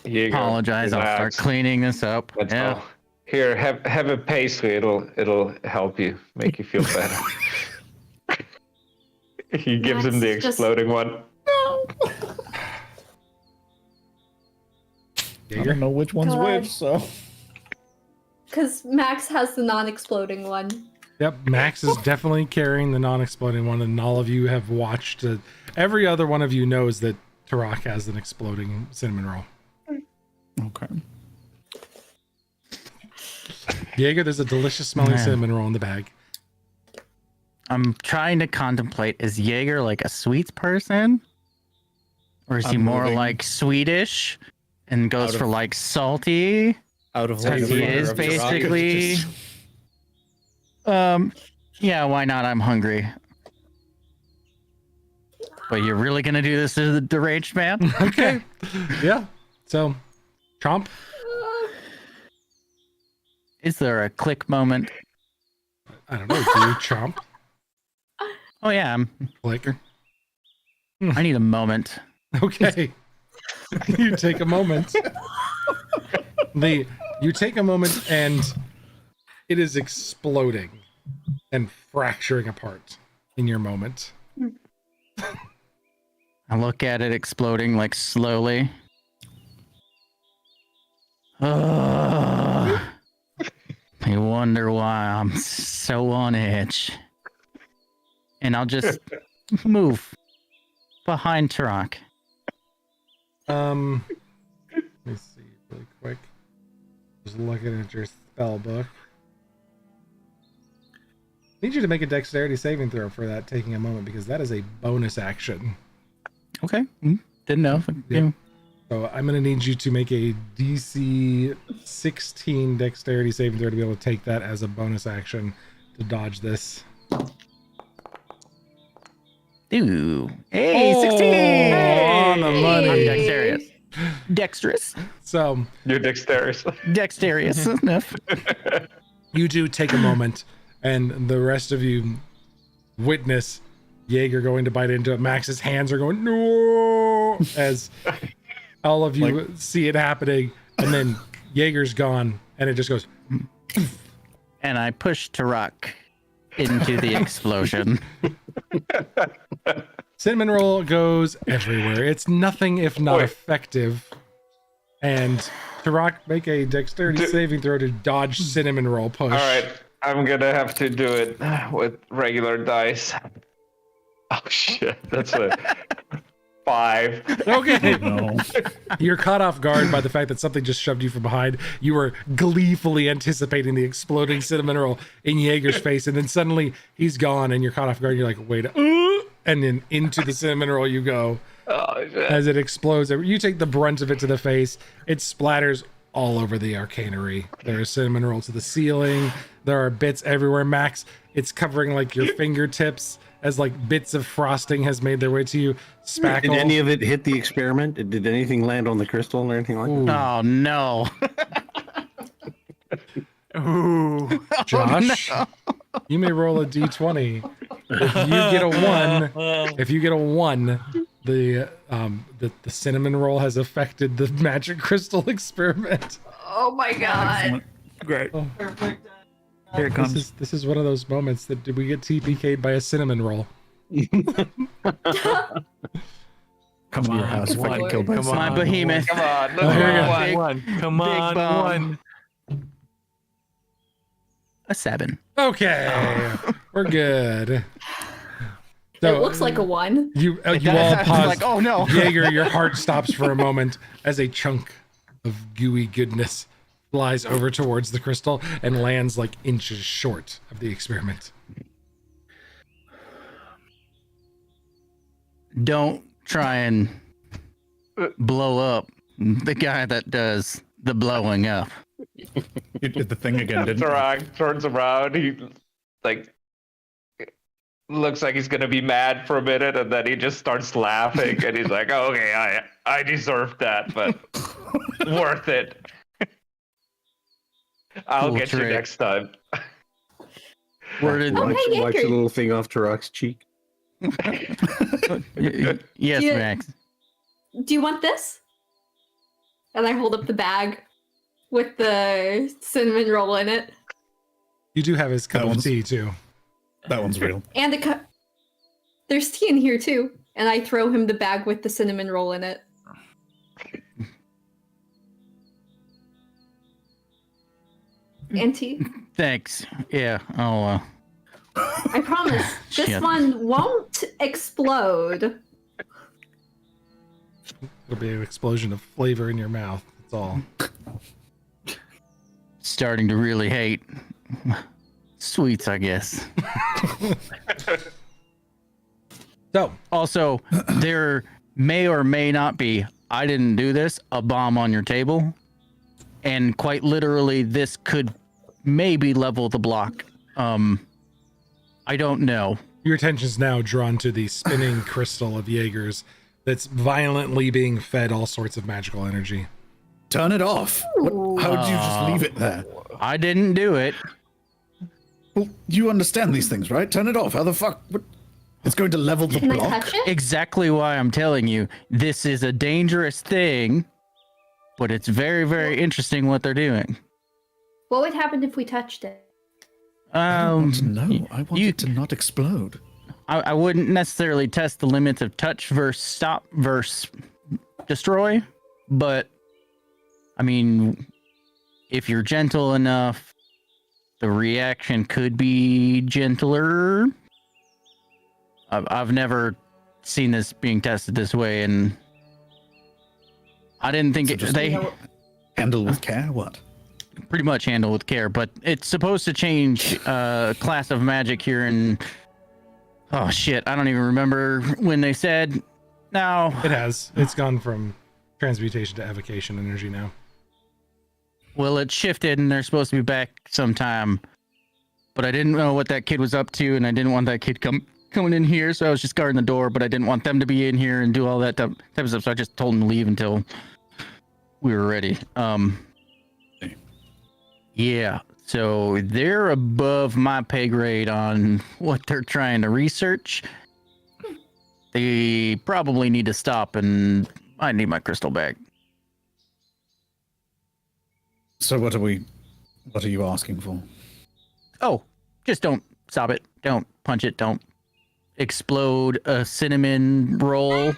Apologize. I'll start cleaning this up. That's all. Here, have a pastry. It'll help you, make you feel better. He gives him the exploding one. I don't know which one's which, so. Because Max has the non-exploding one. Yep, Max is definitely carrying the non-exploding one, and all of you have watched it. Every other one of you knows that Tarak has an exploding cinnamon roll. Okay. Jaeger, there's a delicious smelling cinnamon roll in the bag. I'm trying to contemplate, is Jaeger like a sweets person? Or is he more like Swedish and goes for like salty? Out of Because he is basically... yeah, why not? I'm hungry. But you're really gonna do this to the deranged man? Okay. Yeah. So, Trump? Is there a click moment? I don't know. Do you Trump? Oh yeah, Clicker. I need a moment. Okay. You take a moment. You take a moment and it is exploding and fracturing apart in your moment. I look at it exploding like slowly. I wonder why I'm so on edge. And I'll just move behind Tarak. Let me see really quick. Just looking at your spell book. Need you to make a dexterity saving throw for that taking a moment, because that is a bonus action. Okay. Didn't know. Yeah. So I'm going to need you to make a DC 16 dexterity saving throw to be able to take that as a bonus action to dodge this. Ooh. Hey, 16! On the money. I'm dexterous. Dexterous. So You're dexterous. Dexterous enough. you do take a moment, and the rest of you witness Jaeger going to bite into it. Max's hands are going, no, as all of you see it happening, and then Jaeger's gone, and it just goes. And I push Tarak into the explosion. Cinnamon roll goes everywhere. It's nothing if not effective. And Tarak, make a dexterity saving throw to dodge cinnamon roll push. All right, I'm gonna have to do it with regular dice. Oh shit, that's a 5. Okay. No. You're caught off guard by the fact that something just shoved you from behind. You were gleefully anticipating the exploding cinnamon roll in Jaeger's face, and then suddenly he's gone, and you're caught off guard. You're like, wait, and then into the cinnamon roll you go. Oh, shit. As it explodes. You take the brunt of it to the face. It splatters all over the arcanery. There is cinnamon roll to the ceiling. There are bits everywhere. Max, it's covering like your fingertips as like bits of frosting has made their way to you. Spackle. Did any of it hit the experiment? Did anything land on the crystal or anything like that? Oh no. Ooh. Josh, You may roll a d20. If you get a one, the cinnamon roll has affected the magic crystal experiment. Oh my god. Excellent. Great. Oh. Perfect. Here it comes. This is one of those moments that did we get TPK'd by a cinnamon roll? Come to your house if I get killed by Come on, behemoth. Come on, Oh, here we go. Big- One. Come big on, bomb. one. A 7. Okay, we're good. So, it looks like a 1. You all It's pause. like, oh no. Jaeger, your heart stops for a moment as a chunk of gooey goodness flies over towards the crystal and lands like inches short of the experiment. Don't try and blow up the guy that does the blowing up. You did the thing again, didn't you? Tarak turns around. He like looks like he's gonna be mad for a minute, and then he just starts laughing, and he's like, oh, "Okay, I deserved that, but worth it. I'll Cool get trick. you next time." Where did Oh, Watch, hey, watch the Yaker. little thing off Tarak's cheek. Yes, Yeah. Max. Do you want this? And I hold up the bag with the cinnamon roll in it. You do have his cup That of one's- tea too. That one's real. And there's tea in here too. And I throw him the bag with the cinnamon roll in it. And tea. Thanks. Yeah. Oh, I promise. This Shit. one won't explode. It'll be an explosion of flavor in your mouth. That's all. starting to really hate sweets, I guess. So, Also, there may or may not be, I didn't do this, a bomb on your table. And quite literally, this could maybe level the block. I don't know. your attention's now drawn to the spinning crystal of Jaeger's that's violently being fed all sorts of magical energy. Turn it off. How would you just leave it there? I didn't do it. Well, you understand these things, right? Turn it off. How the fuck? What? It's going to level the Can I block. touch it? Exactly why I'm telling you, this is a dangerous thing, but it's very, very interesting what they're doing. What would happen if we touched it? I want to know. I want you- it to not explode. I wouldn't necessarily test the limits of touch versus stop versus destroy, but I mean, if you're gentle enough, the reaction could be gentler. I've never seen this being tested this way, and I didn't think So it, just- they Handle with care. What? pretty much handle with care, but it's supposed to change class of magic here in oh shit, I don't even remember when they said. Now It has. It's gone from transmutation to evocation energy now. well, it shifted and they're supposed to be back sometime, but I didn't know what that kid was up to, and I didn't want that kid coming in here, so I was just guarding the door, but I didn't want them to be in here and do all that type of stuff, so I just told them to leave until we were ready. Yeah, so they're above my pay grade on what they're trying to research. They probably need to stop, and I need my crystal back. So what are you asking for? Oh, just don't stop it. Don't punch it. Don't explode a cinnamon roll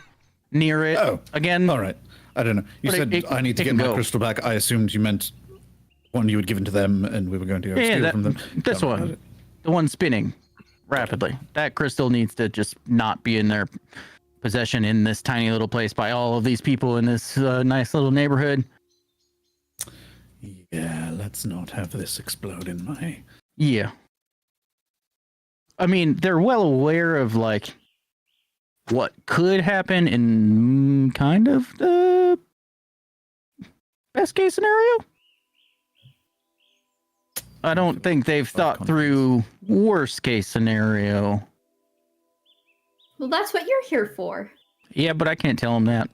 near it Oh, again. All right. I don't know. You But said it- I need to it get can my go. crystal back. I assumed you meant one you had given to them, and we were going to go Yeah, steal that- from them. this Tell me about one. it. The one spinning rapidly. That crystal needs to just not be in their possession in this tiny little place by all of these people in this nice little neighborhood. Yeah, let's not have this explode in my. Yeah. I mean, they're well aware of like what could happen in kind of the best case scenario. I don't think they've thought through worst case scenario. Well, that's what you're here for. Yeah, but I can't tell them that.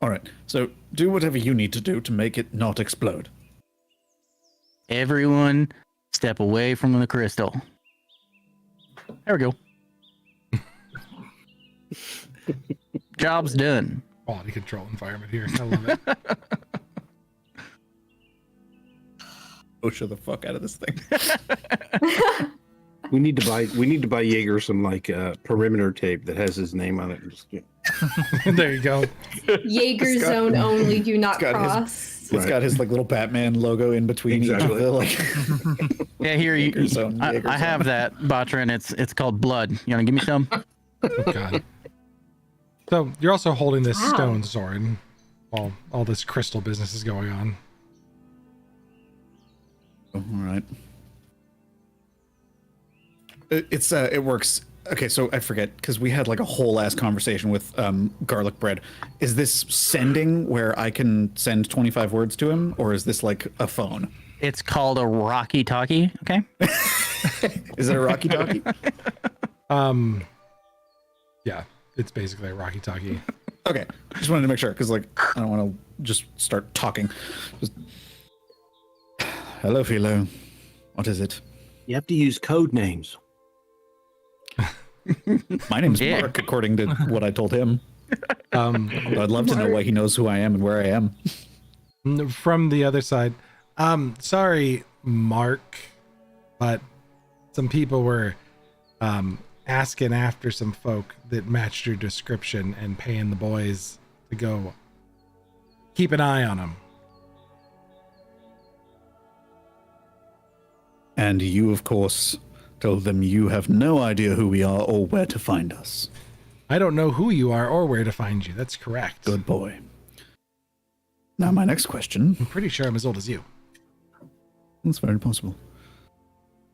All right. So do whatever you need to do to make it not explode. Everyone, step away from the crystal. There we go. Job's done. Quality control environment here. I love it. OSHA the fuck out of this thing. We need to buy Jaeger some like perimeter tape that has his name on it. And just, There you go. Jaeger zone only, do not got his- cross. It's got his like little Batman logo in between each of Exactly. the like. Yeah, here Jaeger zone, Jaeger I have zone. that, Batran. It's called blood. You wanna give me some? Oh, God. So you're also holding this Wow. stone sword while all this crystal business is going on. Oh, all right. It works. Okay, so I forget because we had like a whole ass conversation with garlic bread. Is this sending where I can send 25 words to him, or is this like a phone? It's called a Rocky Talkie. Okay. Is it a Rocky Talkie? Yeah, it's basically a Rocky Talkie. Okay, just wanted to make sure because like I don't want to just start talking. Just... Hello, Philo. What is it? you have to use code names. My name's Yeah. Mark, according to what I told him. Um, I'd love to know why he knows who I am and where I am. from the other side, sorry, Mark, but some people were asking after some folk that matched your description and paying the boys to go keep an eye on them. And you, of course, told them you have no idea who we are or where to find us. I don't know who you are or where to find you. That's correct. Good boy. Now, my next question. I'm pretty sure I'm as old as you. That's very possible.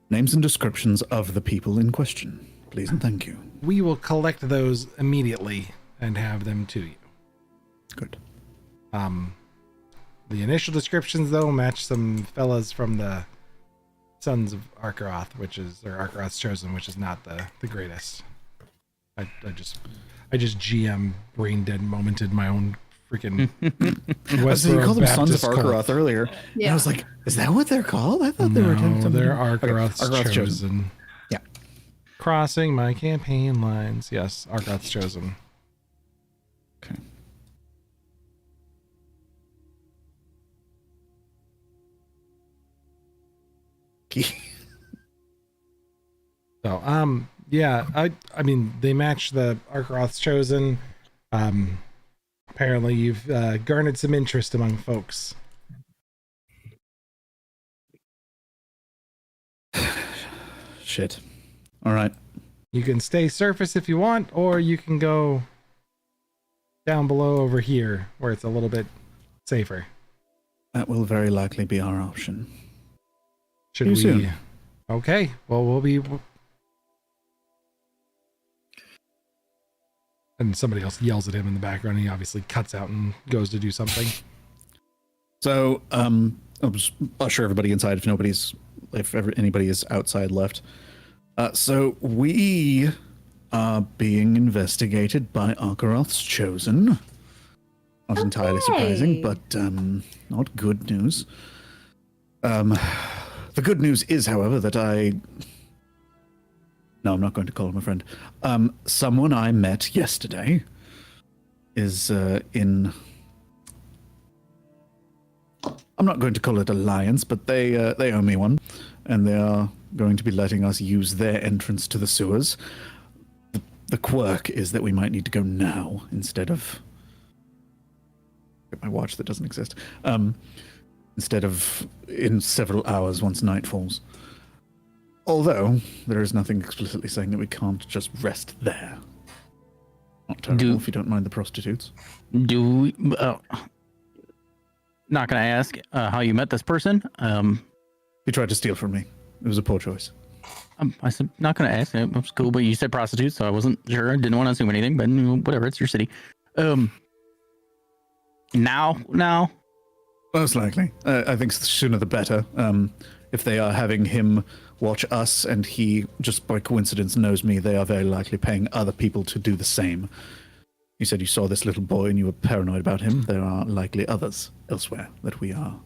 Names and descriptions of the people in question, please and thank you. We will collect those immediately and have them to you. Good. The initial descriptions, though, match some fellas from the Sons of Arkaroth, or Arkaroth's Chosen, which is not the greatest. I just GM brain dead momented my own freaking I was you called them Sons of Baptist cult. Arkaroth earlier. And Yeah. I was like, is that what they're called? I thought they were doing No, something. they're Okay, Arkaroth's Arkaroth's Chosen. Yeah. Crossing my campaign lines. Yes, Arkaroth's Chosen. Okay. So, yeah, I mean, they match the Arkaroth's Chosen. Apparently you've garnered some interest among folks. Shit. All right. You can stay surface if you want, or you can go down below over here where it's a little bit safer. That will very likely be our option. Should See you we? soon. Okay. Well, we'll be. And somebody else yells at him in the background. And he obviously cuts out and goes to do something. So, I'll just usher everybody inside if anybody is outside left. So we are being investigated by Arkaroth's Chosen. Not entirely surprising, but not good news. The good news is, however, that no, I'm not going to call him a friend. Someone I met yesterday is in... I'm not going to call it alliance, but they owe me one, and they are going to be letting us use their entrance to the sewers. The quirk is that we might need to go now instead of... my watch that doesn't exist. Instead of in several hours once night falls. Although, there is nothing explicitly saying that we can't just rest there. Not terrible, if you don't mind the prostitutes. Do we, not gonna ask how you met this person. He tried to steal from me. It was a poor choice. I said not gonna ask. It was cool, but you said prostitutes, so I wasn't sure. I didn't want to assume anything, but whatever. It's your city. Now. Most likely. I think the sooner the better. If they are having him watch us and he, just by coincidence, knows me, they are very likely paying other people to do the same. You said you saw this little boy and you were paranoid about him. There are likely others elsewhere that we are.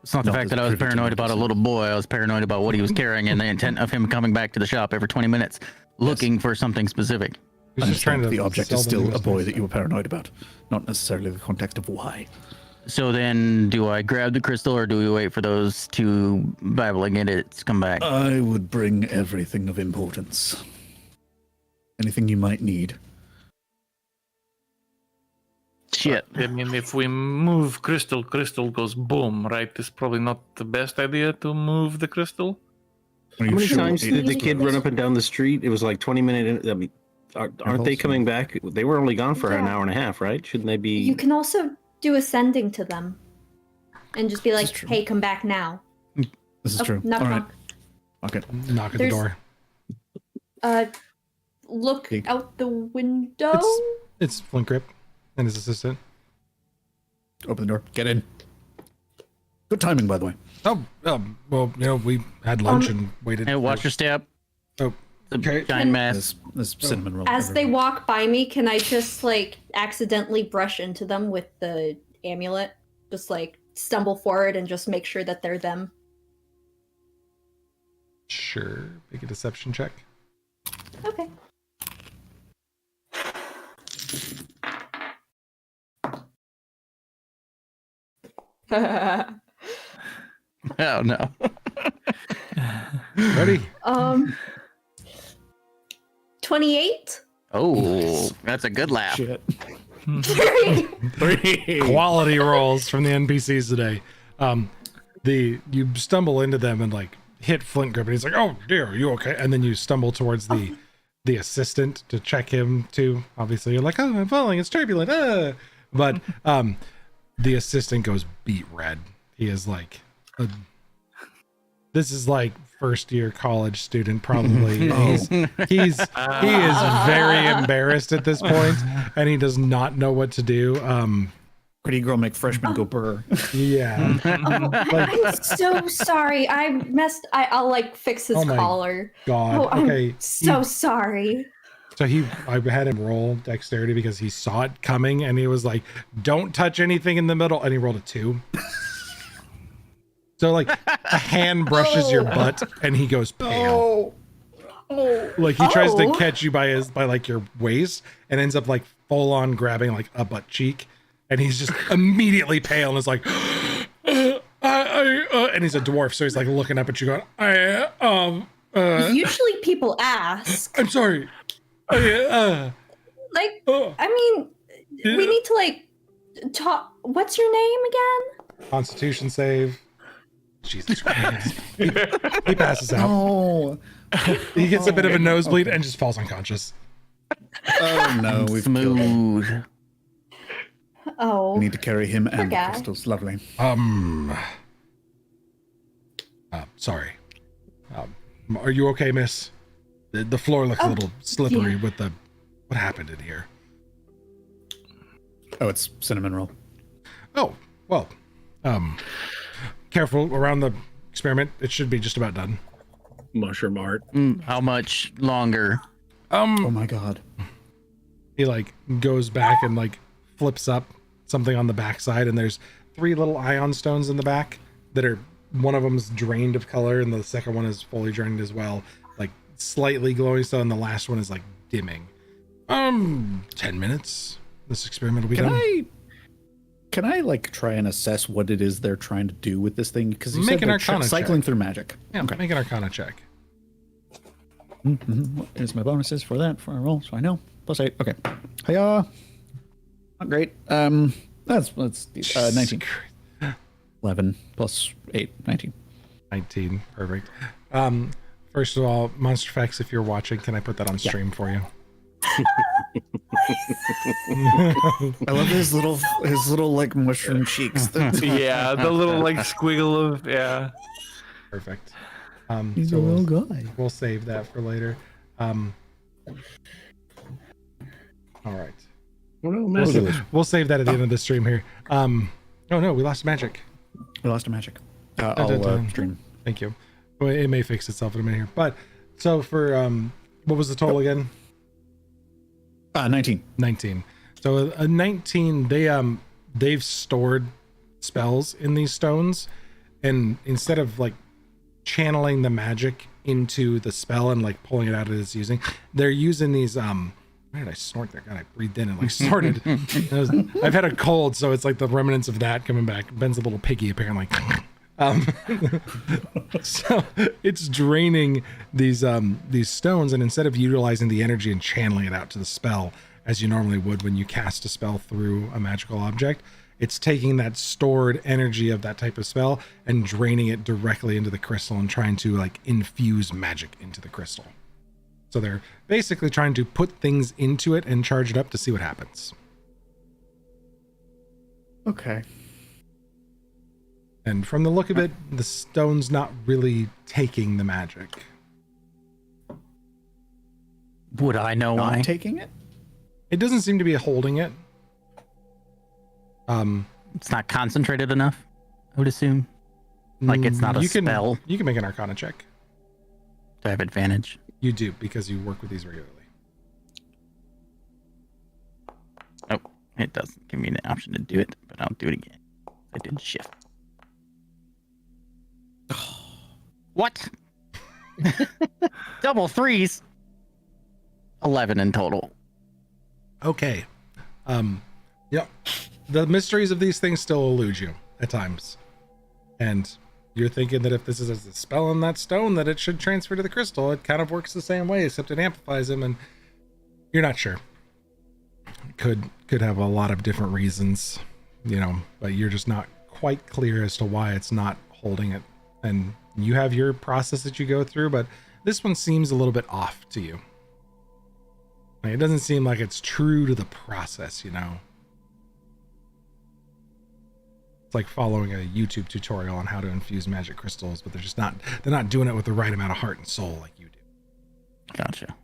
It's not the Not fact as that I was privy to paranoid about a notice. little boy. I was paranoid about what he was carrying and the intent of him coming back to the shop every 20 minutes looking for something specific. He's just trying to The object sell is the still a newest boy things. that you were paranoid about, not necessarily the context of why. So then, do I grab the crystal or do we wait for those two babbling idiots to come back? I would bring everything of importance. Anything you might need. Shit. I mean, if we move crystal goes boom, right? It's probably not the best idea to move the crystal. Are How you many sure times it- did the kid run up and down the street? It was like 20 minutes. I mean, aren't they coming back? They were only gone for an Yeah. hour and a half, right? Shouldn't they be? You can also do ascending to them, and just be This like, is true. "Hey, come back now." This is Oh, true. knock, All right. knock. Okay. Knock at the There's- door. Look Big. out the window. It's Flint Grip and his assistant. Open the door. Get in. Good timing, by the way. Oh, well, we had lunch and waited. Hey, watch your step. Oh, The okay. giant mess. There's cinnamon roll. As they everywhere. walk by me, can I just like accidentally brush into them with the amulet? Just like stumble forward and just make sure that they're them. Sure. Make a deception check. Okay. Oh, no. Ready? 28? Oh, that's a good laugh. Shit. 3. Quality rolls from the NPCs today. You stumble into them and like hit Flint Grip, and he's like, "Oh dear, are you okay?" And then you stumble towards the assistant to check him too. Obviously, you're like, "Oh, I'm falling. It's turbulent." But the assistant goes beet red. He is like, this is like first year college student probably. He is very embarrassed at this point, and he does not know what to do. Pretty girl make freshmen go burr. Yeah. I'm so sorry. I'll like fix his Oh my collar. God. Oh, I'm Okay. so sorry. So I had him roll dexterity because he saw it coming, and he was like, "Don't touch anything in the middle," and he rolled a 2. So like a hand brushes your butt, and he goes pale. Like he tries to catch you by like your waist, and ends up like full on grabbing like a butt cheek, and he's just immediately pale and is like, and he's a dwarf, so he's like looking up at you, going, Usually people ask. I'm sorry. I mean, we need to like talk. What's your name again? Constitution save. Jesus Christ. He passes out. Oh. He gets a bit of a nosebleed and just falls unconscious. Oh no, we've killed him. Smooth. Oh, We need to carry him and the guy. crystals. Lovely. Sorry. Are you okay, miss? The floor looks a little slippery yeah. with the... What happened in here? Oh, it's cinnamon roll. Oh, well. Careful around the experiment. It should be just about done. Mushroom art. How much longer? Oh my god. He like goes back and like flips up something on the backside, and there's 3 little ion stones in the back that are, one of them's drained of color and the second one is fully drained as well, like slightly glowing still, and the last one is like dimming. 10 minutes. This experiment will be done. Can I like try and assess what it is they're trying to do with this thing? Because you Make said an they're Arcana cycling check. through magic. Yeah, make an Arcana check. What is my bonuses for that for a roll? So I know. +8. Okay. Hiya. Not great. That's 19. 11 plus 8, 19. 19. Perfect. First of all, Monster Facts, if you're watching, can I put that on stream for you? I love his little like mushroom cheeks. Yeah, the little like squiggle of Perfect. He's So a little guy. we'll save that for later. All right. We'll save that at the end of the stream here. Oh no, we lost magic. We lost a magic. dun, I'll dun. stream. Thank you. Well, it may fix itself in a minute here. But so for what was the total again? 19. 19. So a 19, they've stored spells in these stones, and instead of like channeling the magic into the spell and like pulling it out as it's using, they're using these where did I snort there? God, I breathed in and like snorted. I've had a cold, so it's like the remnants of that coming back. Ben's a little piggy apparently. So it's draining these stones, and instead of utilizing the energy and channeling it out to the spell as you normally would when you cast a spell through a magical object, it's taking that stored energy of that type of spell and draining it directly into the crystal and trying to like infuse magic into the crystal. So they're basically trying to put things into it and charge it up to see what happens. Okay. And from the look of it, the stone's not really taking the magic. Would I know Not why? taking it? It doesn't seem to be holding it. It's not concentrated enough, I would assume. Like it's not a spell. You can make an Arcana check. Do I have advantage? You do, because you work with these regularly. Oh, it doesn't give me the option to do it, but I'll do it again. I did shift. What? Double threes. 11 in total. Okay. Yep. The mysteries of these things still elude you at times. And you're thinking that if this is a spell on that stone, that it should transfer to the crystal. It kind of works the same way, except it amplifies them, and you're not sure. Could have a lot of different reasons, but you're just not quite clear as to why it's not holding it. And you have your process that you go through, but this one seems a little bit off to you. Like, it doesn't seem like it's true to the process, It's like following a YouTube tutorial on how to infuse magic crystals, but they're not doing it with the right amount of heart and soul like you do. Gotcha.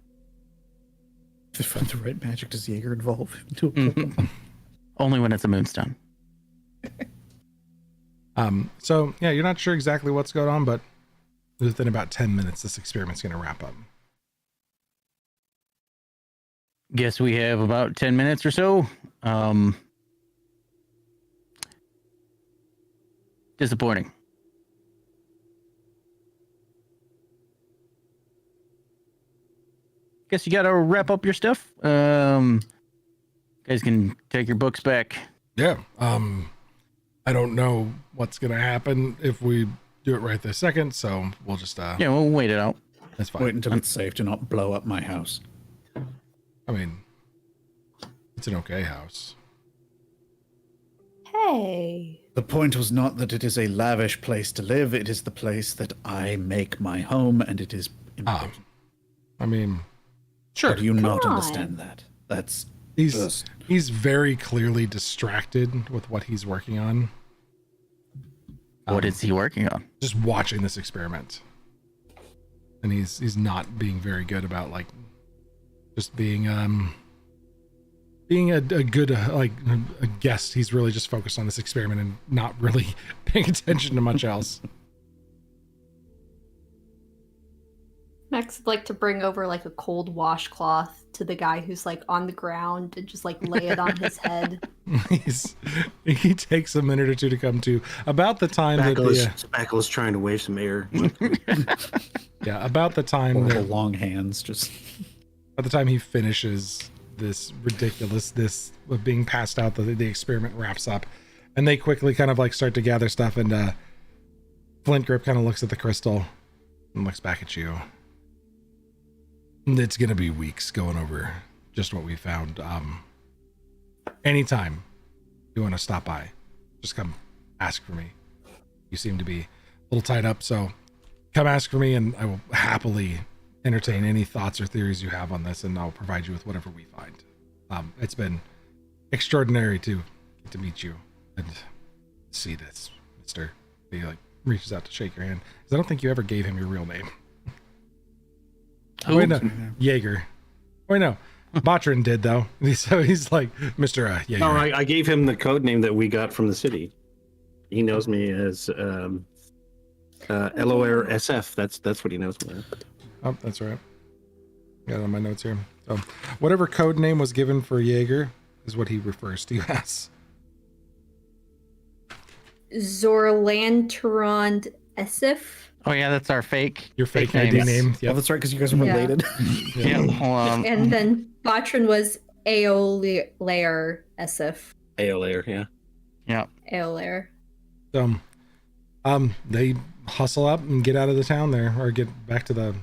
Just the right magic does Jaeger involve into a Only when it's a moonstone. So yeah, you're not sure exactly what's going on, but within about 10 minutes, this experiment's going to wrap up. Guess we have about 10 minutes or so. Disappointing. Guess you gotta wrap up your stuff. Guys can take your books back. Yeah. I don't know what's going to happen if we do it right this second, so we'll just Yeah, we'll wait it out. that's fine. Wait until it's safe to not blow up my house. I mean, it's an okay house. Hey. The point was not that it is a lavish place to live. It is the place that I make my home, and it is important. I mean, sure. Do you not on. understand that? That's He's very clearly distracted with what he's working on. What is he working on? Just watching this experiment, and he's not being very good about like just being a good like a guest. He's really just focused on this experiment and not really paying attention to much else. Max would like to bring over like a cold washcloth to the guy who's like on the ground and just like lay it on his head. He takes a minute or two to come to. About the time Spackle's trying to wave some air. yeah, about the time horrible long hands. Just by the time he finishes this of being passed out, the experiment wraps up, and they quickly kind of like start to gather stuff. And Flint Grip kind of looks at the crystal and looks back at you. It's gonna be weeks going over just what we found. Anytime you want to stop by, just come ask for me. You seem to be a little tied up, so come ask for me, and I will happily entertain any thoughts or theories you have on this, and I'll provide you with whatever we find. It's been extraordinary to get to meet you and see this, mister. He like reaches out to shake your hand, because I don't think you ever gave him your real name. Who? Wait, no, Jaeger. Wait, no, Botrin did though. So he's like Mr. Jaeger. No, I gave him the code name that we got from the city. He knows me as LOR SF. That's what he knows me as. Oh, that's right. Got it on my notes here. So, whatever code name was given for Jaeger is what he refers to you as. Zorlanterond Esif. Oh yeah, that's our fake. Your fake ID names. name. Oh, Yep. that's right, because you guys are Yeah. related. Yeah. Hold on. And then Batron was Aolair Esif. Aolair, yeah. Yeah. Aolair. So, they hustle up and get out of the town there, or get back to the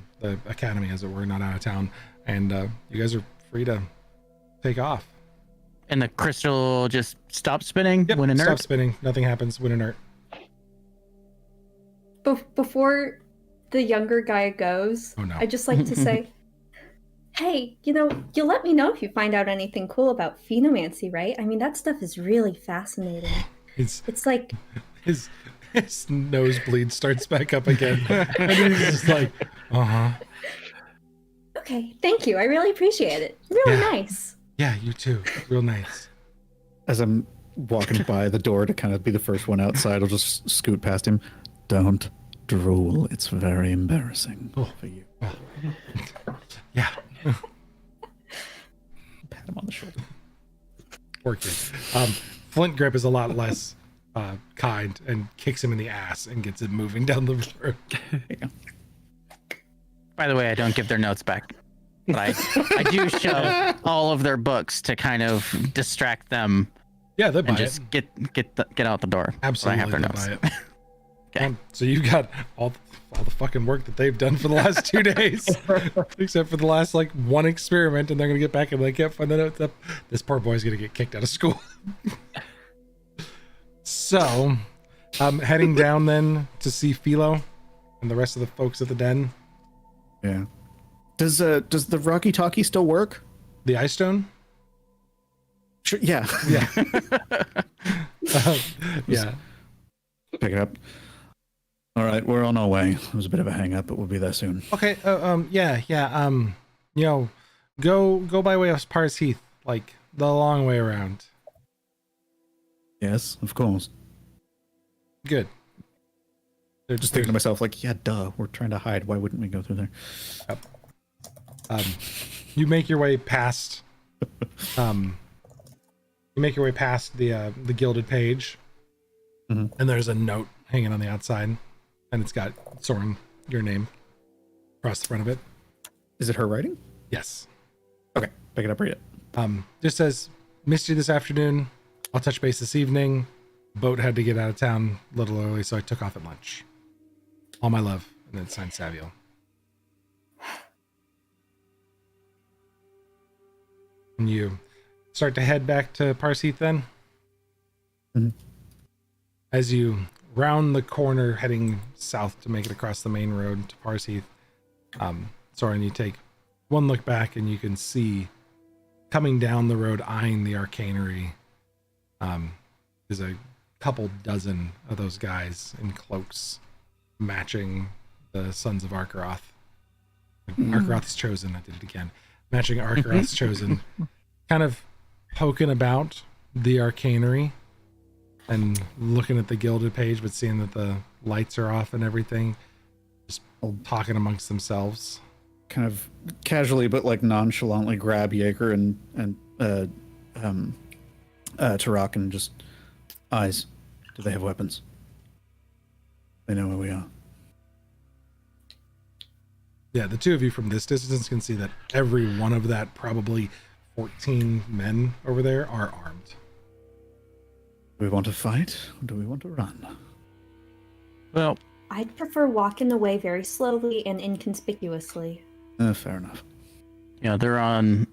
academy, as it were, not out of town. And you guys are free to take off. And the crystal just stops spinning Yep, when inert. stop spinning. Nothing happens when inert. Before the younger guy goes, Oh, no. I'd just like to say, hey, you'll let me know if you find out anything cool about phenomancy, right? I mean, that stuff is really fascinating. It's like... His nosebleed starts back up again. And he's just like, uh-huh. Okay, thank you. I really appreciate it. Really Yeah. nice. Yeah, you too. Real nice. As I'm walking by the door to kind of be the first one outside, I'll just scoot past him. Don't drool. It's very embarrassing for you. Yeah. Pat him on the shoulder. Poor kid. Flint Grip is a lot less kind and kicks him in the ass and gets it moving down the road. By the way, I don't give their notes back. But I do show all of their books to kind of distract them Yeah, they buy and just it. get out the door. Absolutely, I have their they notes. buy it. Okay. So you got all the fucking work that they've done for the last 2 days, except for the last like one experiment, and they're gonna get back and they can't find the notes up. This poor boy's gonna get kicked out of school. So, heading down then to see Philo and the rest of the folks at the den. Yeah. Does the Rocky Talkie still work? The Ice Stone? Sure. Yeah. Yeah. Yeah. Pick it up. All right, we're on our way. It was a bit of a hang up, but we'll be there soon. Okay. Yeah. Go by way of Pars Heath, like the long way around. Yes, of course. Good. They're Just thinking to myself, like, yeah, duh. We're trying to hide. Why wouldn't we go through there? You make your way past. You make your way past the gilded page, Mhm. and there's a note hanging on the outside, and it's got Soren, your name, across the front of it. Is it her writing? Yes. Okay, pick it up, read it. Just says, missed you this afternoon. I'll touch base this evening. Boat had to get out of town a little early, so I took off at lunch. All my love. And then signed Saviel. And you start to head back to Pars Heath then? Mhm. As you round the corner heading south to make it across the main road to Pars Heath, Soren, you take one look back and you can see coming down the road eyeing the arcanery is a couple dozen of those guys in cloaks matching the Sons of Arkaroth. Arkaroth's Chosen, I did it again. Matching Arkaroth's Chosen, kind of poking about the arcanery and looking at the gilded page, but seeing that the lights are off and everything, just talking amongst themselves. Kind of casually, but like nonchalantly grab Jaeger and Tarak and just eyes. Do they have weapons? They know where we are. Yeah, the two of you from this distance can see that every one of that probably 14 men over there are armed. Do we want to fight or do we want to run? Well, I'd prefer walking away very slowly and inconspicuously. Fair enough. they're on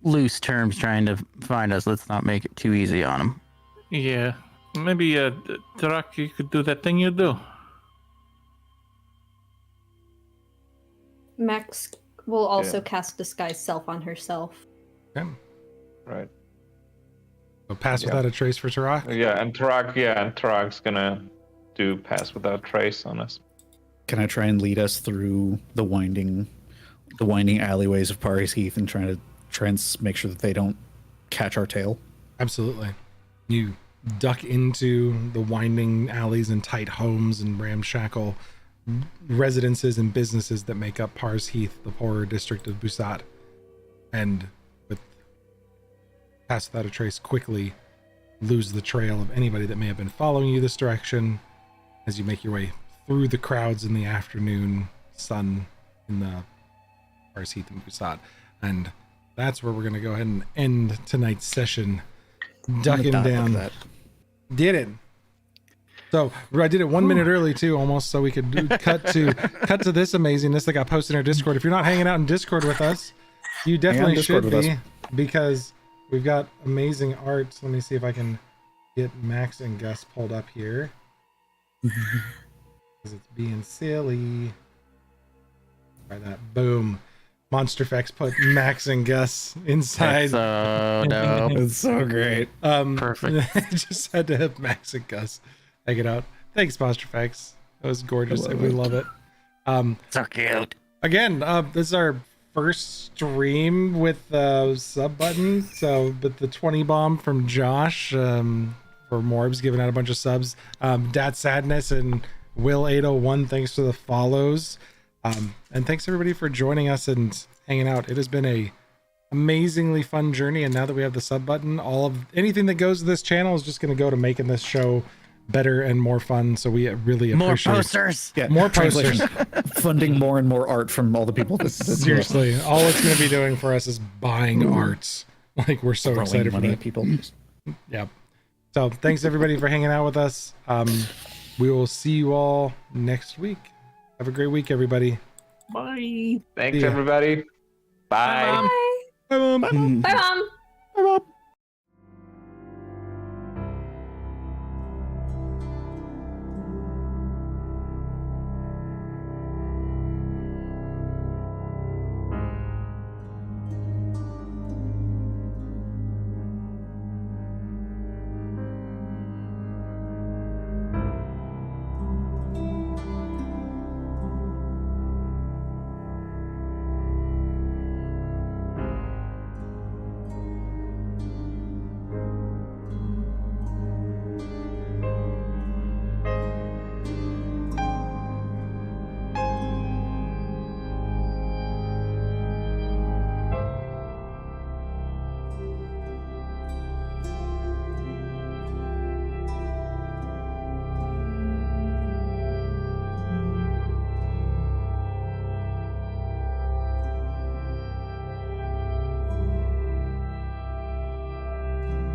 loose terms trying to find us. Let's not make it too easy on them. Yeah. Maybe, Tarak, you could do that thing you do. Max will also cast Disguise Self on herself. Okay. Right. So pass Yeah. without a trace for Tarak. And Tarak's gonna do pass without trace on us. Can I try and lead us through the winding alleyways of Pars Heath and try and make sure that they don't catch our tail? Absolutely. You duck into the winding alleys and tight homes and ramshackle residences and businesses that make up Pars Heath, the poorer district of Busat. And with Pass Without a Trace, quickly lose the trail of anybody that may have been following you this direction as you make your way through the crowds in the afternoon sun in the Pars Heath and Busat. And that's where we're going to go ahead and end tonight's session. Ducking down. Did it. So I did it 1 minute early too, almost, so we could cut to this amazingness that got posted in our Discord. If you're not hanging out in Discord with us, you definitely should be, because we've got amazing art. So let me see if I can get Max and Gus pulled up here, because it's being silly. Try that. Boom. Monsterfex put Max and Gus inside. So dope. It's so great. Perfect. Just had to have Max and Gus take it out. Thanks, Monsterfex. That was gorgeous. We love it. So cute. Again, this is our first stream with sub button. So, but the 20 bomb from Josh for Morbs giving out a bunch of subs. Dat Sadness and Will 801, thanks for the follows. And thanks everybody for joining us and hanging out. It has been a amazingly fun journey, and now that we have the sub button, all of anything that goes to this channel is just going to go to making this show better and more fun. So we really appreciate more posters. Yeah, more posters, funding more and more art from all the people. Seriously, all it's going to be doing for us is buying arts. Like, we're so excited for that. People. Yeah. So thanks everybody for hanging out with us. We will see you all next week. Have a great week, everybody. Bye. Thanks, everybody. Bye. Bye. Bye, Mom. Bye, Mom. Bye, Mom.